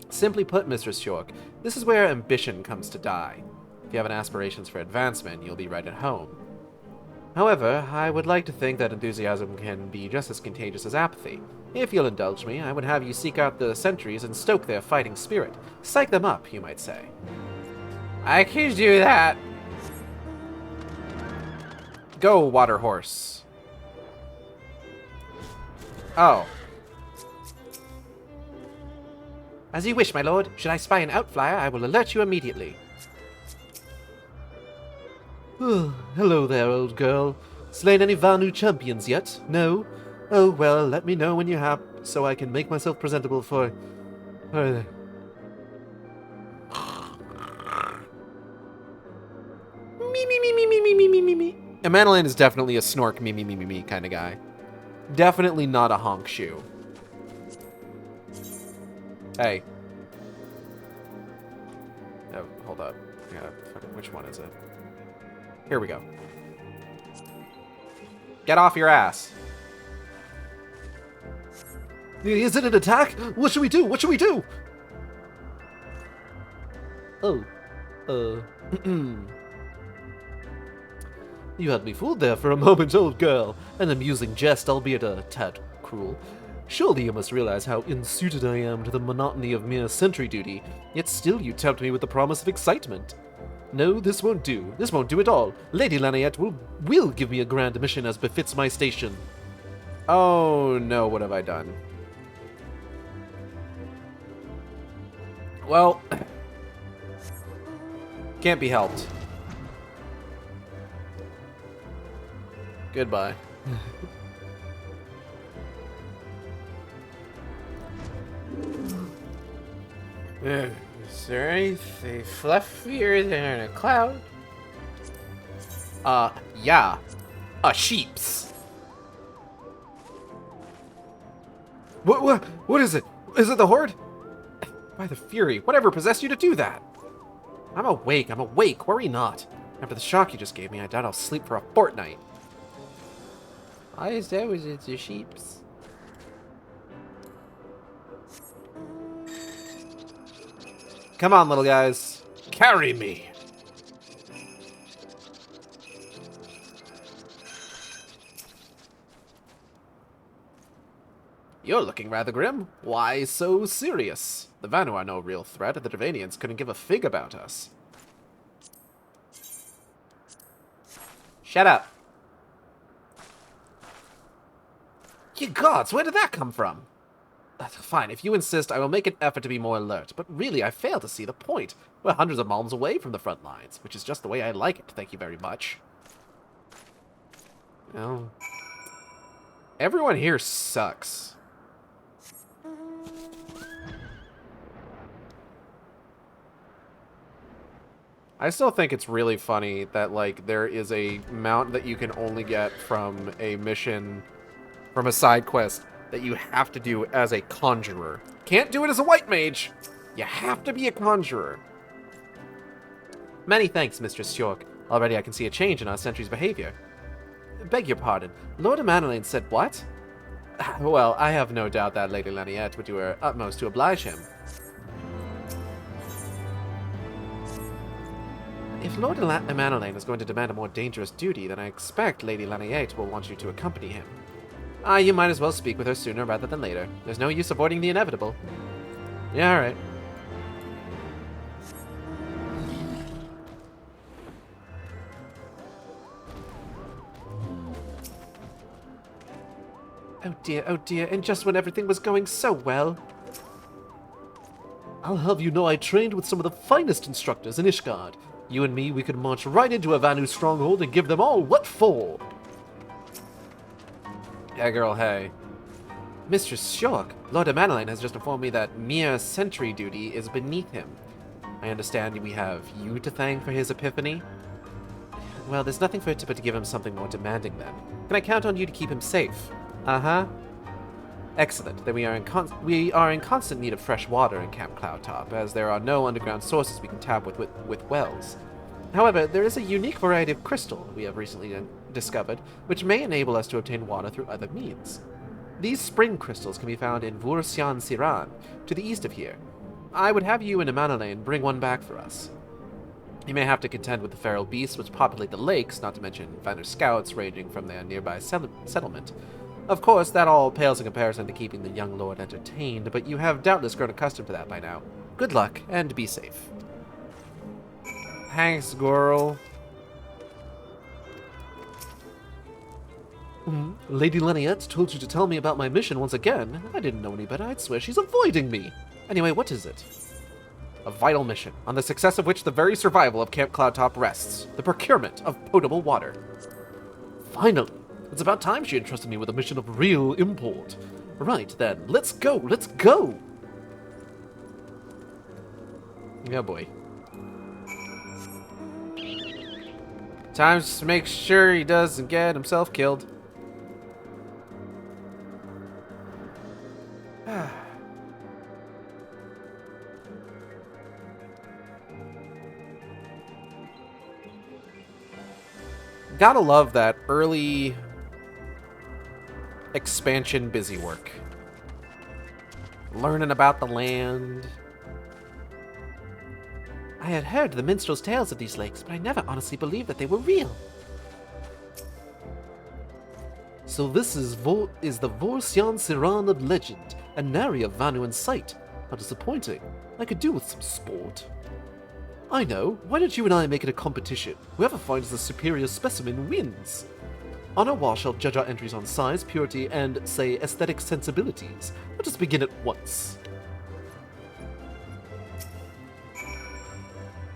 Simply put, Mistress York, this is where ambition comes to die. If you have aspirations for advancement, you'll be right at home. However, I would like to think that enthusiasm can be just as contagious as apathy. If you'll indulge me, I would have you seek out the sentries and stoke their fighting spirit. Psych them up, you might say. I can do that. Go, water horse. Oh. As you wish, my lord. Should I spy an outflyer, I will alert you immediately. Hello there, old girl. Slain any Vanu champions yet? No? Oh, well, let me know when you have, so I can make myself presentable for... me. Amadeline is definitely a snork me kind of guy. Definitely not a honk shoe. Hey. Oh, hold up. Yeah, which one is it? Here we go. Get off your ass. Is it an attack? What should we do? What should we do? Oh. You had me fooled there for a moment, old girl. An amusing jest, albeit a tad cruel. Surely you must realize how unsuited I am to the monotony of mere sentry duty, yet still you tempt me with the promise of excitement. No, this won't do. This won't do at all. Lady Laniette will give me a grand mission as befits my station. Oh no, what have I done? Well, can't be helped. Goodbye. Is there anything fluffier than a cloud? Yeah. A sheep's. What is it? Is it the Horde? By the Fury, whatever possessed you to do that? I'm awake, worry not. After the shock you just gave me, I doubt I'll sleep for a fortnight. Why is that? Was it the sheep's? Come on, little guys. Carry me. You're looking rather grim. Why so serious? The Vanu are no real threat, and the Dravanians couldn't give a fig about us. Shut up. Ye gods, where did that come from? Fine, if you insist, I will make an effort to be more alert. But really, I fail to see the point. We're hundreds of miles away from the front lines, which is just the way I like it, thank you very much. Well, everyone here sucks. I still think it's really funny that, like, there is a mount that you can only get from a mission, from a side quest, that you have to do as a conjurer. Can't do it as a white mage. You have to be a conjurer. Many thanks, Mistress York. Already I can see a change in our sentry's behavior. Beg your pardon. Lord Amanelaine said what? Well, I have no doubt that Lady Laniette would do her utmost to oblige him. If Lord Amanelaine is going to demand a more dangerous duty, then I expect Lady Laniette will want you to accompany him. You might as well speak with her sooner rather than later. There's no use avoiding the inevitable. Yeah, alright. Oh dear, and just when everything was going so well. I'll have you know I trained with some of the finest instructors in Ishgard. You and me, we could march right into a Vanu stronghold and give them all what for. Yeah, girl, hey. Mistress Shork, Lord Amanelaine has just informed me that mere sentry duty is beneath him. I understand we have you to thank for his epiphany? Well, there's nothing for it but to give him something more demanding then. Can I count on you to keep him safe? Uh-huh. Excellent. Then we are in constant need of fresh water in Camp Cloudtop, as there are no underground sources we can tap with wells. However, there is a unique variety of crystal we have recently discovered, which may enable us to obtain water through other means. These spring crystals can be found in Vursian Siran, to the east of here. I would have you and Amanelaine bring one back for us. You may have to contend with the feral beasts which populate the lakes, not to mention Vanner scouts ranging from their nearby settlement. Of course, that all pales in comparison to keeping the young lord entertained, but you have doubtless grown accustomed to that by now. Good luck, and be safe. Thanks, girl. Lady Laniette told you to tell me about my mission once again. I didn't know any better. I'd swear she's avoiding me. Anyway, what is it? A vital mission, on the success of which the very survival of Camp Cloudtop rests. The procurement of potable water. Finally! It's about time she entrusted me with a mission of real import. Right then, let's go! Let's go! Yeah, boy. Time to make sure he doesn't get himself killed. Gotta love that early expansion busy work. Learning about the land. I had heard the minstrels' tales of these lakes, but I never honestly believed that they were real. So this is the Vorsian Siran of legend, and nary of Vanu in sight. How disappointing. I could do with some sport. I know. Why don't you and I make it a competition? Whoever finds the superior specimen wins. On our wall shall judge our entries on size, purity, and, say, aesthetic sensibilities. Let us begin at once.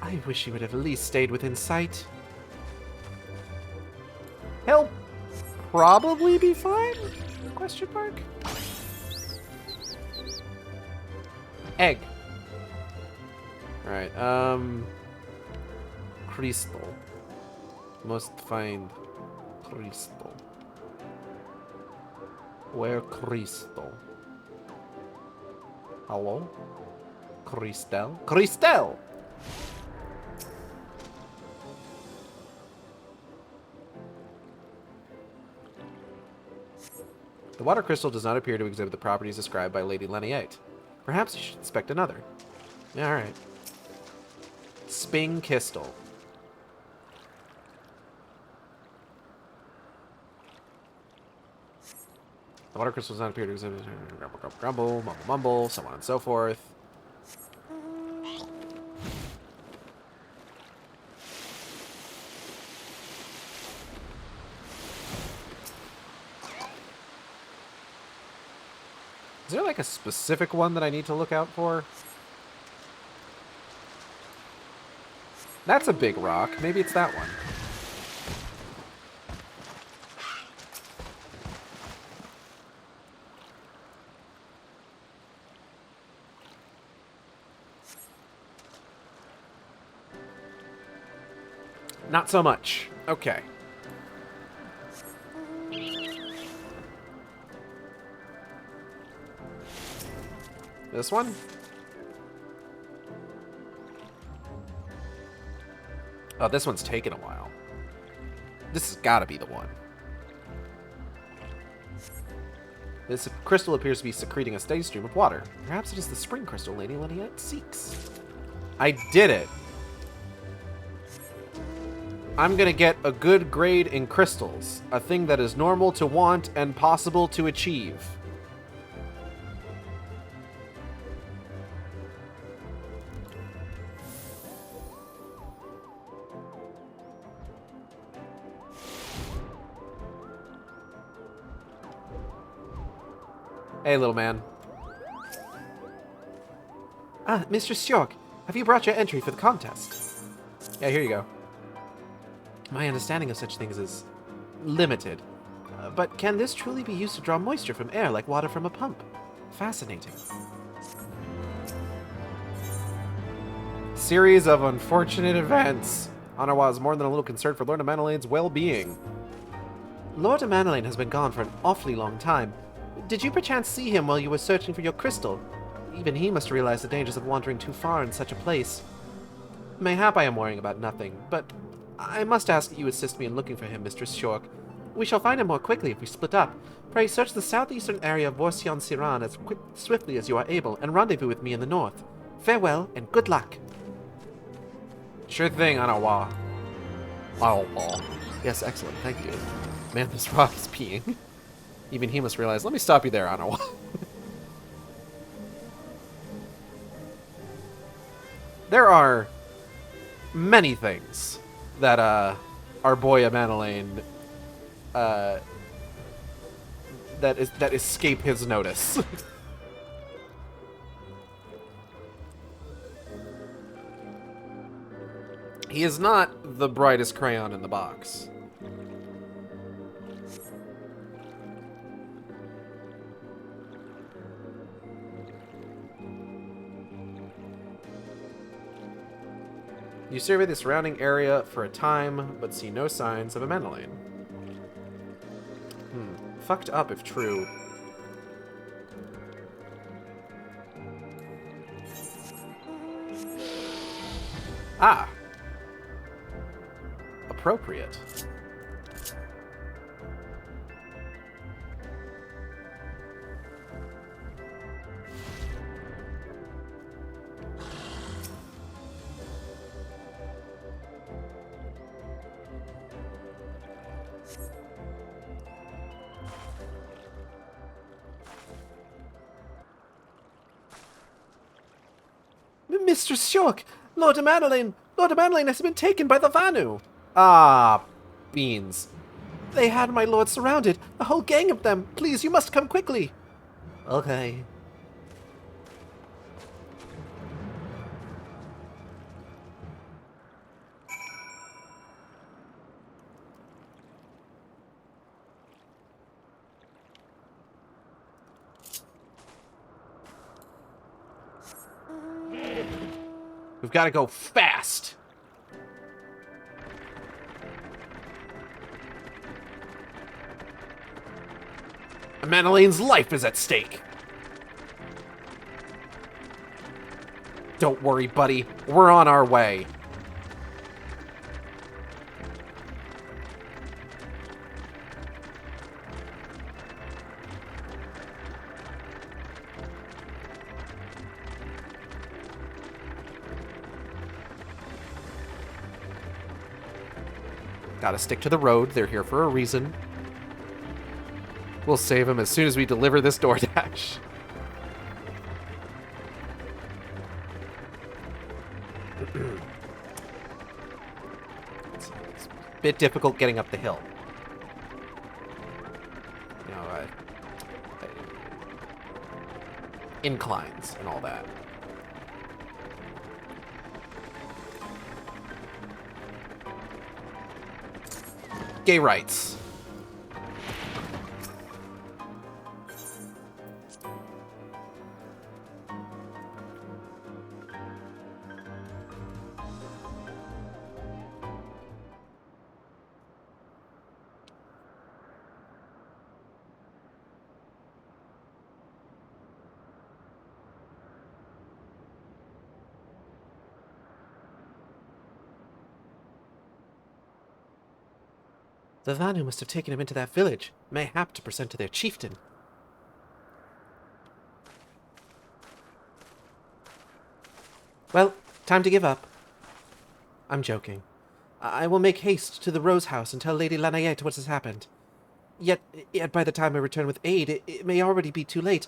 I wish he would have at least stayed within sight. He'll probably be fine? Question mark? Egg. Alright, crystal. Must find crystal. Where crystal? Hello? Crystal? Crystal! The water crystal does not appear to exhibit the properties described by Lady Leniate. Perhaps you should inspect another. Yeah, alright. Sping crystal. The water crystal does not appear to exhibit... Grumble, grumble, grumble, mumble, mumble, so on and so forth. Is there like a specific one that I need to look out for? That's a big rock. Maybe it's that one. Not so much. Okay. This one? Oh, this one's taken a while. This has got to be the one. This crystal appears to be secreting a steady stream of water. Perhaps it is the spring crystal Lady Leniate seeks. I did it! I'm gonna get a good grade in crystals. A thing that is normal to want and possible to achieve. Hey, little man. Ah, Mr. Stjork, have you brought your entry for the contest? Yeah, here you go. My understanding of such things is limited. But can this truly be used to draw moisture from air like water from a pump? Fascinating. Series of unfortunate events. Anawa is more than a little concerned for Lord Amanalane's well-being. Lord Amanalane has been gone for an awfully long time. Did you perchance see him while you were searching for your crystal? Even he must realize the dangers of wandering too far in such a place. Mayhap I am worrying about nothing, but I must ask that you assist me in looking for him, Mistress Stjork. We shall find him more quickly if we split up. Pray search the southeastern area of Vorsion Siran as swiftly as you are able, and rendezvous with me in the north. Farewell, and good luck. Sure thing, Anawa. Oh. Yes, excellent, thank you. Man, this rock is peeing. Even he must realize, let me stop you there, Anawa. There are many things that our boy Amanalane that escape his notice. He is not the brightest crayon in the box. You survey the surrounding area for a time, but see no signs of Amanalane. Fucked up if true. Ah! Appropriate. Mr. Stjork! Lord Amanalane has been taken by the Vanu! Ah, beans. They had my lord surrounded, a whole gang of them. Please, you must come quickly. Okay. We've got to go fast. Manalane's life is at stake. Don't worry, buddy. We're on our way. Gotta stick to the road. They're here for a reason. We'll save him as soon as we deliver this DoorDash. It's a bit difficult getting up the hill. You know, inclines and all that. Gay rights. The Vanu must have taken him into that village, mayhap to present to their chieftain. Well, time to give up. I'm joking. I will make haste to the Rose House and tell Lady Lanayette what has happened. Yet by the time I return with aid, it may already be too late.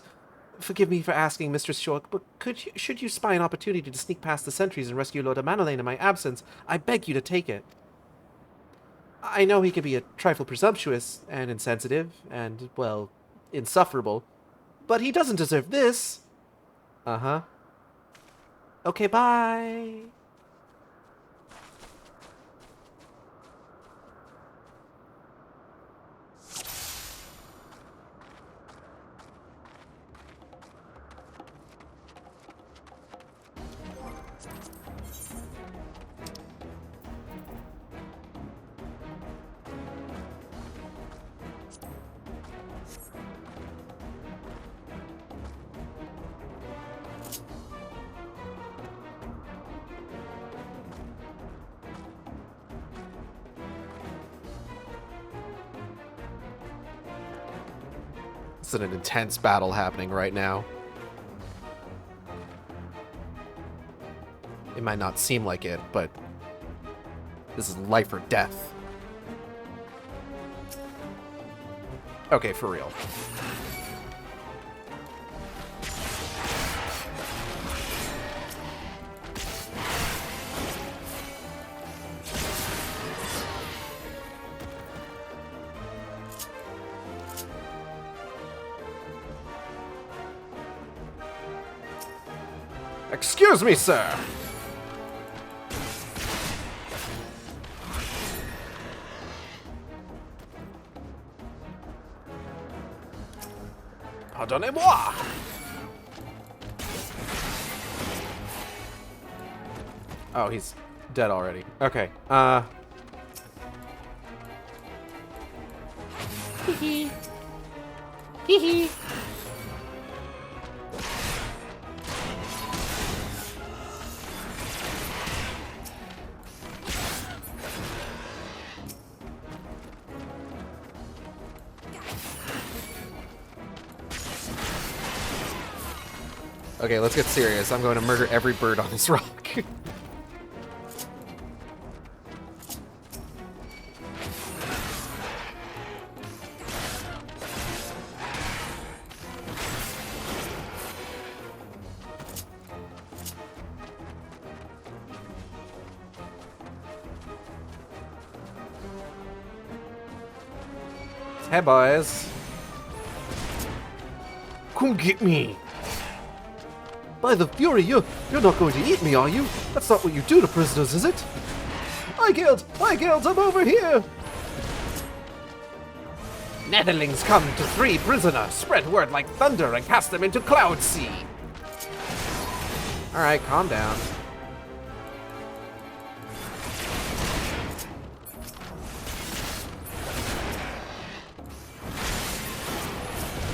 Forgive me for asking, Mistress Shork, but should you spy an opportunity to sneak past the sentries and rescue Lord Manalane in my absence, I beg you to take it. I know he can be a trifle presumptuous and insensitive and, well, insufferable, but he doesn't deserve this. Uh-huh. Okay, bye. It's an intense battle happening right now. It might not seem like it, but this is life or death. Okay, for real. Excuse me, sir. Pardonnez-moi. Oh, he's dead already. Okay. Hee hee. Hee hee. Okay, let's get serious. I'm going to murder every bird on this rock. Hey, boys. Come get me. By the Fury, you're not going to eat me, are you? That's not what you do to prisoners, is it? My guild, I'm over here! Netherlings come to free prisoner. Spread word like thunder and cast them into Cloud Sea. Alright, calm down.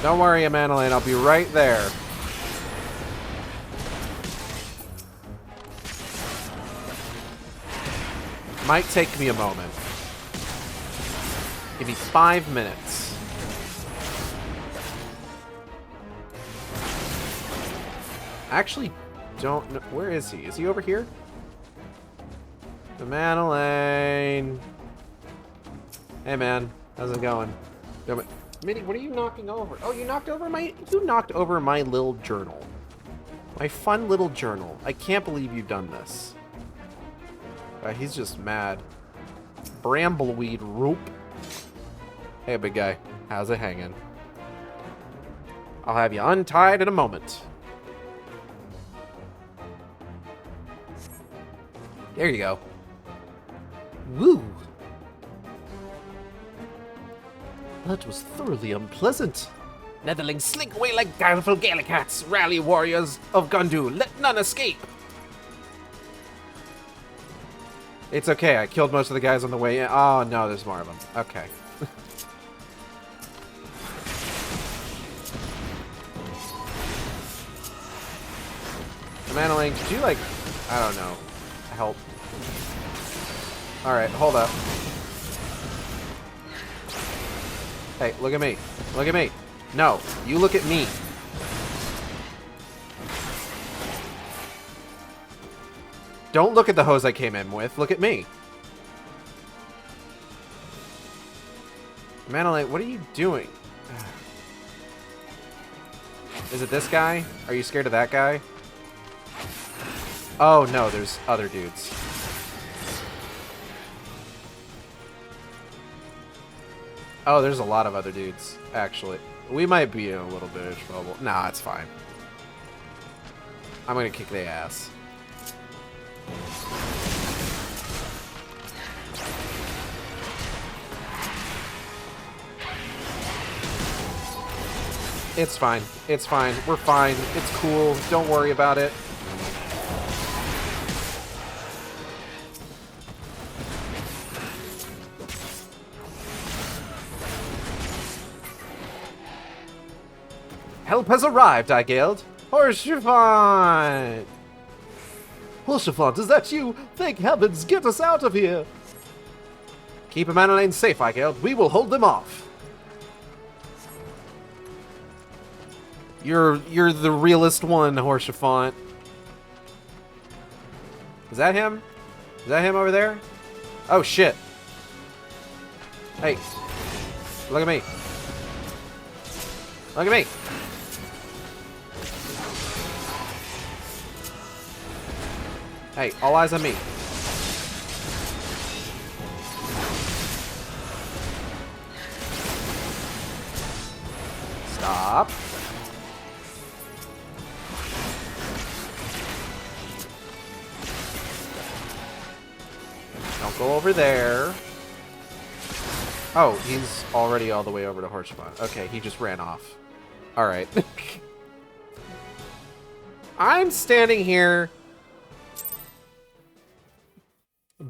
Don't worry, Amandalane, I'll be right there. Might take me a moment. Give me 5 minutes. Actually, don't know. Where is he? Is he over here? Amandalane. Hey, man. How's it going? Minnie, what are you knocking over? Oh, you knocked over my little journal. My fun little journal. I can't believe you've done this. He's just mad. Brambleweed rope. Hey, big guy. How's it hanging? I'll have you untied in a moment. There you go. Woo! That was thoroughly unpleasant. Netherlings, slink away like direful Gallicats. Rally, warriors of Gundu. Let none escape. It's okay. I killed most of the guys on the way in. Oh, no, there's more of them. Okay. Amandalane, could you, like, I don't know, help? Alright, hold up. Hey, look at me. Look at me. No, you look at me. Don't look at the hose I came in with. Look at me. Amandalane, what are you doing? Is it this guy? Are you scared of that guy? Oh, no, there's other dudes. Oh, there's a lot of other dudes, actually. We might be in a little bit of trouble. Nah, it's fine. I'm gonna kick their ass. It's fine. It's fine. We're fine. It's cool. Don't worry about it. Help has arrived, Igeld. Horsefant! Horsefant, is that you? Thank heavens, get us out of here! Keep Amandalane safe, Igeld. We will hold them off. You're the realest one, Horsefant. Is that him? Is that him over there? Oh, shit. Hey. Look at me. Look at me. Hey, all eyes on me. Stop. Don't go over there. Oh, he's already all the way over to Horsefant. Okay, he just ran off. Alright. I'm standing here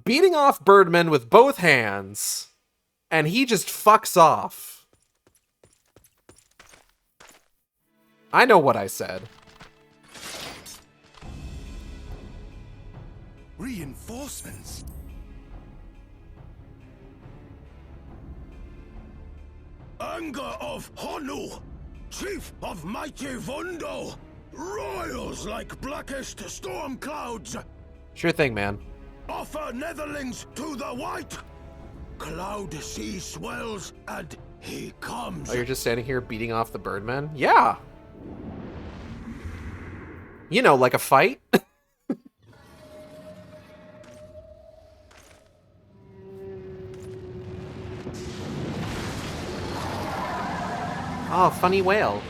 beating off Birdman with both hands, and he just fucks off. I know what I said. Reinforcements? Anger of Honu, chief of mighty Vondo, royals like blackest storm clouds. Sure thing, man. Offer netherlings to the white. Cloud sea swells and he comes. Oh, you're just standing here beating off the Birdmen? Yeah. You know, like a fight. Oh, funny whale.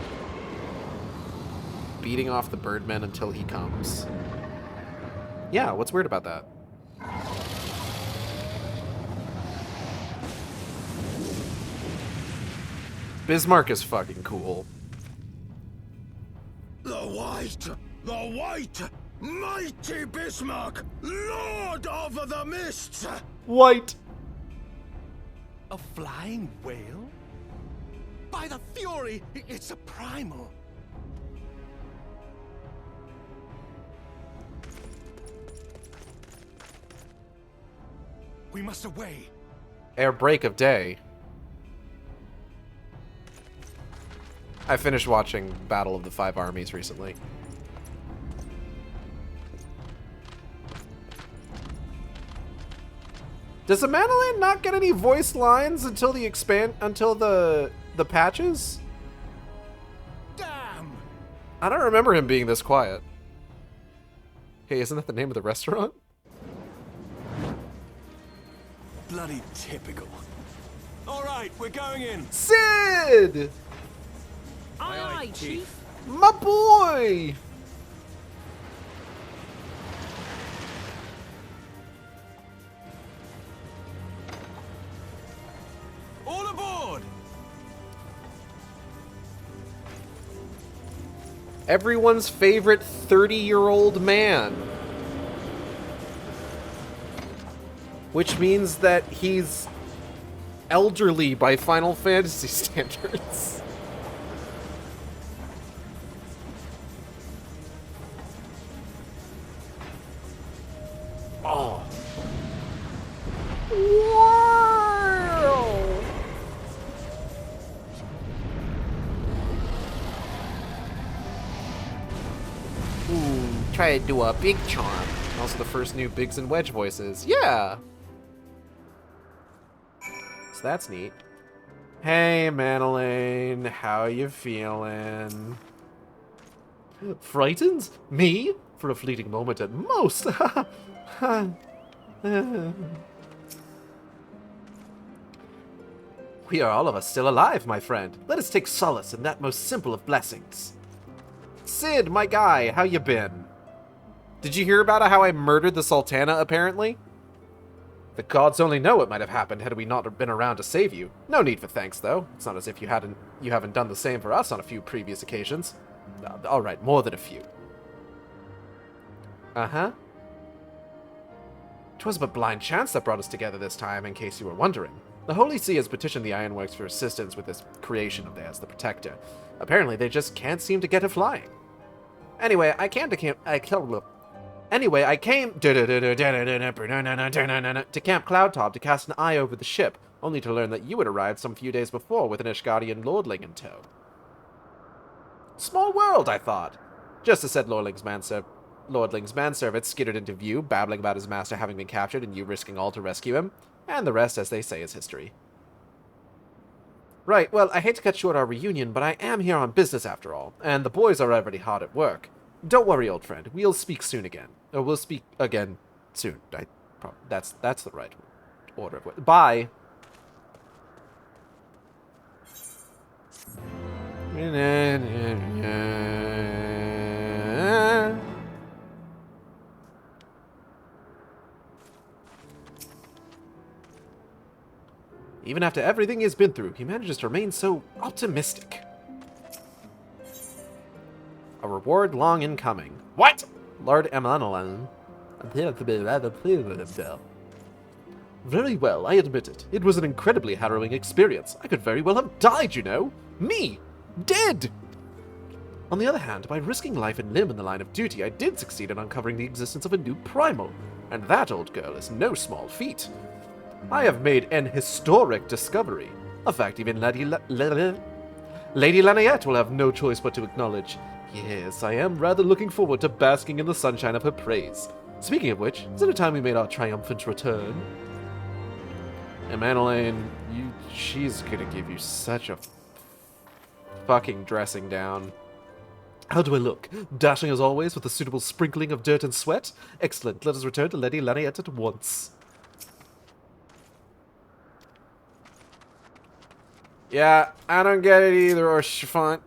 Beating off the Birdmen until he comes. Yeah, what's weird about that? Bismarck is fucking cool. The white, mighty Bismarck, lord of the mists. White. A flying whale? By By the Fury, it's a primal. We must away. Ere break of day. I finished watching Battle of the Five Armies recently. Does the Mandalorian not get any voice lines until the patches? Damn! I don't remember him being this quiet. Hey, isn't that the name of the restaurant? Bloody typical. All right, we're going in. Sid! Aye, aye, Chief. My boy! All aboard! Everyone's favorite 30-year-old man. Which means that he's elderly by Final Fantasy standards. Oh. Wow. Ooh, try to do a big charm. Also the first new Biggs and Wedge voices. Yeah! So that's neat. Hey, Manolane, how you feeling? Frightened? Me? For a fleeting moment at most. We are all of us still alive, my friend. Let us take solace in that most simple of blessings. Sid, my guy, how you been? Did you hear about how I murdered the Sultana, apparently? The gods only know what might have happened had we not been around to save you. No need for thanks, though. It's not as if you haven't done the same for us on a few previous occasions. All right, more than a few. Uh-huh. 'Twas but blind chance that brought us together this time, in case you were wondering. The Holy See has petitioned the Ironworks for assistance with this creation of theirs, the Protector. Apparently, they just can't seem to get it flying. Anyway, I came to Camp Cloudtop to cast an eye over the ship, only to learn that you had arrived some few days before with an Ishgardian lordling in tow. Small world, I thought. Just as said Lordling's manservant skittered into view, babbling about his master having been captured and you risking all to rescue him, and the rest, as they say, is history. Right, well, I hate to cut short our reunion, but I am here on business after all, and the boys are already hard at work. Don't worry, old friend, we'll speak soon again. Or we'll speak again soon. That's the right order of it. Bye! Even after everything he's been through, he manages to remain so optimistic. A reward long in coming. What? Lord Emmanuel. Very well, I admit it. It was an incredibly harrowing experience. I could very well have died, you know. Me! Dead! On the other hand, by risking life and limb in the line of duty, I did succeed in uncovering the existence of a new primal. And that, old girl, is no small feat. I have made an historic discovery. A fact even Lady Laniette will have no choice but to acknowledge. Yes, I am rather looking forward to basking in the sunshine of her praise. Speaking of which, is it a time we made our triumphant return? Emmanuel, she's gonna give you such a fucking dressing down. How do I look? Dashing as always with a suitable sprinkling of dirt and sweat? Excellent, let us return to Lady Laniette at once. Yeah, I don't get it either, or Chiffon.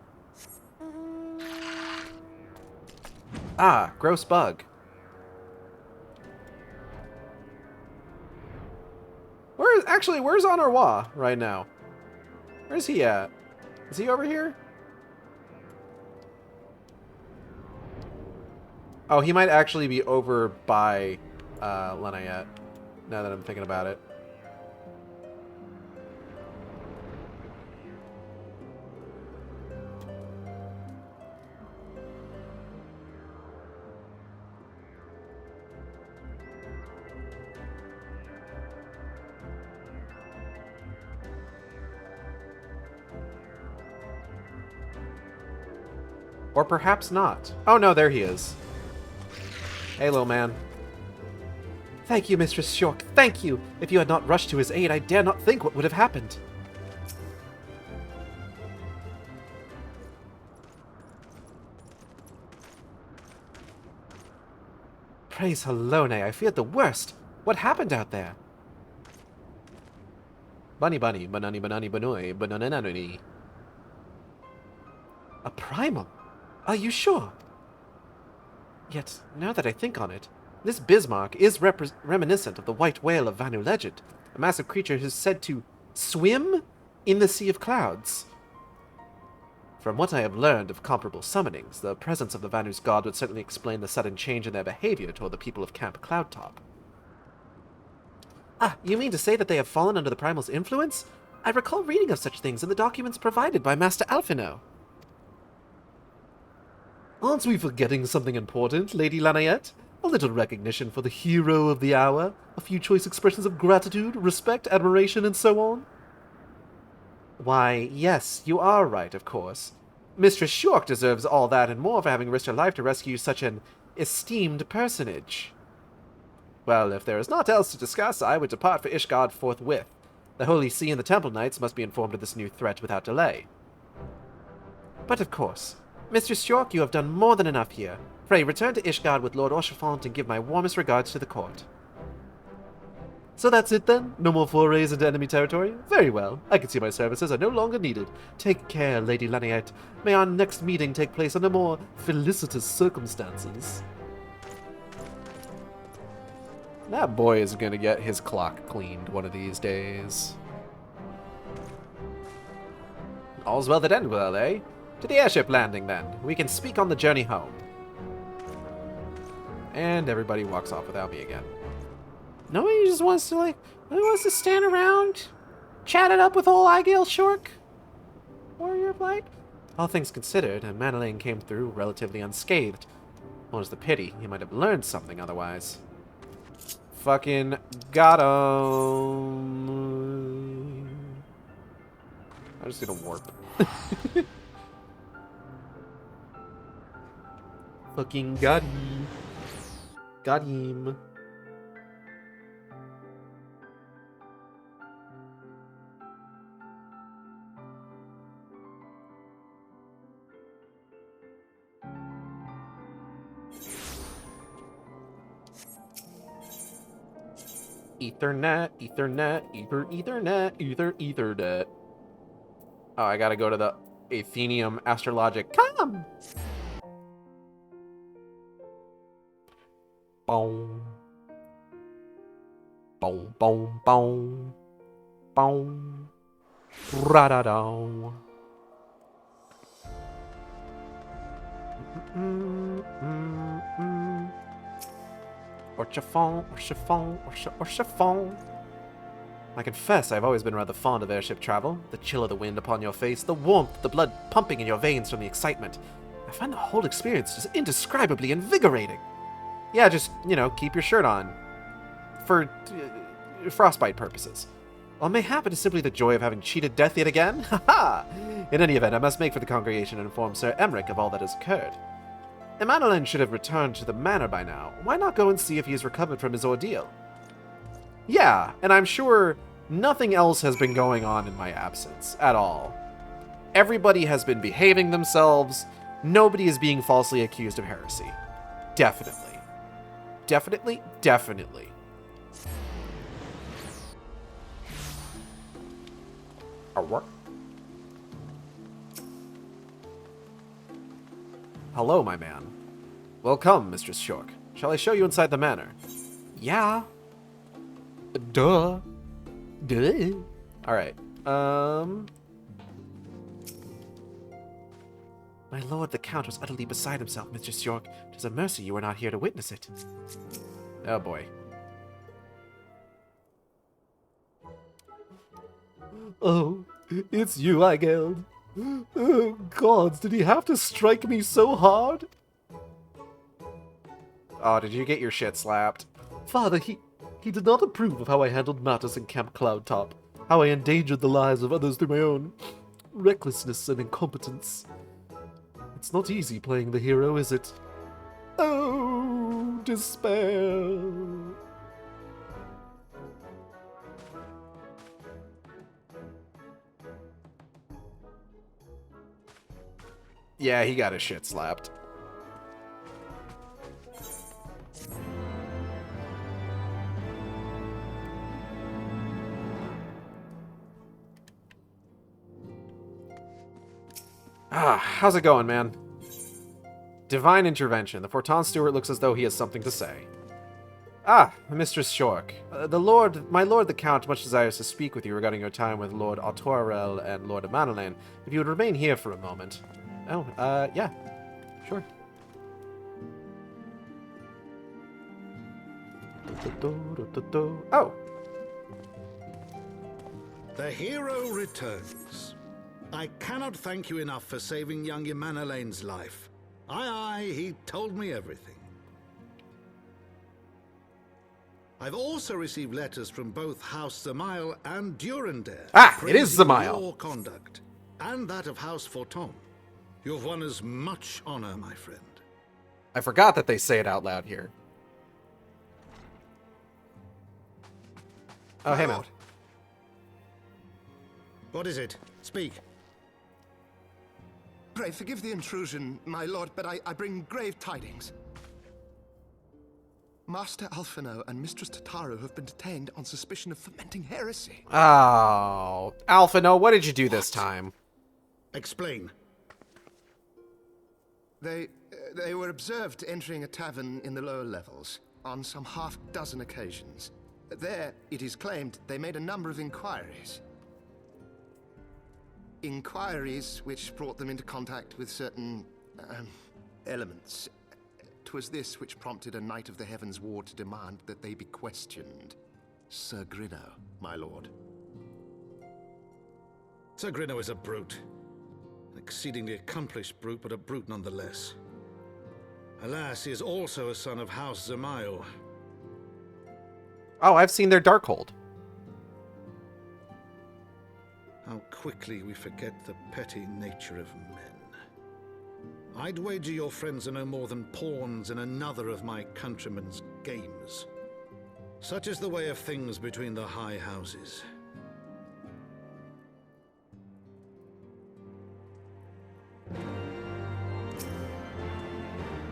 Ah, gross bug. Where's Honorwa right now? Where's he at? Is he over here? Oh, he might actually be over by Laniette, now that I'm thinking about it. Or perhaps not. Oh no, there he is. Hey, little man. Thank you, Mistress Shork. Thank you. If you had not rushed to his aid, I dare not think what would have happened. Praise Halone, I feared the worst. What happened out there? Bunny, banani, banani, banoi, banananani. A primal? Are you sure? Yet, now that I think on it, this Bismarck is reminiscent of the white whale of Vanu legend, a massive creature who's said to swim in the Sea of Clouds. From what I have learned of comparable summonings, the presence of the Vanu's god would certainly explain the sudden change in their behavior toward the people of Camp Cloudtop. Ah, you mean to say that they have fallen under the primal's influence? I recall reading of such things in the documents provided by Master Alphino. Aren't we forgetting something important, Lady Laniette? A little recognition for the hero of the hour, a few choice expressions of gratitude, respect, admiration, and so on? Why, yes, you are right, of course. Mistress Shork deserves all that and more for having risked her life to rescue such an esteemed personage. Well, if there is naught else to discuss, I would depart for Ishgard forthwith. The Holy See and the Temple Knights must be informed of this new threat without delay. But of course, Mistress Shork, you have done more than enough here. Pray return to Ishgard with Lord Orchefant and give my warmest regards to the court. So that's it then? No more forays into enemy territory? Very well. I can see my services are no longer needed. Take care, Lady Laniette. May our next meeting take place under more felicitous circumstances. That boy is gonna get his clock cleaned one of these days. All's well that ends well, eh? To the airship landing, then. We can speak on the journey home. And everybody walks off without me again. Nobody just wants to, stand around, chat it up with old Igale Shork? Warrior Blight? All things considered, Manolane came through relatively unscathed. More's the pity, he might have learned something otherwise. Fucking got him. I'm just gonna warp. Fucking got him. Got him. Ethernet, Ethernet, Ethernet. Oh, I gotta go to the Athenium Astrologic. Come! Boom. Boom, boom, boom. Boom. Ra-da-da. Or chiffon, or chiffon, or chiffon. I confess I've always been rather fond of airship travel. The chill of the wind upon your face, the warmth, the blood pumping in your veins from the excitement. I find the whole experience just indescribably invigorating. Yeah, just, keep your shirt on. For frostbite purposes. Or mayhap it is simply the joy of having cheated death yet again? Ha-ha! In any event, I must make for the congregation and inform Sir Emmerich of all that has occurred. Emmanuel should have returned to the manor by now. Why not go and see if he has recovered from his ordeal? Yeah, and I'm sure nothing else has been going on in my absence at all. Everybody has been behaving themselves. Nobody is being falsely accused of heresy. Definitely. Definitely, definitely. What? Hello, my man. Welcome, Mistress Shork. Shall I show you inside the manor? Yeah. Duh. Duh. Alright. My lord, the Count was utterly beside himself, Mistress York. 'Tis a mercy you were not here to witness it. Oh, boy. Oh, it's you, Igale. Oh, gods, did he have to strike me so hard? Oh, did you get your shit slapped? Father, he did not approve of how I handled matters in Camp Cloudtop, how I endangered the lives of others through my own recklessness and incompetence. It's not easy playing the hero, is it? Oh, despair. Yeah, he got his shit slapped. How's it going, man? Divine intervention. The Forton Steward looks as though he has something to say. Mistress Shork. My lord the Count much desires to speak with you regarding your time with Lord Autorel and Lord Amanalain. If you would remain here for a moment. Oh, yeah. Sure. Oh! The hero returns. I cannot thank you enough for saving young Amanalain's life. Aye, he told me everything. I've also received letters from both House Zamail and Durandare. It is Zamail. Your conduct, and that of House Forton. You've won us much honor, my friend. I forgot that they say it out loud here. Oh, hey, man. What is it? Speak. Pray forgive the intrusion, my lord, but I bring grave tidings. Master Alphino and Mistress Tataru have been detained on suspicion of fomenting heresy. Oh, Alphino, what did you do this time? Explain. They were observed entering a tavern in the lower levels on some half-dozen occasions. There, it is claimed, they made a number of inquiries. Inquiries which brought them into contact with certain elements. 'Twas this which prompted a Knight of the Heavens Ward to demand that they be questioned. Sir Grinno, my lord. Sir Grinno is a brute. An exceedingly accomplished brute, but a brute nonetheless. Alas, he is also a son of House Zamail. Oh, I've seen their Darkhold. How quickly we forget the petty nature of men. I'd wager your friends are no more than pawns in another of my countrymen's games. Such is the way of things between the high houses.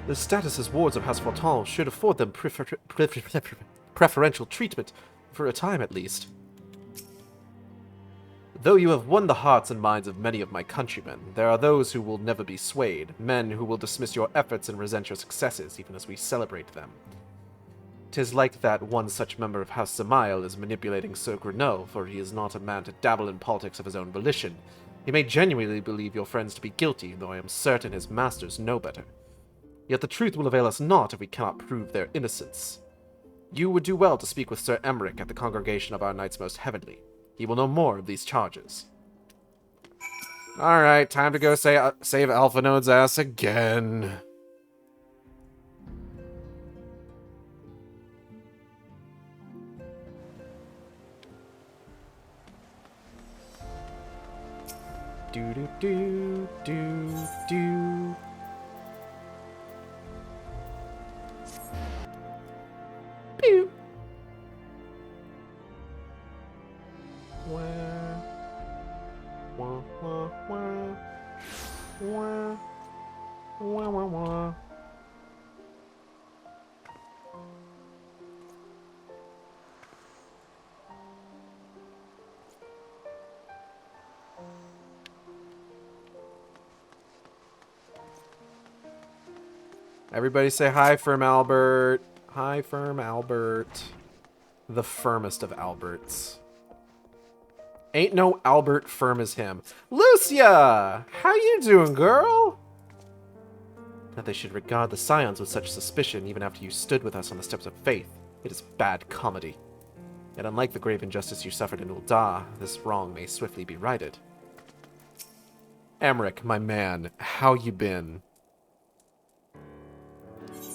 The status as wards of House Forton should afford them preferential treatment, for a time at least. Though you have won the hearts and minds of many of my countrymen, there are those who will never be swayed, men who will dismiss your efforts and resent your successes, even as we celebrate them. 'Tis like that one such member of House Zamail is manipulating Sir Grinno, for he is not a man to dabble in politics of his own volition. He may genuinely believe your friends to be guilty, though I am certain his masters know better. Yet the truth will avail us not if we cannot prove their innocence. You would do well to speak with Sir Emmerich at the Congregation of our Knights Most Heavenly. He will know more of these charges. Alright, time to go save Alphinode's ass again. Do do do do do. Pew. Wah. Wah wah wah. Wah. Wah wah wah. Everybody say hi, Firm Albert. Hi, Firm Albert. The firmest of Alberts. Ain't no Albert firm as him. Lucia! How you doing, girl? That they should regard the Scions with such suspicion even after you stood with us on the steps of faith. It is bad comedy. Yet unlike the grave injustice you suffered in Ul'dah, this wrong may swiftly be righted. Emmerich, my man, how you been?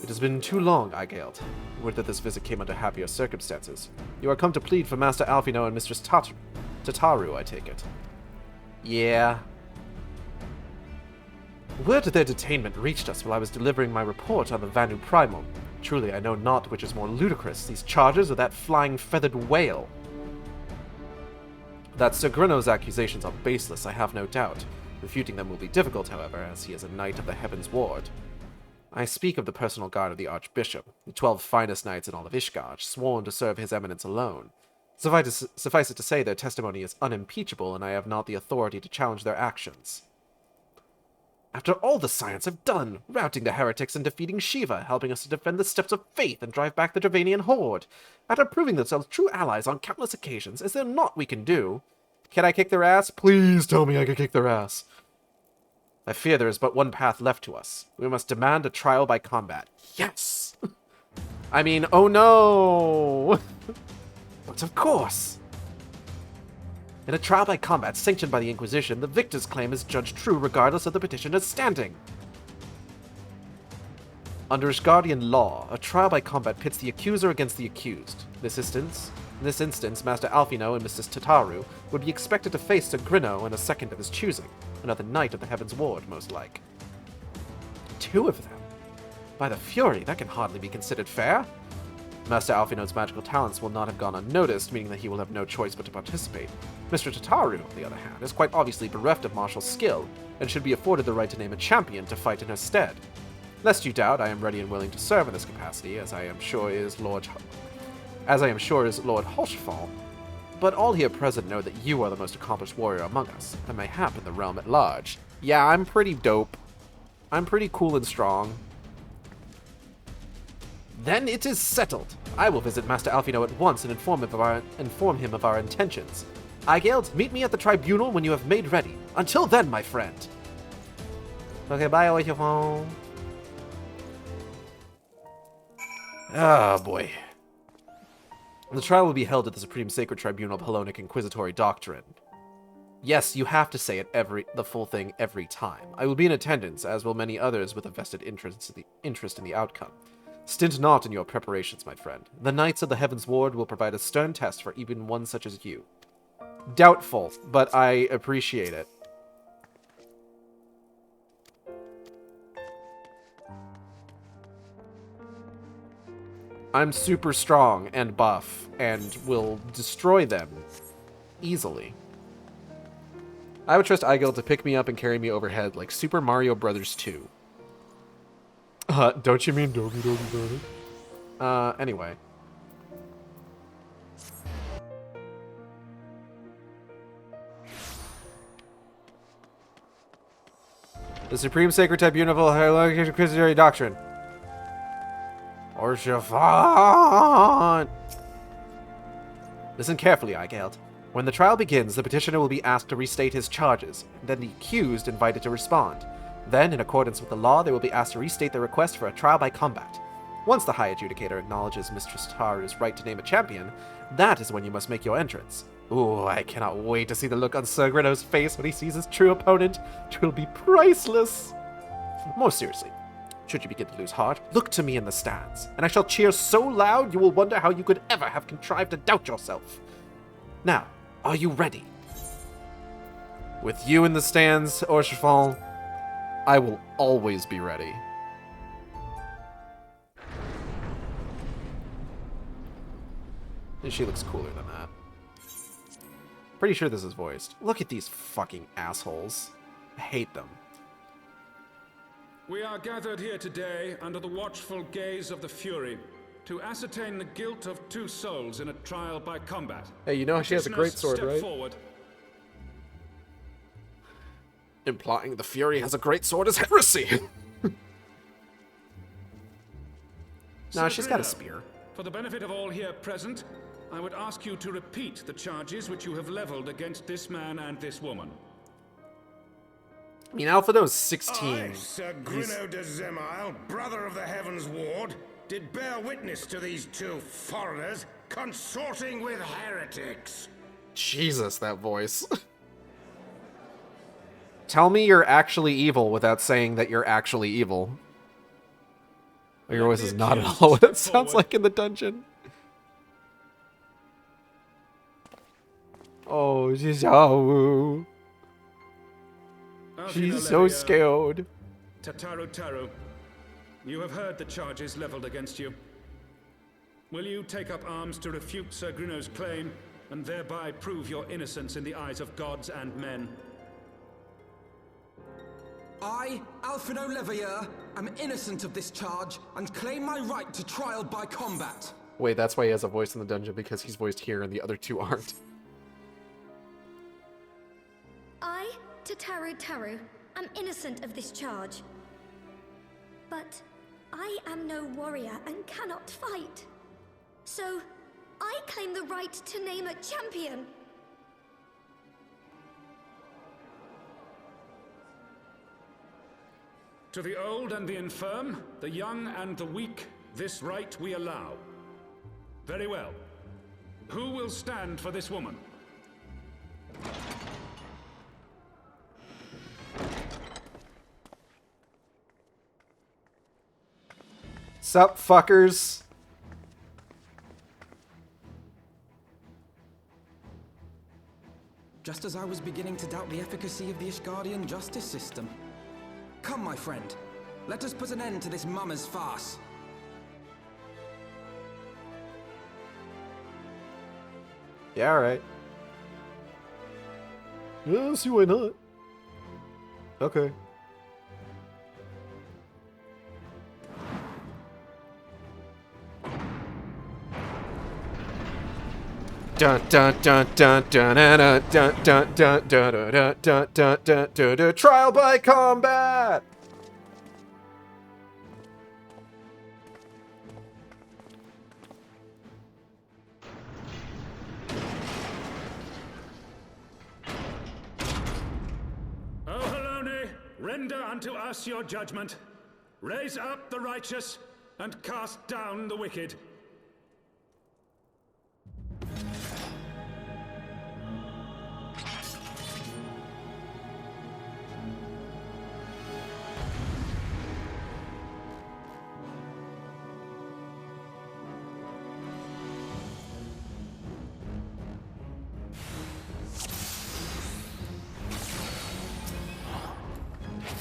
It has been too long, Aigeld. Would that this visit came under happier circumstances. You are come to plead for Master Alphino and Mistress Tataru, I take it. Yeah. Word of their detainment reached us while I was delivering my report on the Vanu Primal. Truly, I know not which is more ludicrous, these charges or that flying feathered whale. That Sir Grinno's accusations are baseless, I have no doubt. Refuting them will be difficult, however, as he is a knight of the Heaven's Ward. I speak of the personal guard of the Archbishop, the 12 finest knights in all of Ishgard, sworn to serve his eminence alone. Suffice it to say, their testimony is unimpeachable, and I have not the authority to challenge their actions. After all the science I've done, routing the heretics and defeating Shiva, helping us to defend the steps of faith and drive back the Dravanian horde, after proving themselves true allies on countless occasions, is there naught we can do? Can I kick their ass? Please tell me I can kick their ass. I fear there is but one path left to us. We must demand a trial by combat. Yes! I mean, oh no! But of course! In a trial by combat sanctioned by the Inquisition, the victor's claim is judged true regardless of the petitioner's standing. Under Ishgardian law, a trial by combat pits the accuser against the accused. In this instance, Master Alfino and Mr. Tataru would be expected to face Sir Grinno and a second of his choosing, another knight of the Heaven's Ward, most like. 2 of them? By the Fury, that can hardly be considered fair. Master Alfino's magical talents will not have gone unnoticed, meaning that he will have no choice but to participate. Mr. Tataru, on the other hand, is quite obviously bereft of martial skill, and should be afforded the right to name a champion to fight in her stead. Lest you doubt, I am ready and willing to serve in this capacity, as I am sure is Lord Hoshfall, but all here present know that you are the most accomplished warrior among us, and mayhap in the realm at large. Yeah, I'm pretty dope. I'm pretty cool and strong. Then it is settled. I will visit Master Alfino at once and inform him of our intentions. Eigeld, meet me at the tribunal when you have made ready. Until then, my friend. Okay, bye, Oichifon. Ah, boy. The trial will be held at the Supreme Sacred Tribunal of Hellenic Inquisitory Doctrine. Yes, you have to say the full thing every time. I will be in attendance, as will many others with a vested interest in the outcome. Stint not in your preparations, my friend. The Knights of the Heaven's Ward will provide a stern test for even one such as you. Doubtful, but I appreciate it. I'm super strong and buff, and will destroy them easily. I would trust Eigel to pick me up and carry me overhead like Super Mario Bros. 2. Don't you mean Dogi Dogi Dogi? Anyway. The Supreme Sacred Tribunal of Hellenic Inquisitory Doctrine. Or Shafan! Listen carefully, Eigeld. When the trial begins, the petitioner will be asked to restate his charges, and then the accused invited to respond. Then, in accordance with the law, they will be asked to restate their request for a trial by combat. Once the High Adjudicator acknowledges Mistress Taru's right to name a champion, that is when you must make your entrance. Ooh, I cannot wait to see the look on Sir Grinno's face when he sees his true opponent. It will be priceless. More seriously, should you begin to lose heart, look to me in the stands, and I shall cheer so loud you will wonder how you could ever have contrived to doubt yourself. Now, are you ready? With you in the stands, Orshafal, I will always be ready. And she looks cooler than that. Pretty sure this is voiced. Look at these fucking assholes. I hate them. We are gathered here today under the watchful gaze of the Fury to ascertain the guilt of 2 souls in a trial by combat. Hey, you know she has a great sword, right? Forward. Implying the Fury has a great sword is heresy. Nah, she's got a spear. For the benefit of all here present, I would ask you to repeat the charges which you have leveled against this man and this woman. I mean, Alphino's 16. I, Sir Grinno de Zemile, brother of the Heaven's Ward, did bear witness to these 2 foreigners consorting with heretics. Jesus, that voice. Tell me you're actually evil without saying that you're actually evil. Your voice is not at all what it sounds like in the dungeon. Oh, she's so scared. Tataru, you have heard the charges leveled against you. Will you take up arms to refute Sir Grinno's claim, and thereby prove your innocence in the eyes of gods and men? I, Alfredo Leveilleur, am innocent of this charge and claim my right to trial by combat. Wait, that's why he has a voice in the dungeon, because he's voiced here and the other two aren't. I, Tataru, am innocent of this charge. But I am no warrior and cannot fight. So, I claim the right to name a champion. To the old and the infirm, the young and the weak, this right we allow. Very well. Who will stand for this woman? Sup, fuckers? Just as I was beginning to doubt the efficacy of the Ishgardian justice system. Come, my friend. Let us put an end to this mummer's farce. Yeah, alright. Yeah, see why not. Okay. Dun dun dun dun dun dun dun dun dun dun dun dun dun dun dun. Trial by combat. O Halone, render unto us your judgment. Raise up the righteous and cast down the wicked.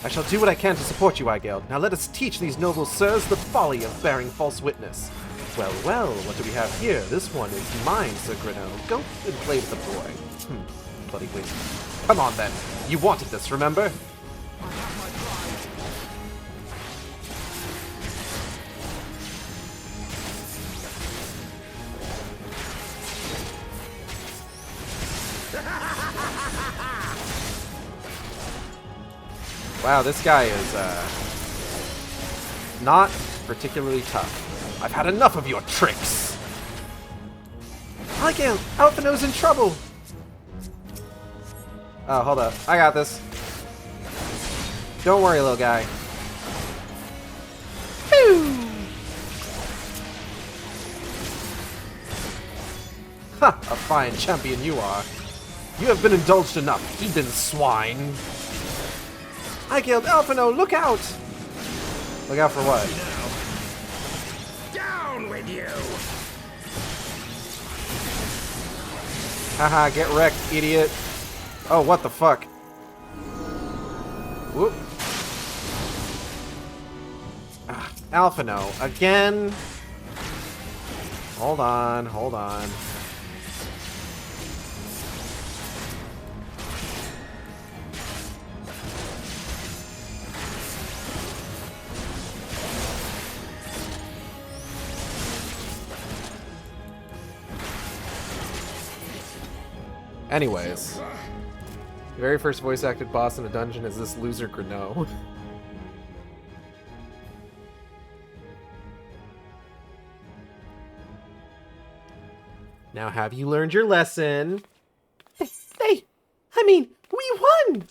I shall do what I can to support you, Aigeld. Now let us teach these noble sirs the folly of bearing false witness. Well, well, what do we have here? This one is mine, Sir Grinno. Go and play with the boy. Bloody waste. Come on, then. You wanted this, remember? Wow, this guy is, not particularly tough. I've had enough of your tricks! Aigeld, Alphino's in trouble! Oh, hold up. I got this. Don't worry, little guy. Woo! Ha! A fine champion you are. You have been indulged enough, heathen swine. Aigeld, Alphino, look out! Look out for what? Down with you! Haha, get wrecked, idiot. Oh, what the fuck? Whoop. Alphino, again? Hold on, hold on. Anyways, the very first voice-acted boss in a dungeon is this loser Grinno. Now, have you learned your lesson? We won!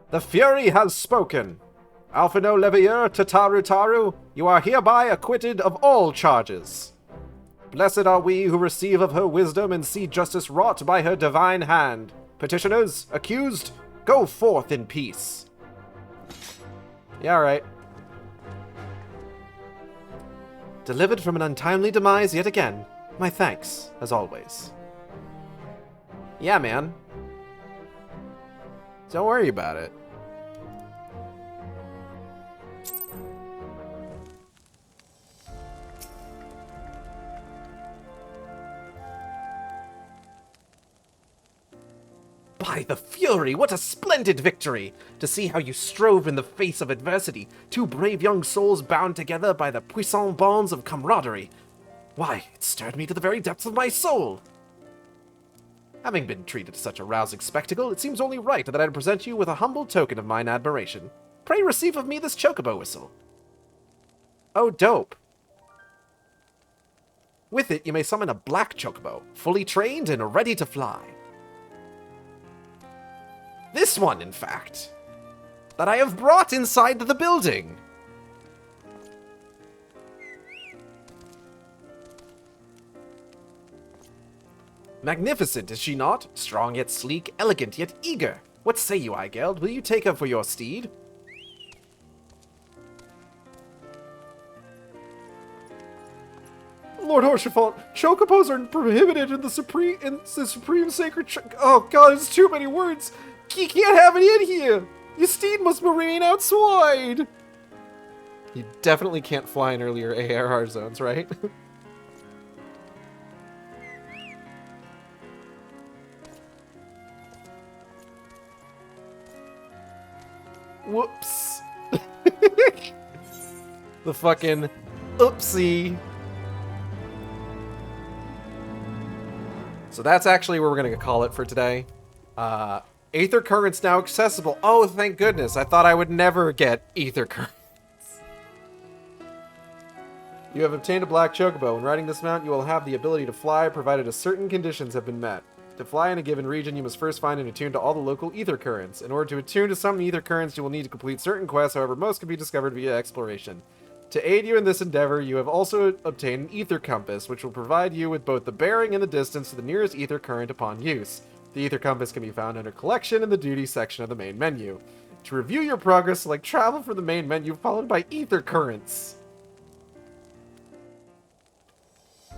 The Fury has spoken. Alphino Leveilleur Tataru, you are hereby acquitted of all charges. Blessed are we who receive of her wisdom and see justice wrought by her divine hand. Petitioners, accused, go forth in peace. Yeah, right. Delivered from an untimely demise yet again. My thanks, as always. Yeah, man. Don't worry about it. By the Fury, what a splendid victory! To see how you strove in the face of adversity, two brave young souls bound together by the puissant bonds of camaraderie. Why, it stirred me to the very depths of my soul! Having been treated to such a rousing spectacle, it seems only right that I present you with a humble token of mine admiration. Pray receive of me this chocobo whistle. Oh, dope. With it, you may summon a black chocobo, fully trained and ready to fly. This one, in fact, that I have brought inside the building. Magnificent, is she not? Strong yet sleek, elegant yet eager. What say you, Eigeld? Will you take her for your steed? Lord Horsefont, chocobos are prohibited in the supreme sacred. Oh God, there's too many words. You can't have it in here. Your steed must remain outside. You definitely can't fly in earlier ARR zones, right? Whoops. The fucking oopsie. So that's actually where we're going to call it for today. Aether Current's now accessible. Oh, thank goodness. I thought I would never get Aether Currents. You have obtained a black chocobo. When riding this mount, you will have the ability to fly, provided certain conditions have been met. To fly in a given region, you must first find and attune to all the local Aether Currents. In order to attune to some Aether Currents, you will need to complete certain quests, however, most can be discovered via exploration. To aid you in this endeavor, you have also obtained an Aether Compass, which will provide you with both the bearing and the distance to the nearest Aether Current upon use. The Aether Compass can be found under Collection in the Duty section of the main menu. To review your progress, select Travel from the main menu, followed by Aether Currents.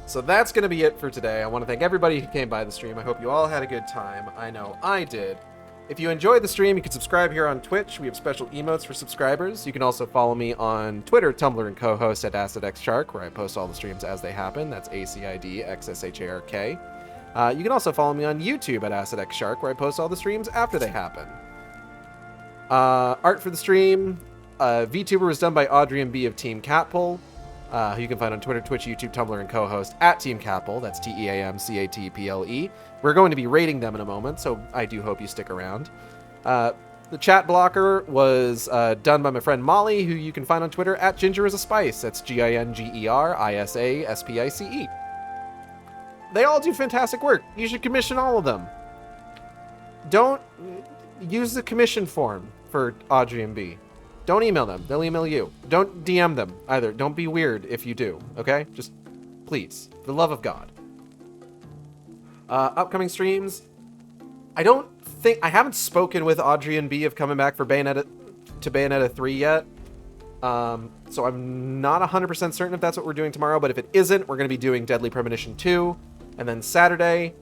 So that's going to be it for today. I want to thank everybody who came by the stream. I hope you all had a good time. I know I did. If you enjoyed the stream, you can subscribe here on Twitch. We have special emotes for subscribers. You can also follow me on Twitter, Tumblr, and co-host at AcidXShark, where I post all the streams as they happen. That's AcidXShark. You can also follow me on YouTube at AcidXShark, where I post all the streams after they happen. Art for the stream. VTuber was done by Audrey and B of Team Catpull, who you can find on Twitter, Twitch, YouTube, Tumblr, and co-host at Team Catpull. That's TeamCatple. We're going to be rating them in a moment, so I do hope you stick around. The chat blocker was done by my friend Molly, who you can find on Twitter at GingerIsASpice. That's GingerIsASpice. They all do fantastic work. You should commission all of them. Don't use the commission form for Audrey and B. Don't email them. They'll email you. Don't DM them either. Don't be weird if you do, okay? Just, please, for the love of God. Upcoming streams. I haven't spoken with Audrey and B of coming back for Bayonetta 3 yet. So I'm not 100% certain if that's what we're doing tomorrow, but if it isn't, we're going to be doing Deadly Premonition 2. And then Saturday,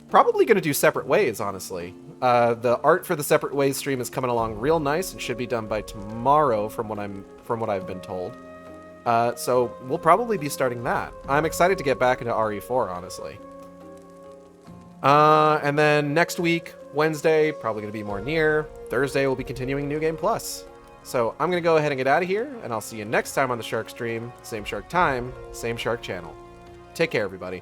probably going to do Separate Ways, honestly. The art for the Separate Ways stream is coming along real nice and should be done by tomorrow from what I've been told. So we'll probably be starting that. I'm excited to get back into RE4, honestly. And then next week, Wednesday, probably going to be more near. Thursday, we'll be continuing New Game Plus. So I'm going to go ahead and get out of here, and I'll see you next time on the Shark Stream. Same Shark time, same Shark channel. Take care, everybody.